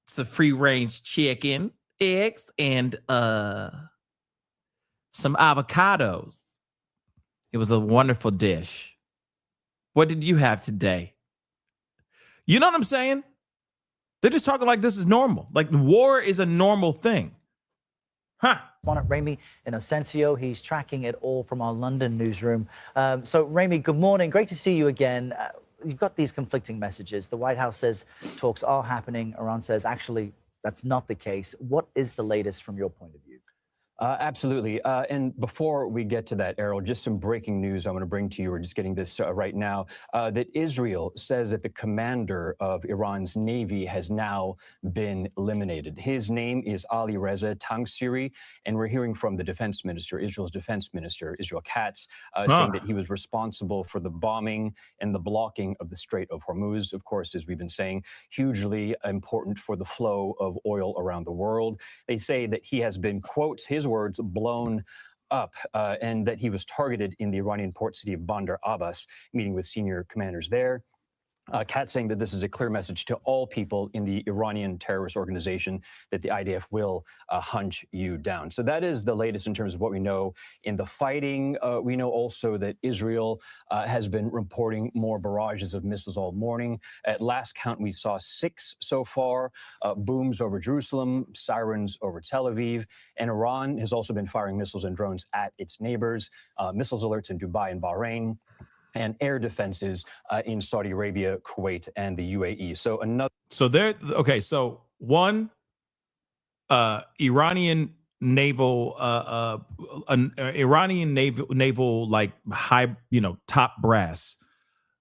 some free range chicken, eggs, and some avocados. It was a wonderful dish. What did you have today? You know what I'm saying? They're just talking like this is normal. Like war is a normal thing. Huh. Remy Inocencio, he's tracking it all from our London newsroom. So, Remy, good morning. Great to see you again. You've got these conflicting messages. The White House says talks are happening. Iran says, actually, that's not the case. What is the latest from your point of view? Absolutely. And before we get to that, Errol, just some breaking news I want to bring to you. We're just getting this right now, that Israel says that the commander of Iran's Navy has now been eliminated. His name is Ali Reza Tangsiri, and we're hearing from the defense minister, Israel's defense minister, Israel Katz, saying that he was responsible for the bombing and the blocking of the Strait of Hormuz. Of course, as we've been saying, hugely important for the flow of oil around the world. They say that he has been, quote, his words, blown up, and that he was targeted in the Iranian port city of Bandar Abbas, meeting with senior commanders there. Kat saying that this is a clear message to all people in the Iranian terrorist organization that the IDF will hunt you down. So that is the latest in terms of what we know in the fighting. We know also that Israel has been reporting more barrages of missiles all morning. At last count, we saw 6 so far, booms over Jerusalem, sirens over Tel Aviv, and Iran has also been firing missiles and drones at its neighbors, missiles alerts in Dubai and Bahrain. and air defenses in Saudi Arabia, Kuwait, and the UAE. So another. So there. Okay. So one, Iranian naval, an Iranian naval like high, top brass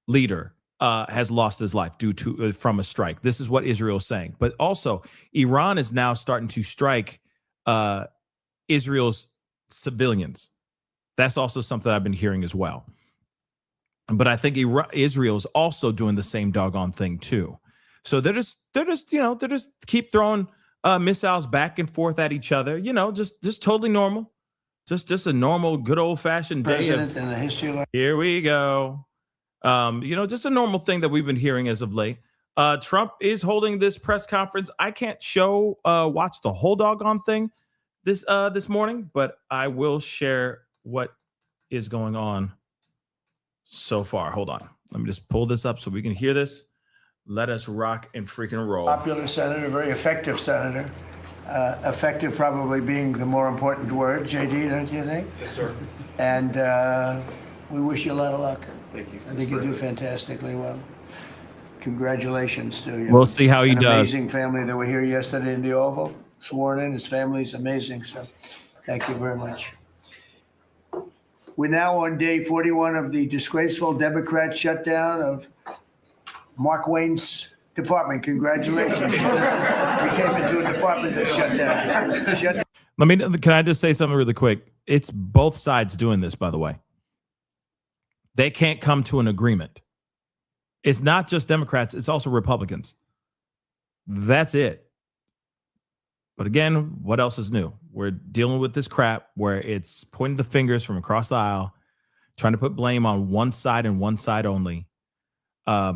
leader has lost his life due to from a strike. This is what Israel is saying. But also, Iran is now starting to strike Israel's civilians. That's also something I've been hearing as well. But I think Israel's also doing the same doggone thing too. So they're just keep throwing missiles back and forth at each other. Just totally normal. Just a normal, good old fashioned day. President in the history of. Here we go. Just a normal thing that we've been hearing as of late. Trump is holding this press conference. I can't watch the whole doggone thing this morning, but I will share what is going on so far. Hold on. Let me just pull this up so we can hear this. Let us rock and freaking roll. Popular senator, very effective senator. Effective probably being the more important word, JD, don't you think? Yes, sir. And we wish you a lot of luck. Thank you. I think you do fantastically well. Congratulations to you. We'll see how he An does. Amazing family that were here yesterday in the Oval, sworn in. His family's amazing. So thank you very much. We're now on day 41 of the disgraceful Democrat shutdown of Mark Wayne's department. Congratulations. You came into a department that shut down. Can I just say something really quick? It's both sides doing this, by the way. They can't come to an agreement. It's not just Democrats, it's also Republicans. That's it. But again, what else is new? We're dealing with this crap where it's pointing the fingers from across the aisle, trying to put blame on one side and one side only. But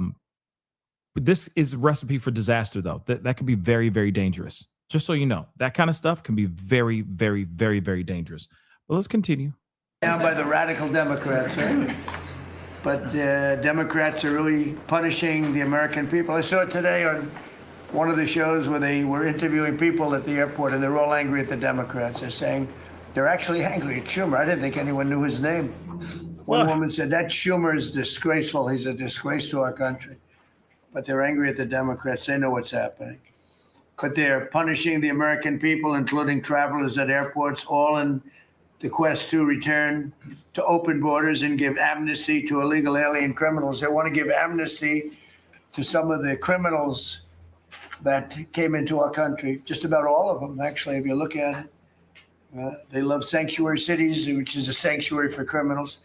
this is a recipe for disaster, though. That could be very, very dangerous. Just so you know, that kind of stuff can be very, very, very, very dangerous. But let's continue. Down by the radical Democrats, right? But Democrats are really punishing the American people. I saw it today on one of the shows where they were interviewing people at the airport, and they're all angry at the Democrats. They're saying they're actually angry at Schumer. I didn't think anyone knew his name. One woman said, that Schumer is disgraceful. He's a disgrace to our country. But they're angry at the Democrats. They know what's happening. But they're punishing the American people, including travelers at airports, all in the quest to return to open borders and give amnesty to illegal alien criminals. They want to give amnesty to some of the criminals that came into our country, just about all of them, actually, if you look at it. They love sanctuary cities, which is a sanctuary for criminals.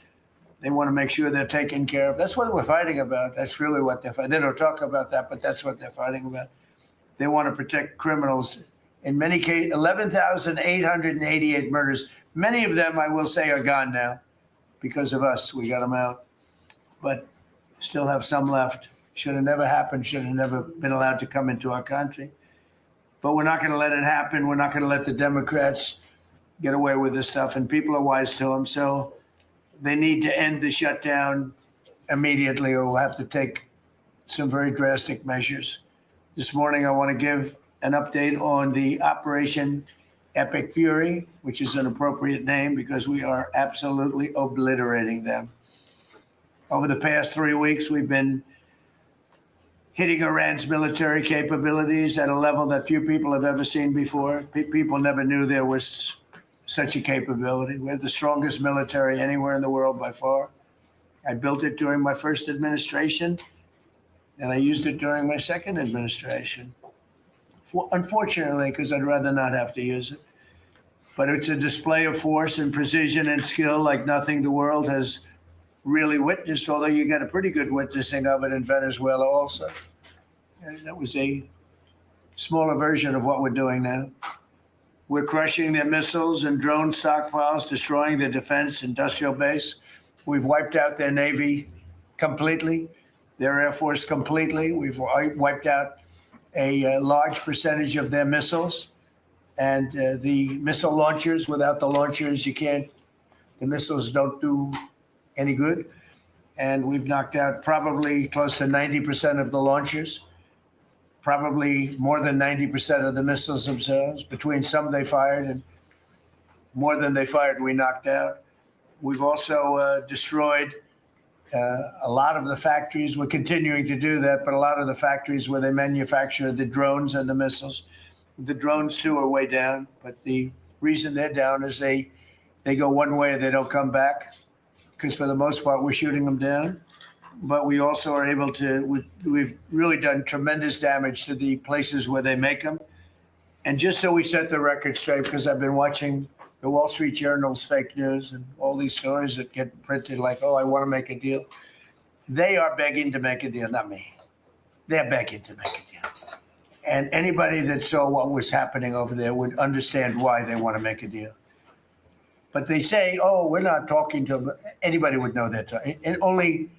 They want to make sure they're taken care of. That's what we're fighting about. That's really what they're fighting. They don't talk about that, but that's what they're fighting about. They want to protect criminals. In many cases, 11,888 murders. Many of them, I will say, are gone now because of us. We got them out. But still have some left. Should have never happened, should have never been allowed to come into our country. But we're not going to let it happen. We're not going to let the Democrats get away with this stuff, and people are wise to them. So they need to end the shutdown immediately, or we'll have to take some very drastic measures. This morning, I want to give an update on the Operation Epic Fury, which is an appropriate name because we are absolutely obliterating them. Over the past 3 weeks, we've been hitting Iran's military capabilities at a level that few people have ever seen before. People never knew there was such a capability. We're the strongest military anywhere in the world by far. I built it during my first administration, and I used it during my second administration. Unfortunately, because I'd rather not have to use it. But it's a display of force and precision and skill like nothing the world has really witnessed, although you get a pretty good witnessing of it in Venezuela also. And that was a smaller version of what we're doing now. We're crushing their missiles and drone stockpiles, destroying their defense industrial base. We've wiped out their Navy completely, their Air Force completely. We've wiped out a large percentage of their missiles. And the missile launchers, without the launchers, the missiles don't do any good. And we've knocked out probably close to 90% of the launchers, probably more than 90% of the missiles themselves. Between some they fired and more than they fired, we knocked out. We've also destroyed A lot of the factories, we're continuing to do that, but a lot of the factories where they manufacture the drones and the missiles, the drones too are way down. But the reason they're down is they go one way and they don't come back, because for the most part we're shooting them down. But we also are able to, we've really done tremendous damage to the places where they make them. And just so we set the record straight, because I've been watching the Wall Street Journal's fake news and all these stories that get printed like, oh, I want to make a deal. They are begging to make a deal, not me. They're begging to make a deal. And anybody that saw what was happening over there would understand why they want to make a deal. But they say, oh, we're not talking to them. Anybody would know that. And only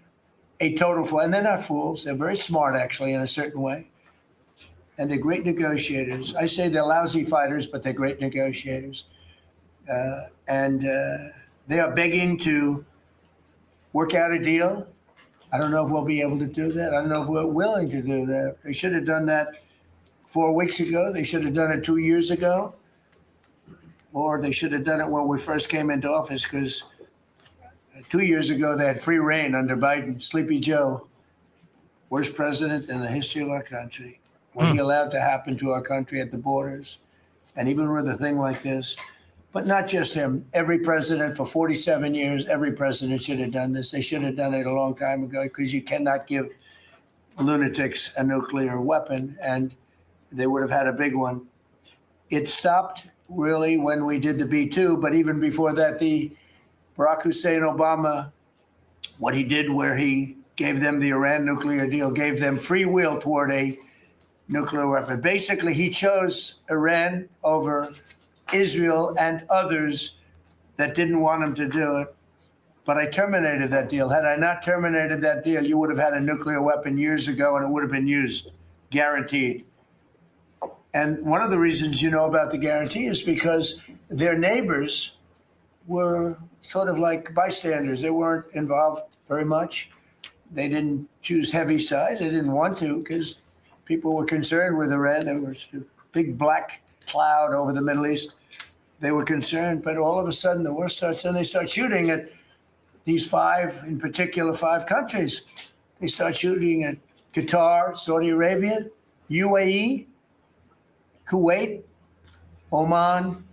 a total fool. And they're not fools. They're very smart, actually, in a certain way. And they're great negotiators. I say they're lousy fighters, but they're great negotiators. And they are begging to work out a deal. I don't know if we'll be able to do that. I don't know if we're willing to do that. They should have done that 4 weeks ago. They should have done it 2 years ago. Or they should have done it when we first came into office, because 2 years ago they had free reign under Biden. Sleepy Joe, worst president in the history of our country. What he allowed to happen to our country at the borders, and even with a thing like this. But not just him. Every president for 47 years, every president should have done this. They should have done it a long time ago, because you cannot give lunatics a nuclear weapon, and they would have had a big one. It stopped really when we did the B-2, but even before that, the Barack Hussein Obama, what he did where he gave them the Iran nuclear deal, gave them free will toward a nuclear weapon. Basically, he chose Iran over Israel and others that didn't want him to do it. But I terminated that deal. Had I not terminated that deal, you would have had a nuclear weapon years ago, and it would have been used, guaranteed. And one of the reasons you know about the guarantee is because their neighbors were sort of like bystanders. They weren't involved very much. They didn't choose heavy sides. They didn't want to, because people were concerned with Iran. There was a big black cloud over the Middle East. They were concerned, but all of a sudden the war starts, and they start shooting at these five, in particular, 5 countries. They start shooting at Qatar, Saudi Arabia, UAE, Kuwait, Oman.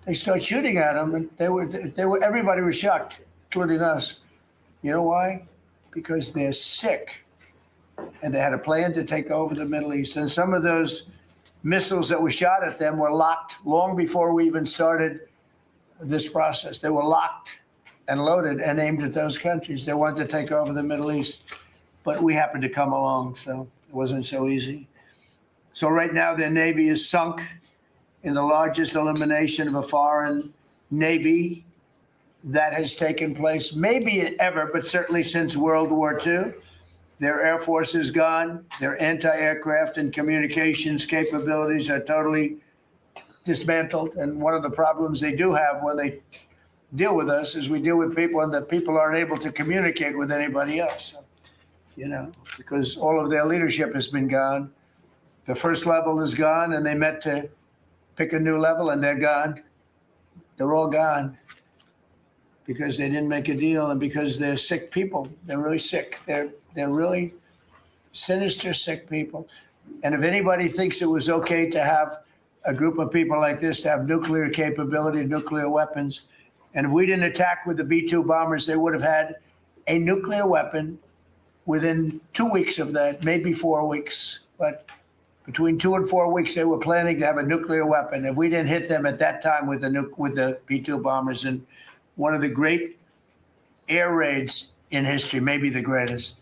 They start shooting at them, and everybody was shocked, including us. You know why? Because they're sick, and they had a plan to take over the Middle East. And some of those missiles that were shot at them were locked long before we even started this process. They were locked and loaded and aimed at those countries. They wanted to take over the Middle East, but we happened to come along, so it wasn't so easy. So right now their Navy is sunk in the largest elimination of a foreign Navy that has taken place, maybe ever, but certainly since World War II. Their Air Force is gone. Their anti-aircraft and communications capabilities are totally dismantled. And one of the problems they do have when they deal with us is we deal with people, and that people aren't able to communicate with anybody else. So, you know, because all of their leadership has been gone. The first level is gone, and they met to pick a new level, and they're gone. They're all gone because they didn't make a deal, and because they're sick people. They're really sick. They're really sinister, sick people. And if anybody thinks it was okay to have a group of people like this to have nuclear capability, nuclear weapons, and if we didn't attack with the B-2 bombers, they would have had a nuclear weapon within 2 weeks of that, maybe 4 weeks. But between 2 and 4 weeks, they were planning to have a nuclear weapon. If we didn't hit them at that time with the B-2 bombers, and one of the great air raids in history, maybe the greatest,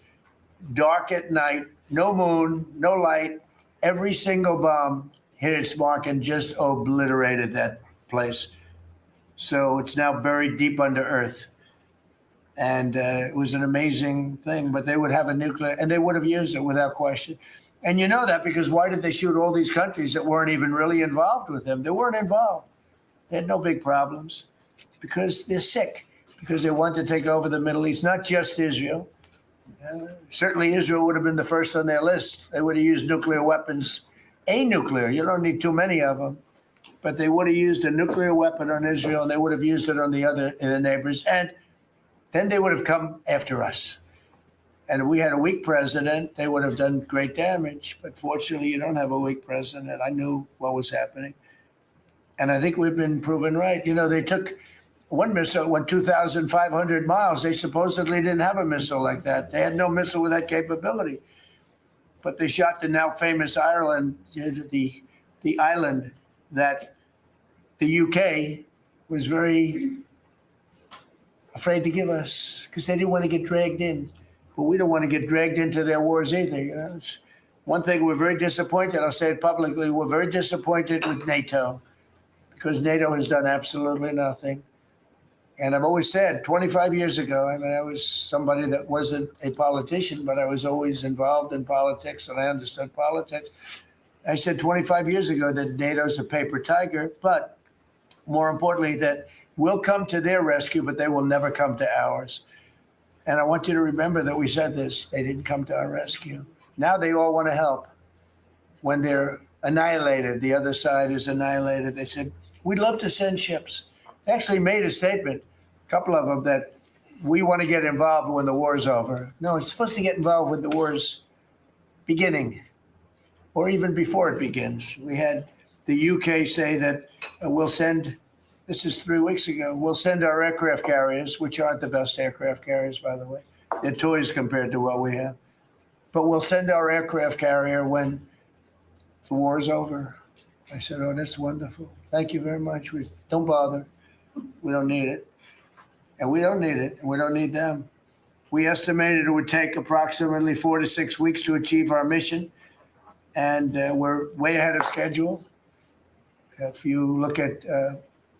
dark at night, no moon, no light, every single bomb hit its mark and just obliterated that place. So it's now buried deep under earth. And it was an amazing thing, but they would have a nuclear, and they would have used it without question. And you know that because why did they shoot all these countries that weren't even really involved with them? They weren't involved. They had no big problems because they're sick, because they want to take over the Middle East, not just Israel. Certainly Israel would have been the first on their list. They would have used nuclear weapons, a nuclear, you don't need too many of them, but they would have used a nuclear weapon on Israel, and they would have used it on the other neighbors, and then they would have come after us. And if we had a weak president, they would have done great damage. But fortunately, you don't have a weak president. I knew what was happening. And I think we've been proven right. You know, they took one missile, went 2,500 miles. They supposedly didn't have a missile like that. They had no missile with that capability. But they shot the now famous Ireland, the island that the UK was very afraid to give us because they didn't want to get dragged in. But we don't want to get dragged into their wars either. You know, it's one thing we're very disappointed. I'll say it publicly. We're very disappointed with NATO because NATO has done absolutely nothing. And I've always said 25 years ago, I mean, I was somebody that wasn't a politician, but I was always involved in politics and I understood politics. I said 25 years ago that NATO's a paper tiger, but more importantly, that we'll come to their rescue, but they will never come to ours. And I want you to remember that we said this. They didn't come to our rescue. Now they all want to help. When they're annihilated, the other side is annihilated. They said, we'd love to send ships. They actually made a statement, a couple of them, that we want to get involved when the war is over. No, it's supposed to get involved when the war's beginning or even before it begins. We had the UK say that we'll send, this is 3 weeks ago, we'll send our aircraft carriers, which aren't the best aircraft carriers, by the way. They're toys compared to what we have. But we'll send our aircraft carrier when the war is over. I said, oh, that's wonderful. Thank you very much. Don't bother. We don't need it. And we don't need it. And we don't need them. We estimated it would take approximately 4 to 6 weeks to achieve our mission. And we're way ahead of schedule. If you look at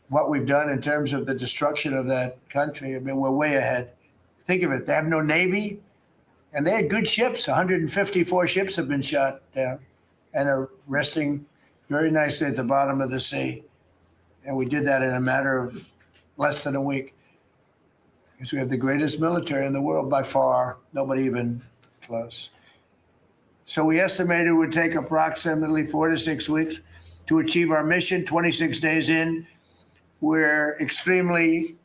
what we've done in terms of the destruction of that country, I mean, we're way ahead. Think of it. They have no Navy. And they had good ships. 154 ships have been shot down and are resting very nicely at the bottom of the sea. And we did that in a matter of less than a week. Because we have the greatest military in the world by far, nobody even close. So we estimated it would take approximately 4 to 6 weeks to achieve our mission. 26 days in, we're extremely,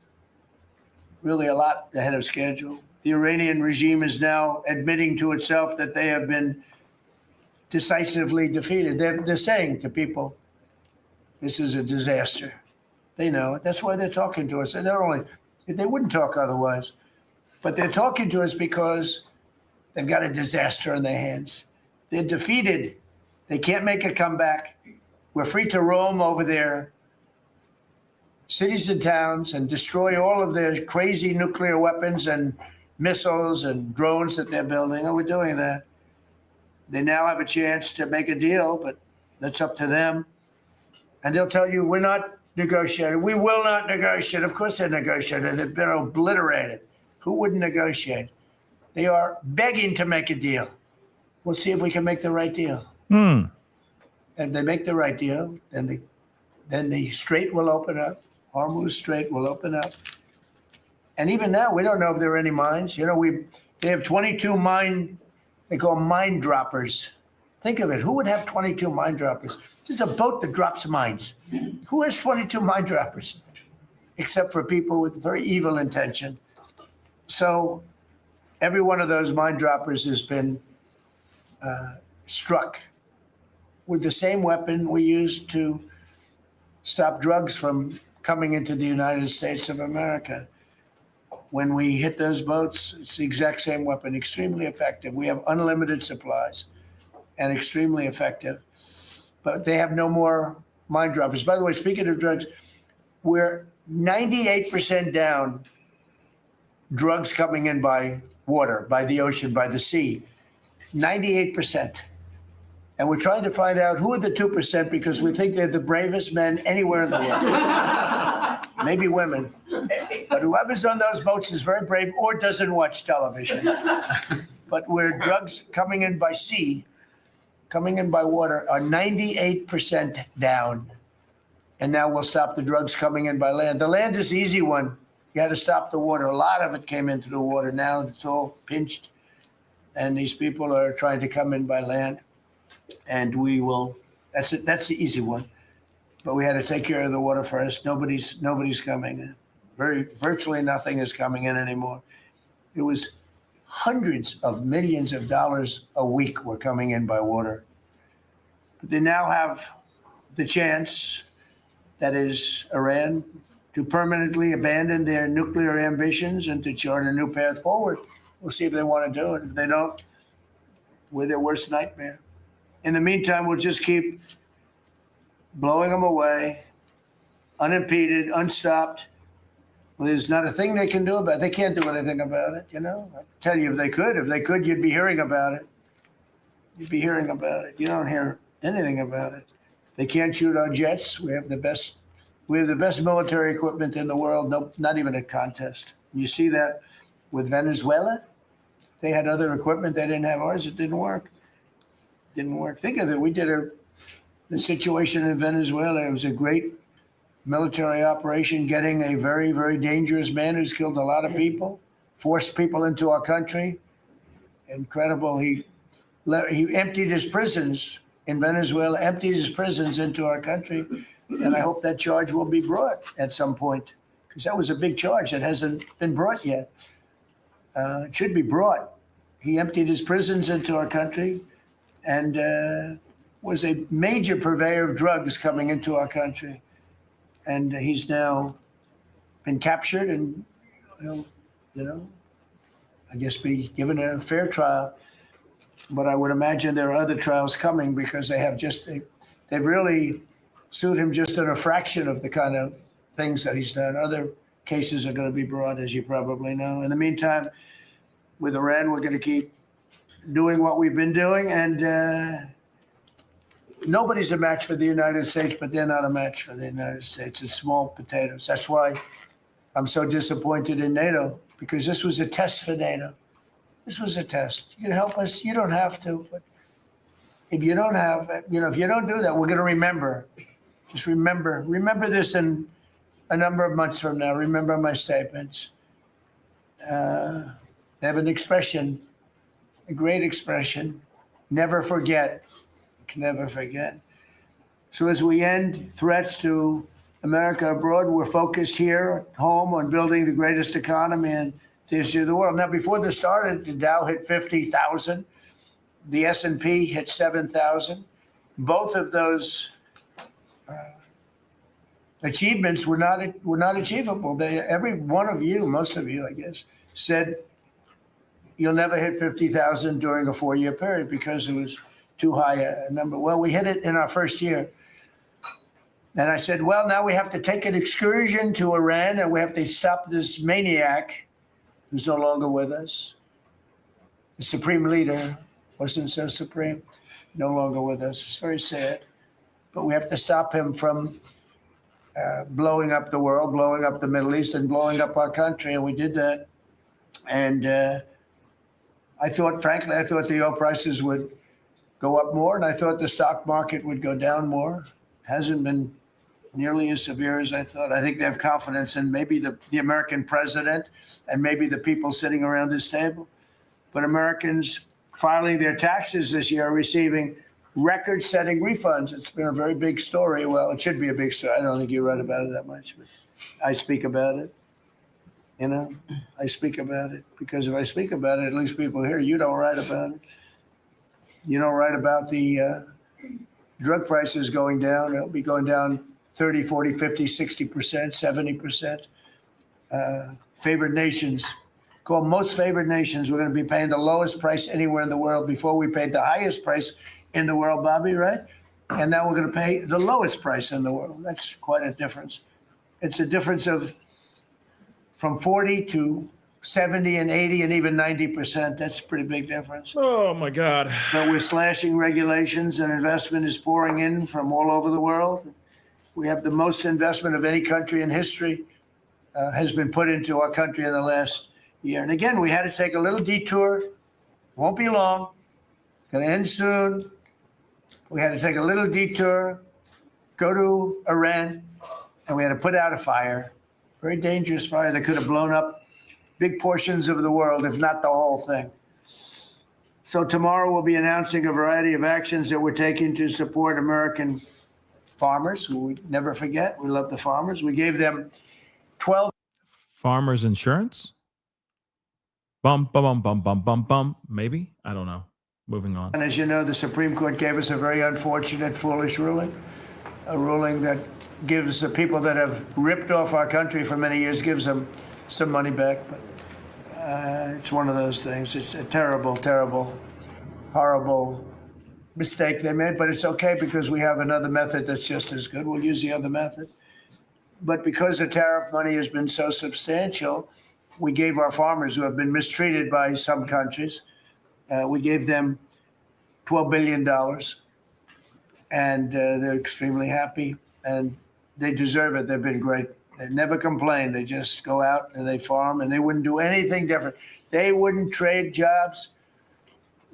really a lot ahead of schedule. The Iranian regime is now admitting to itself that they have been decisively defeated. They're saying to people, this is a disaster. They know it. That's why they're talking to us. And they wouldn't talk otherwise. But they're talking to us because they've got a disaster in their hands. They're defeated. They can't make a comeback. We're free to roam over their cities and towns and destroy all of their crazy nuclear weapons and missiles and drones that they're building. And we're doing that. They now have a chance to make a deal, but that's up to them. And they'll tell you, we're not negotiating. We will not negotiate. Of course they're negotiating. They've been obliterated. Who wouldn't negotiate? They are begging to make a deal. We'll see if we can make the right deal. And if they make the right deal, then the strait will open up. Hormuz Strait will open up. And even now, we don't know if there are any mines. You know, they have 22 they call mine droppers. Think of it. Who would have 22 mine droppers? This is a boat that drops mines. Who has 22 mine droppers? Except for people with very evil intention. So every one of those mine droppers has been struck with the same weapon we used to stop drugs from coming into the United States of America. When we hit those boats, it's the exact same weapon, extremely effective. We have unlimited supplies and extremely effective. But they have no more mine droppers. By the way, speaking of drugs, we're 98% down drugs coming in by water, by the ocean, by the sea. 98%. And we're trying to find out who are the 2% because we think they're the bravest men anywhere in the world. Maybe women. But whoever's on those boats is very brave or doesn't watch television. But where drugs coming in by sea, coming in by water, are 98% down. And now we'll stop the drugs coming in by land. The land is the easy one. You had to stop the water. A lot of it came into the water. Now it's all pinched. And these people are trying to come in by land. And we will, that's it. That's the easy one. But we had to take care of the water first. Nobody's coming in. Virtually nothing is coming in anymore. It was hundreds of millions of dollars a week were coming in by water. But they now have the chance, that is Iran, to permanently abandon their nuclear ambitions and to chart a new path forward. We'll see if they want to do it. If they don't, we're their worst nightmare. In the meantime, we'll just keep blowing them away, unimpeded, unstopped. Well, there's not a thing they can do about it. They can't do anything about it, you know? I tell you, if they could, you'd be hearing about it. You'd be hearing about it. You don't hear anything about it. They can't shoot our jets. We have the best military equipment in the world. No, not even a contest. You see that with Venezuela. They had other equipment. They didn't have ours. It didn't work. Didn't work. Think of it. We did the situation in Venezuela. It was a great military operation, getting a very, very dangerous man who's killed a lot of people, forced people into our country. Incredible. He emptied his prisons in Venezuela, emptied his prisons into our country. And I hope that charge will be brought at some point, because that was a big charge that hasn't been brought yet. It should be brought. He emptied his prisons into our country and was a major purveyor of drugs coming into our country. And he's now been captured and, I guess be given a fair trial. But I would imagine there are other trials coming, because they've really sued him just in a fraction of the kind of things that he's done. Other cases are going to be brought, as you probably know. In the meantime, with Iran, we're going to keep doing what we've been doing. And nobody's a match for the United States, but they're not a match for the United States. It's small potatoes. That's why I'm so disappointed in NATO, because this was a test for NATO. This was a test. You can help us. You don't have to. But if you don't if you don't do that, we're going to remember. Just remember this in a number of months from now. Remember my statements. They have an expression, a great expression: never forget. Never forget. So as we end threats to America abroad, we're focused here at home on building the greatest economy in the history of the world. Now, before this started, the Dow hit 50,000. The S&P hit 7,000. Both of those achievements were not achievable. Every one of you, most of you, I guess, said you'll never hit 50,000 during a 4-year period because it was too high a number. Well, we hit it in our first year. And I said, well, now we have to take an excursion to Iran and we have to stop this maniac who's no longer with us. The supreme leader wasn't so supreme, no longer with us. It's very sad. But we have to stop him from blowing up the world, blowing up the Middle East, and blowing up our country. And we did that. And frankly, I thought the oil prices would go up more, and I thought the stock market would go down more. Hasn't been nearly as severe as I thought. I think they have confidence in maybe the American president and maybe the people sitting around this table. But Americans filing their taxes this year are receiving record-setting refunds. It's been a very big story. Well, it should be a big story. I don't think you write about it that much, but I speak about it. I speak about it because if I speak about it, at least people hear. You don't write about it. You don't write about the drug prices going down. It'll be going down 30, 40, 50, 60%, 70%. Favored nations, called most favored nations. We're going to be paying the lowest price anywhere in the world. Before we paid the highest price in the world, Bobby, right? And now we're going to pay the lowest price in the world. That's quite a difference. It's a difference of from 40 to 70 and 80 and even 90%. That's a pretty big difference. Oh, my God. But we're slashing regulations and investment is pouring in from all over the world. We have the most investment of any country in history has been put into our country in the last year. And again, we had to take a little detour. Won't be long. Going to end soon. We had to take a little detour, go to Iran, and we had to put out a fire. Very dangerous fire that could have blown up big portions of the world, if not the whole thing. So tomorrow we'll be announcing a variety of actions that we're taking to support American farmers, who we never forget. We love the farmers. We gave them 12. Farmers insurance? Bum, bum, bum, bum, bum, bum. Maybe? I don't know. Moving on. And as you know, the Supreme Court gave us a very unfortunate, foolish ruling, a ruling that gives the people that have ripped off our country for many years, gives them some money back. But it's one of those things. It's a terrible, terrible, horrible mistake they made, but it's okay because we have another method that's just as good. We'll use the other method. But because the tariff money has been so substantial, we gave our farmers who have been mistreated by some countries, we gave them $12 billion. And they're extremely happy, and they deserve it. They've been great. They never complain. They just go out and they farm, and they wouldn't do anything different. They wouldn't trade jobs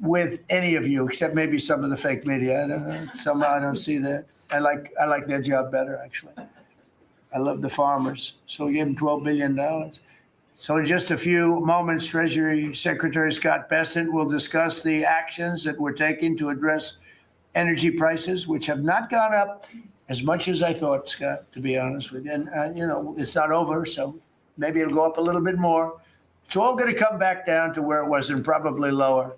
with any of you, except maybe some of the fake media. I don't know. Somehow I don't see that. I like their job better, actually. I love the farmers. So we gave them $12 billion. So in just a few moments, Treasury Secretary Scott Bessent will discuss the actions that we're taking to address energy prices, which have not gone up as much as I thought, Scott, to be honest with you. And it's not over, so maybe it'll go up a little bit more. It's all going to come back down to where it was and probably lower.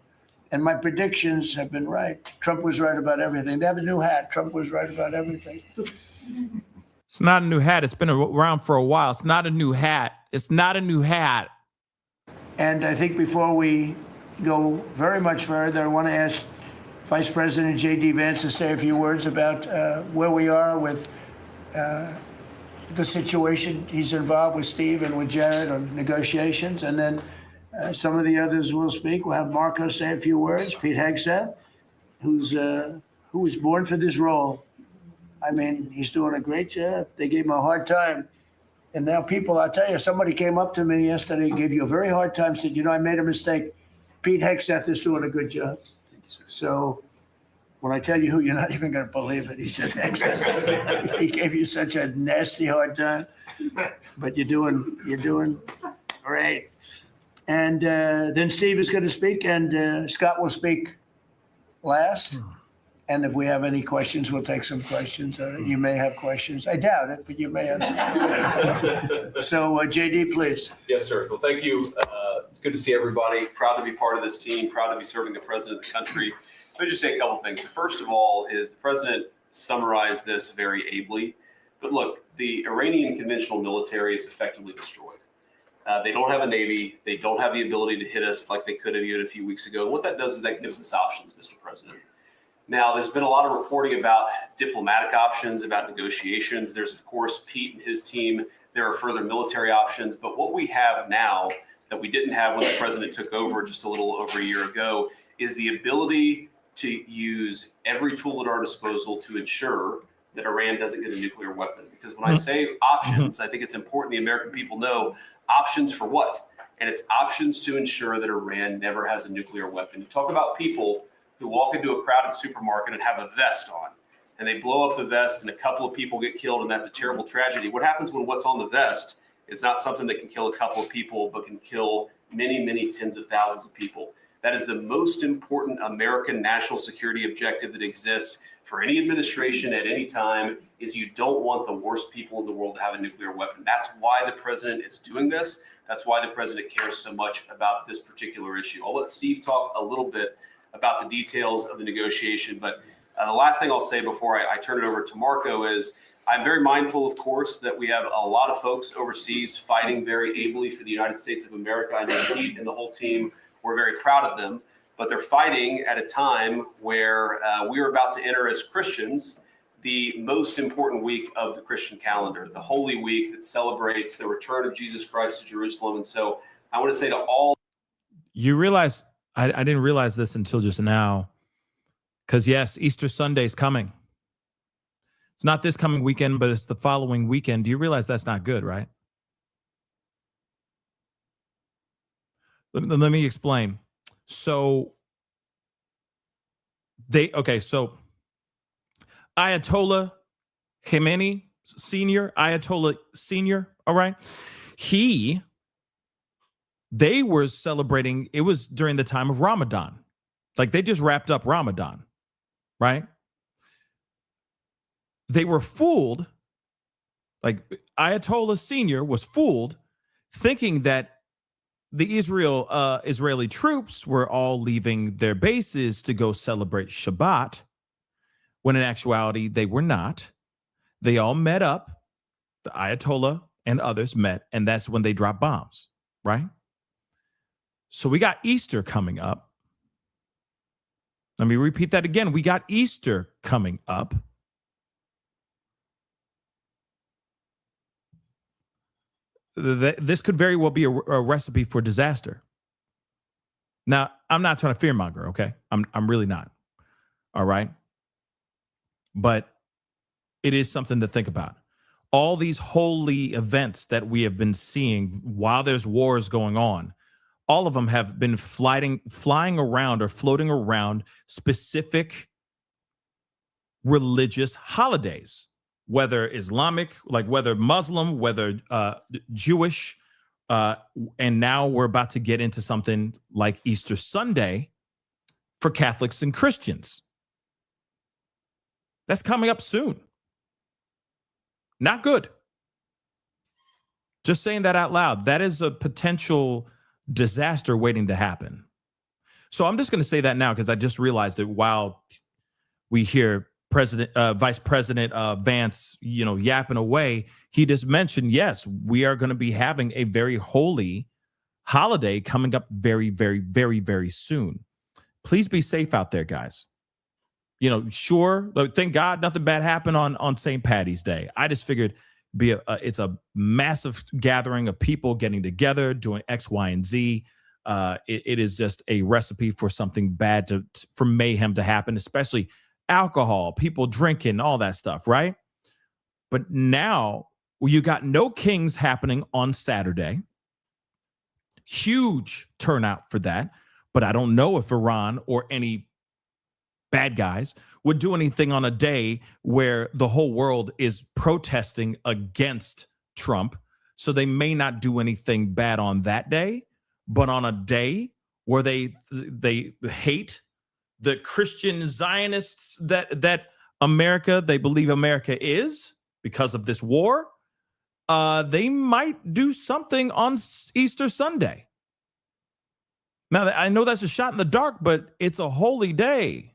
And my predictions have been right. Trump was right about everything. They have a new hat. Trump was right about everything. It's not a new hat. It's been around for a while. It's not a new hat. It's not a new hat. And I think before we go very much further, I want to ask Vice President J.D. Vance to say a few words about where we are with the situation he's involved with Steve and with Jared on negotiations. And then some of the others will speak. We'll have Marco say a few words. Pete Hegseth, who was born for this role. I mean, he's doing a great job. They gave him a hard time. And now people, I'll tell you, somebody came up to me yesterday, gave you a very hard time, said, I made a mistake. Pete Hegseth is doing a good job. So when I tell you who, you're not even going to believe it. He said, Hegseth, he gave you such a nasty hard time, but you're doing great. And then Steve is going to speak, and Scott will speak last. And if we have any questions, we'll take some questions. You may have questions. I doubt it, but you may have some. So, JD, please. Yes, sir. Well, thank you. It's good to see everybody. Proud to be part of this team. Proud to be serving the president of the country. Let me just say a couple things. The first of all is the president summarized this very ably. But look, the Iranian conventional military is effectively destroyed. They don't have a navy. They don't have the ability to hit us like they could have even a few weeks ago. And what that does is that gives us options, Mr. President. Now, there's been a lot of reporting about diplomatic options, about negotiations. There's, of course, Pete and his team. There are further military options. But what we have now that we didn't have when the president took over just a little over a year ago is the ability to use every tool at our disposal to ensure that Iran doesn't get a nuclear weapon. Because when I say options, I think it's important the American people know options for what? And it's options to ensure that Iran never has a nuclear weapon. You talk about people who walk into a crowded supermarket and have a vest on, and they blow up the vest and a couple of people get killed, and that's a terrible tragedy. What happens when what's on the vest is not something that can kill a couple of people, but can kill many, many tens of thousands of people? That is the most important American national security objective that exists for any administration at any time, is you don't want the worst people in the world to have a nuclear weapon. That's why the president is doing this. That's why the president cares so much about this particular issue. I'll let Steve talk a little bit about the details of the negotiation. But the last thing I'll say before I turn it over to Marco is I'm very mindful, of course, that we have a lot of folks overseas fighting very ably for the United States of America. I know Pete and the whole team, we're very proud of them, but they're fighting at a time where we are about to enter as Christians the most important week of the Christian calendar, the Holy Week that celebrates the return of Jesus Christ to Jerusalem. And so I want to say to all. You realize, I didn't realize this until just now, because yes, Easter Sunday is coming. It's not this coming weekend, but it's the following weekend. Do you realize that's not good, right? Let me explain. So Ayatollah Khamenei Senior, all right? They were celebrating, it was during the time of Ramadan. Like they just wrapped up Ramadan, right? They were fooled, like Ayatollah Senior was fooled, thinking that the Israeli troops were all leaving their bases to go celebrate Shabbat, when in actuality they were not. They all met up. The Ayatollah and others met, and that's when they dropped bombs, right? So we got Easter coming up. Let me repeat that again. We got Easter coming up. This could very well be a recipe for disaster. Now, I'm not trying to fearmonger, okay? I'm really not. All right? But it is something to think about. All these holy events that we have been seeing while there's wars going on, all of them have been flying around or floating around specific religious holidays, whether Islamic, like whether Muslim, whether Jewish, and now we're about to get into something like Easter Sunday for Catholics and Christians. That's coming up soon. Not good. Just saying that out loud. That is a potential disaster waiting to happen. So I'm just going to say that now because I just realized that while we hear Vice President Vance, yapping away, he just mentioned, yes, we are going to be having a very holy holiday coming up very, very, very, very soon. Please be safe out there, guys. Sure, thank God nothing bad happened on St. Paddy's Day. I just figured it's a massive gathering of people getting together, doing X, Y, and Z. It is just a recipe for something bad for mayhem to happen, especially alcohol, people drinking, all that stuff, right? But now you got no kings happening on Saturday. Huge turnout for that. But I don't know if Iran or any bad guys would do anything on a day where the whole world is protesting against Trump. So they may not do anything bad on that day, but on a day where they hate the Christian Zionists that they believe America is because of this war, they might do something on Easter Sunday. Now, I know that's a shot in the dark, but it's a holy day.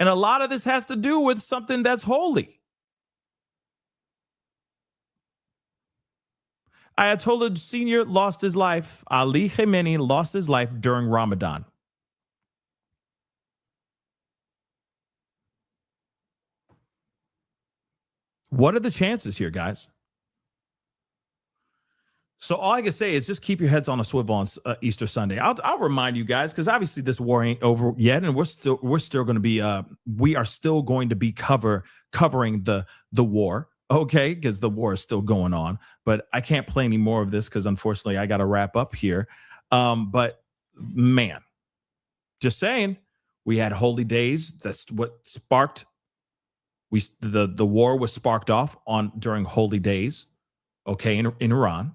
And a lot of this has to do with something that's holy. Ayatollah Sr. lost his life. Ali Khamenei lost his life during Ramadan. What are the chances here, guys? So all I can say is just keep your heads on a swivel on Easter Sunday. I'll remind you guys, because obviously this war ain't over yet, and we are still going to be covering the war, okay? Because the war is still going on. But I can't play any more of this because unfortunately I got to wrap up here. But man, just saying, we had holy days. That's what sparked. The war was sparked off during holy days, okay, in Iran.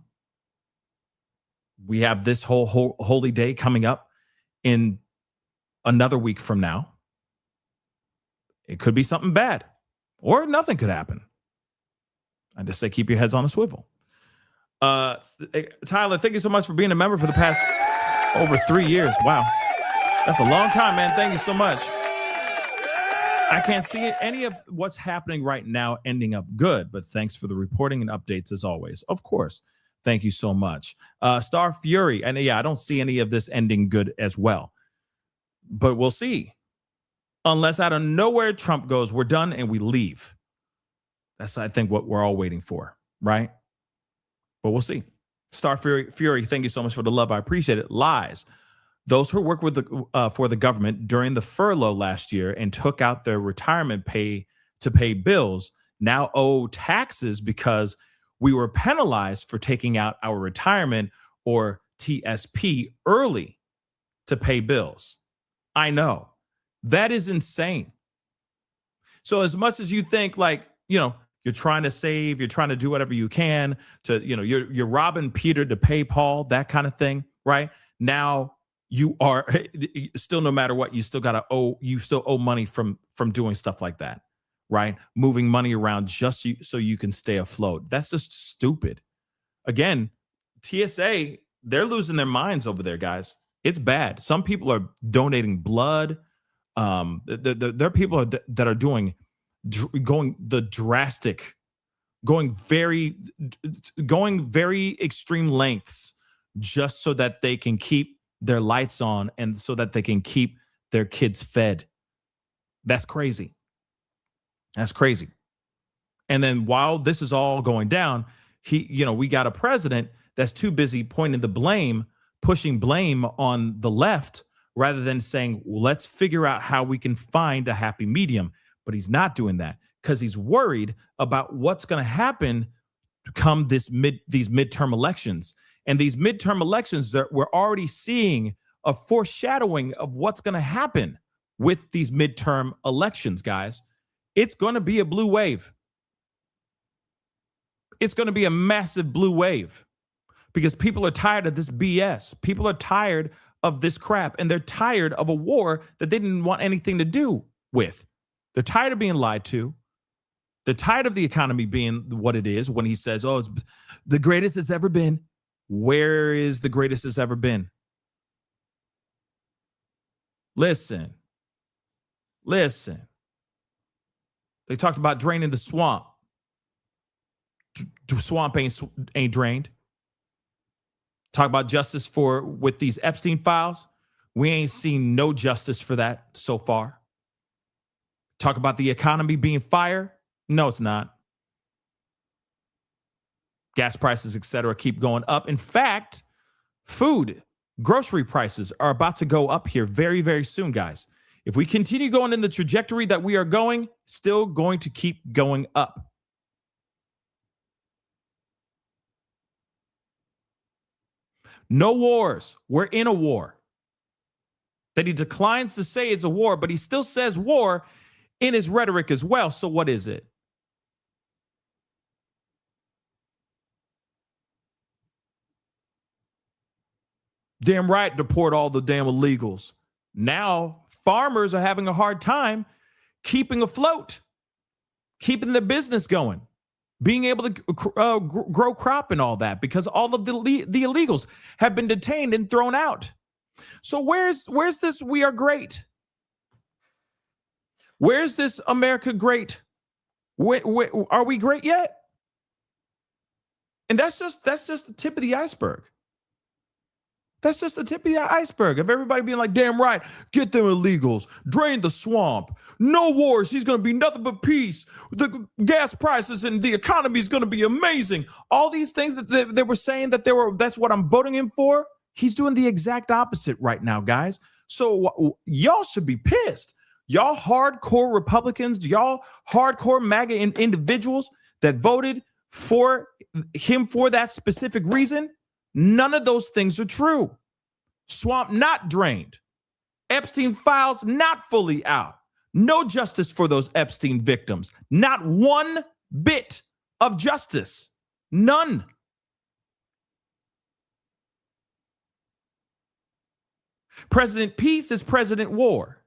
We have this whole holy day coming up in another week from now. It could be something bad, or nothing could happen. I just say keep your heads on a swivel. Tyler, thank you so much for being a member for the past over 3 years. Wow, that's a long time, man. Thank you so much. I can't see any of what's happening right now ending up good, but thanks for the reporting and updates as always. Of course. Thank you so much. Star Fury. And yeah, I don't see any of this ending good as well. But we'll see. Unless out of nowhere Trump goes, we're done and we leave. That's, I think, what we're all waiting for, right? But we'll see. Star Fury, thank you so much for the love. I appreciate it. Lies. Those who work with for the government during the furlough last year and took out their retirement pay to pay bills now owe taxes because we were penalized for taking out our retirement or TSP early to pay bills. I know. That is insane. So as much as you think you're trying to save, you're trying to do whatever you can to, you're robbing Peter to pay Paul, that kind of thing, right? Now you are still, no matter what, you still owe money from doing stuff like that. Right? Moving money around just so you can stay afloat. That's just stupid. Again, TSA they're losing their minds over there, guys. It's bad. Some people are donating blood. There are people that are going very extreme lengths just so that they can keep their lights on and so that they can keep their kids fed. That's crazy. That's crazy. And then while this is all going down, we got a president that's too busy pushing blame on the left rather than saying, well, let's figure out how we can find a happy medium. But he's not doing that because he's worried about what's going to happen come these midterm elections. And these midterm elections, that we're already seeing a foreshadowing of what's going to happen with these midterm elections, guys. It's going to be a blue wave. It's going to be a massive blue wave because people are tired of this BS. People are tired of this crap, and they're tired of a war that they didn't want anything to do with. They're tired of being lied to. They're tired of the economy being what it is when he says, oh, it's the greatest it's ever been. Where is the greatest it's ever been? Listen. They talked about draining the swamp. The swamp ain't drained. Talk about justice with these Epstein files. We ain't seen no justice for that so far. Talk about the economy being fire. No, it's not. Gas prices, et cetera, keep going up. In fact, grocery prices are about to go up here very, very soon, guys. If we continue going in the trajectory that we are going, still going to keep going up. No wars. We're in a war. That he declines to say it's a war, but he still says war in his rhetoric as well. So what is it? Damn right, deport all the damn illegals. Now, farmers are having a hard time keeping afloat, keeping their business going, being able to grow crop and all that because all of the illegals have been detained and thrown out. So where's this we are great? Where's this America great? Are we great yet? And that's just the tip of the iceberg. That's just the tip of the iceberg of everybody being like, damn right, get them illegals, drain the swamp, no wars, he's going to be nothing but peace, the gas prices and the economy is going to be amazing. All these things that they were saying that's what I'm voting him for. He's doing the exact opposite right now, guys. So y'all should be pissed. Y'all hardcore Republicans, y'all hardcore MAGA individuals that voted for him for that specific reason. None of those things are true. Swamp not drained. Epstein files not fully out. No justice for those Epstein victims. Not one bit of justice. None. President Peace is President War.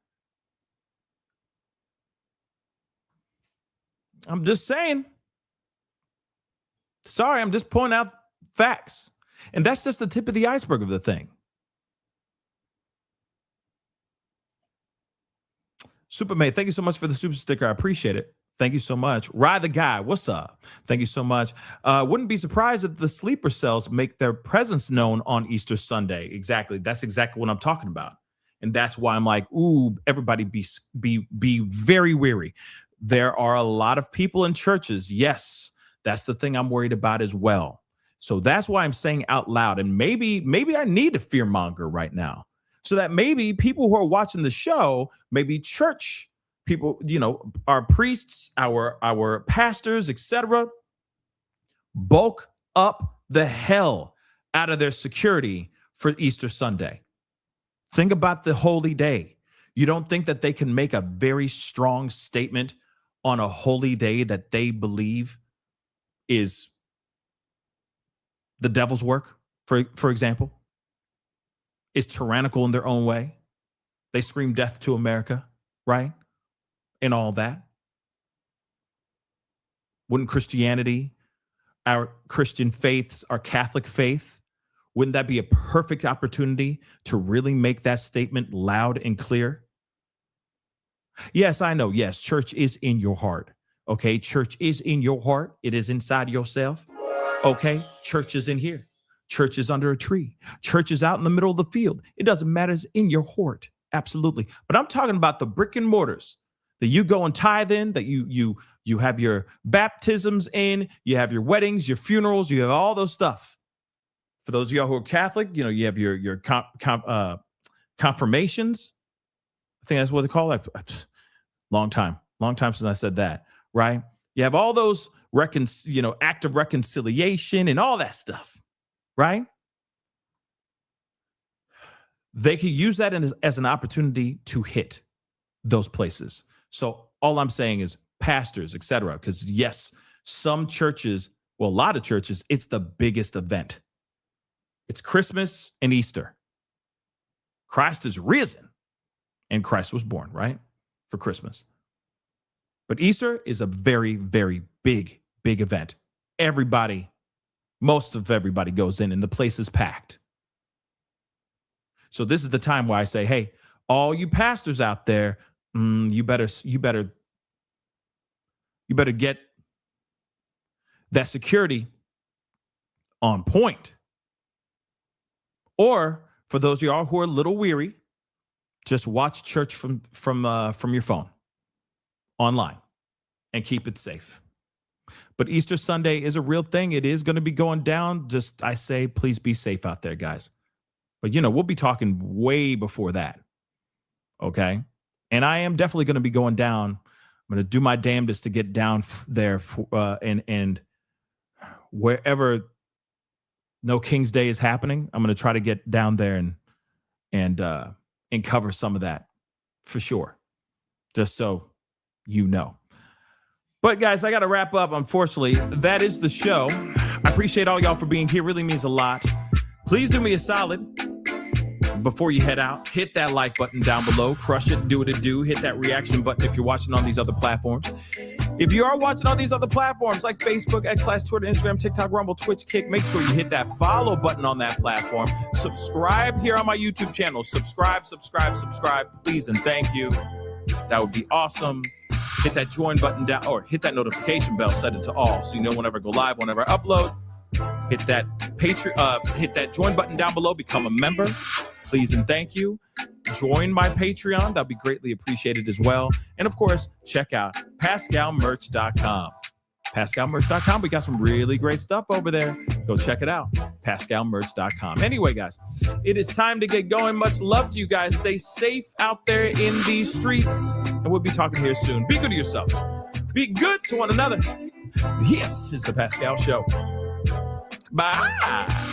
I'm just saying. Sorry, I'm just pointing out facts. And that's just the tip of the iceberg of the thing. Supermate, thank you so much for the super sticker. I appreciate it. Thank you so much. Ride the guy, what's up? Thank you so much. Wouldn't be surprised if the sleeper cells make their presence known on Easter Sunday. Exactly. That's exactly what I'm talking about. And that's why I'm like, ooh, everybody be very wary. There are a lot of people in churches. Yes, that's the thing I'm worried about as well. So that's why I'm saying out loud, and maybe I need a fearmonger right now, so that maybe people who are watching the show, maybe church people, our priests, our pastors, etc., bulk up the hell out of their security for Easter Sunday. Think about the holy day. You don't think that they can make a very strong statement on a holy day that they believe is the devil's work, for example, is tyrannical in their own way? They scream death to America, right? And all that. Wouldn't Christianity, our Christian faiths, our Catholic faith, Wouldn't that be a perfect opportunity to really make that statement loud and clear? Yes, I know. Yes, church is in your heart. Okay, church is in your heart. It is inside yourself. Okay, church is in here. Church is under a tree. Church is out in the middle of the field. It doesn't matter. It's in your heart. Absolutely. But I'm talking about the brick and mortars that you go and tithe in, that you have your baptisms in, you have your weddings, your funerals, you have all those stuff. For those of y'all who are Catholic, you have your confirmations. I think that's what they call it. Long time since I said that, right? You have all those act of reconciliation and all that stuff, right? They could use that as an opportunity to hit those places. So all I'm saying is pastors, etc. Because yes, some churches, well, a lot of churches, it's the biggest event. It's Christmas and Easter. Christ is risen and Christ was born, right? For Christmas. But Easter is a very, very big event. Most of everybody goes in and the place is packed. So this is the time where I say, hey, all you pastors out there, you better get that security on point. Or for those of y'all who are a little weary, just watch church from your phone online and keep it safe. But Easter Sunday is a real thing. It is going to be going down. Just, I say, please be safe out there, guys. But, we'll be talking way before that. Okay. And I am definitely going to be going down. I'm going to do my damnedest to get down there and wherever No King's Day is happening, I'm going to try to get down there and cover some of that for sure. Just so you know. But guys, I got to wrap up. Unfortunately, that is the show. I appreciate all y'all for being here. Really means a lot. Please do me a solid. Before you head out, hit that like button down below. Crush it, do what it do. Hit that reaction button if you're watching on these other platforms. If you are watching on these other platforms like Facebook, X, Twitter, Instagram, TikTok, Rumble, Twitch, Kick, make sure you hit that follow button on that platform. Subscribe here on my YouTube channel. Subscribe, please and thank you. That would be awesome. Hit that join button down, or hit that notification bell, set it to all so you know whenever I go live, whenever I upload. Hit that hit that join button down below, become a member. Please and thank you. Join my Patreon. That'd be greatly appreciated as well. And of course, check out PascalMerch.com. PascalMerch.com. We got some really great stuff over there. Go check it out. PascalMerch.com. Anyway, guys, it is time to get going. Much love to you guys. Stay safe out there in these streets. And we'll be talking here soon. Be good to yourselves. Be good to one another. This is The Pascal Show. Bye.